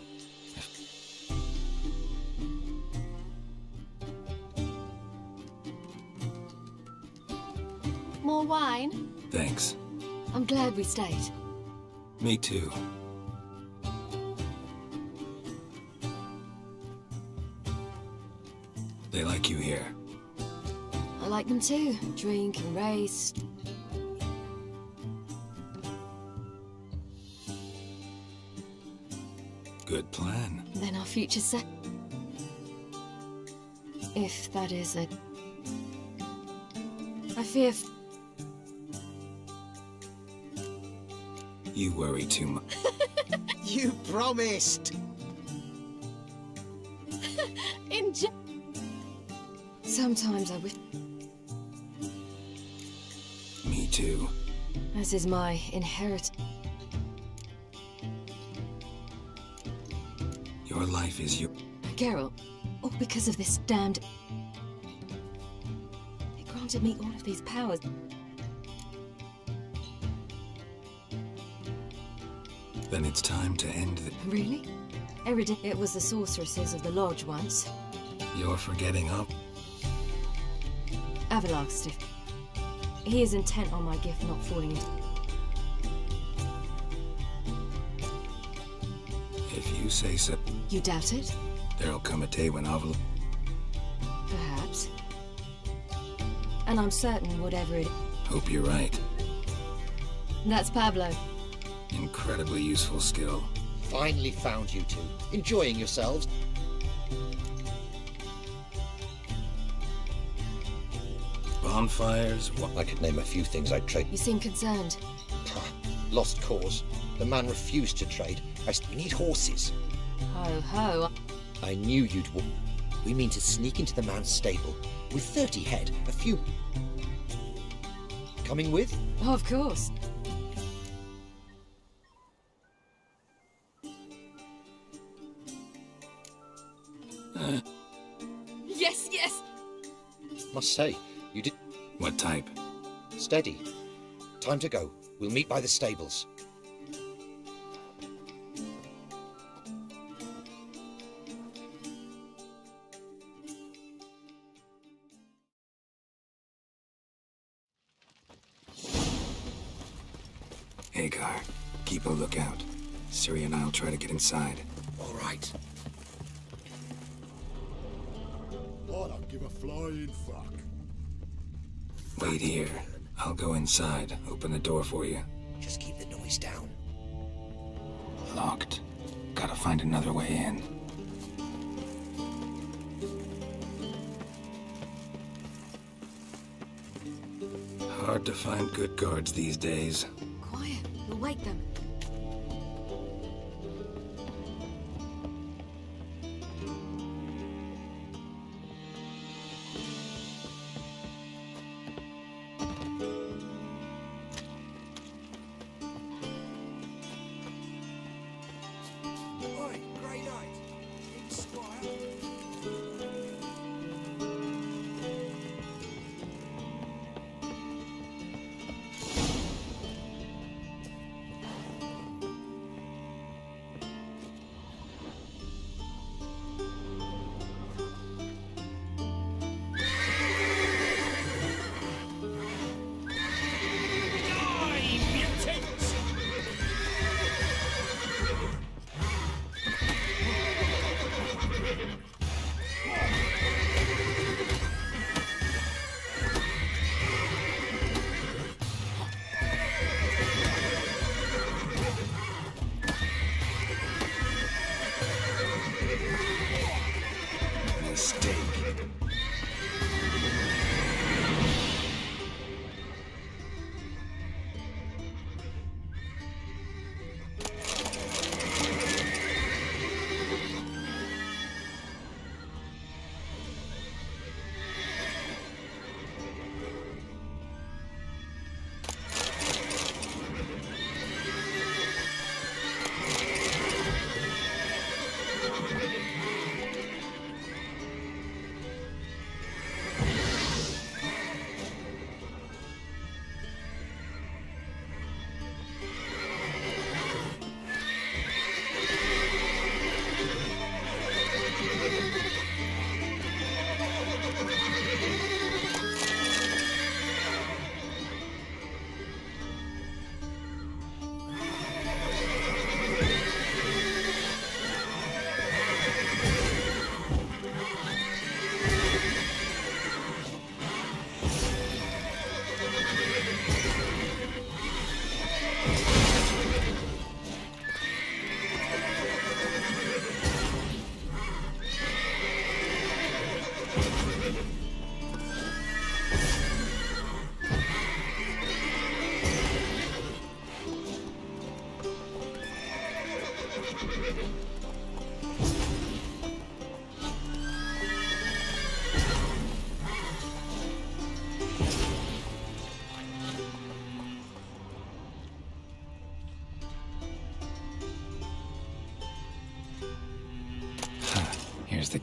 More wine? Thanks. I'm glad we stayed. Me too. They like you here. I like them too. Drink and race. Good plan. Then our future's set. If that is it. I fear... You worry too much. You promised! Sometimes I wish... Me too. As is my inheritance. Your life is your... Geralt, all because of this damned... It granted me all of these powers. Then it's time to end the... Really? Eridin... It was the sorceresses of the Lodge once. You're forgetting up. Avalar's stiff. He is intent on my gift not falling into... If you say so. You doubt it? There'll come a day when Aval... Perhaps. And I'm certain whatever it... Hope you're right. That's Pablo. Incredibly useful skill. Finally found you two. Enjoying yourselves. Bonfires, what? I could name a few things I'd trade. You seem concerned. Lost cause. The man refused to trade. We need horses. Ho ho. I knew you'd... We mean to sneak into the man's stable. With 30 head, a few... Coming with? Of course. Yes, yes! Must say, you did... What type? Steady. Time to go. We'll meet by the stables. Hagar, keep a lookout. Ciri and I'll try to get inside. All right. I don't give a flying fuck. Wait here. I'll go inside. Open the door for you. Just keep the noise down. Locked. Gotta find another way in. Hard to find good guards these days. Quiet. We'll wake them.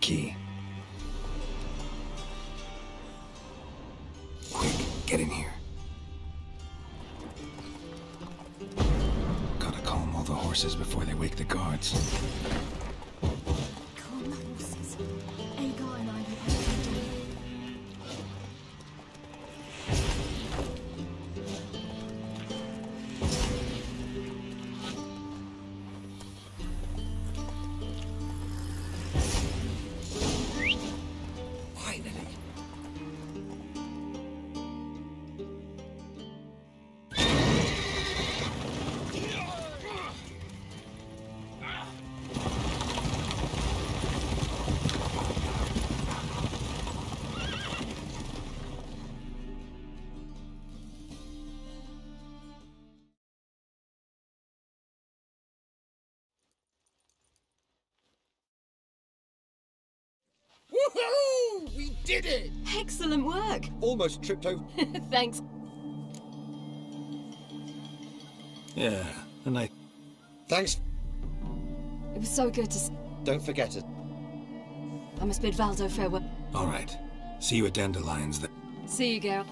key. Quick, get in here. Gotta calm all the horses before they wake the guards. Calm the horses. Agar and I will open the door. Woohoo! We did it! Excellent work! Almost tripped over. Thanks. Yeah, and I... Thanks. It was so good to Don't forget it. I must bid Valdo farewell. All right. See you at Dandelions then. See you, Geralt.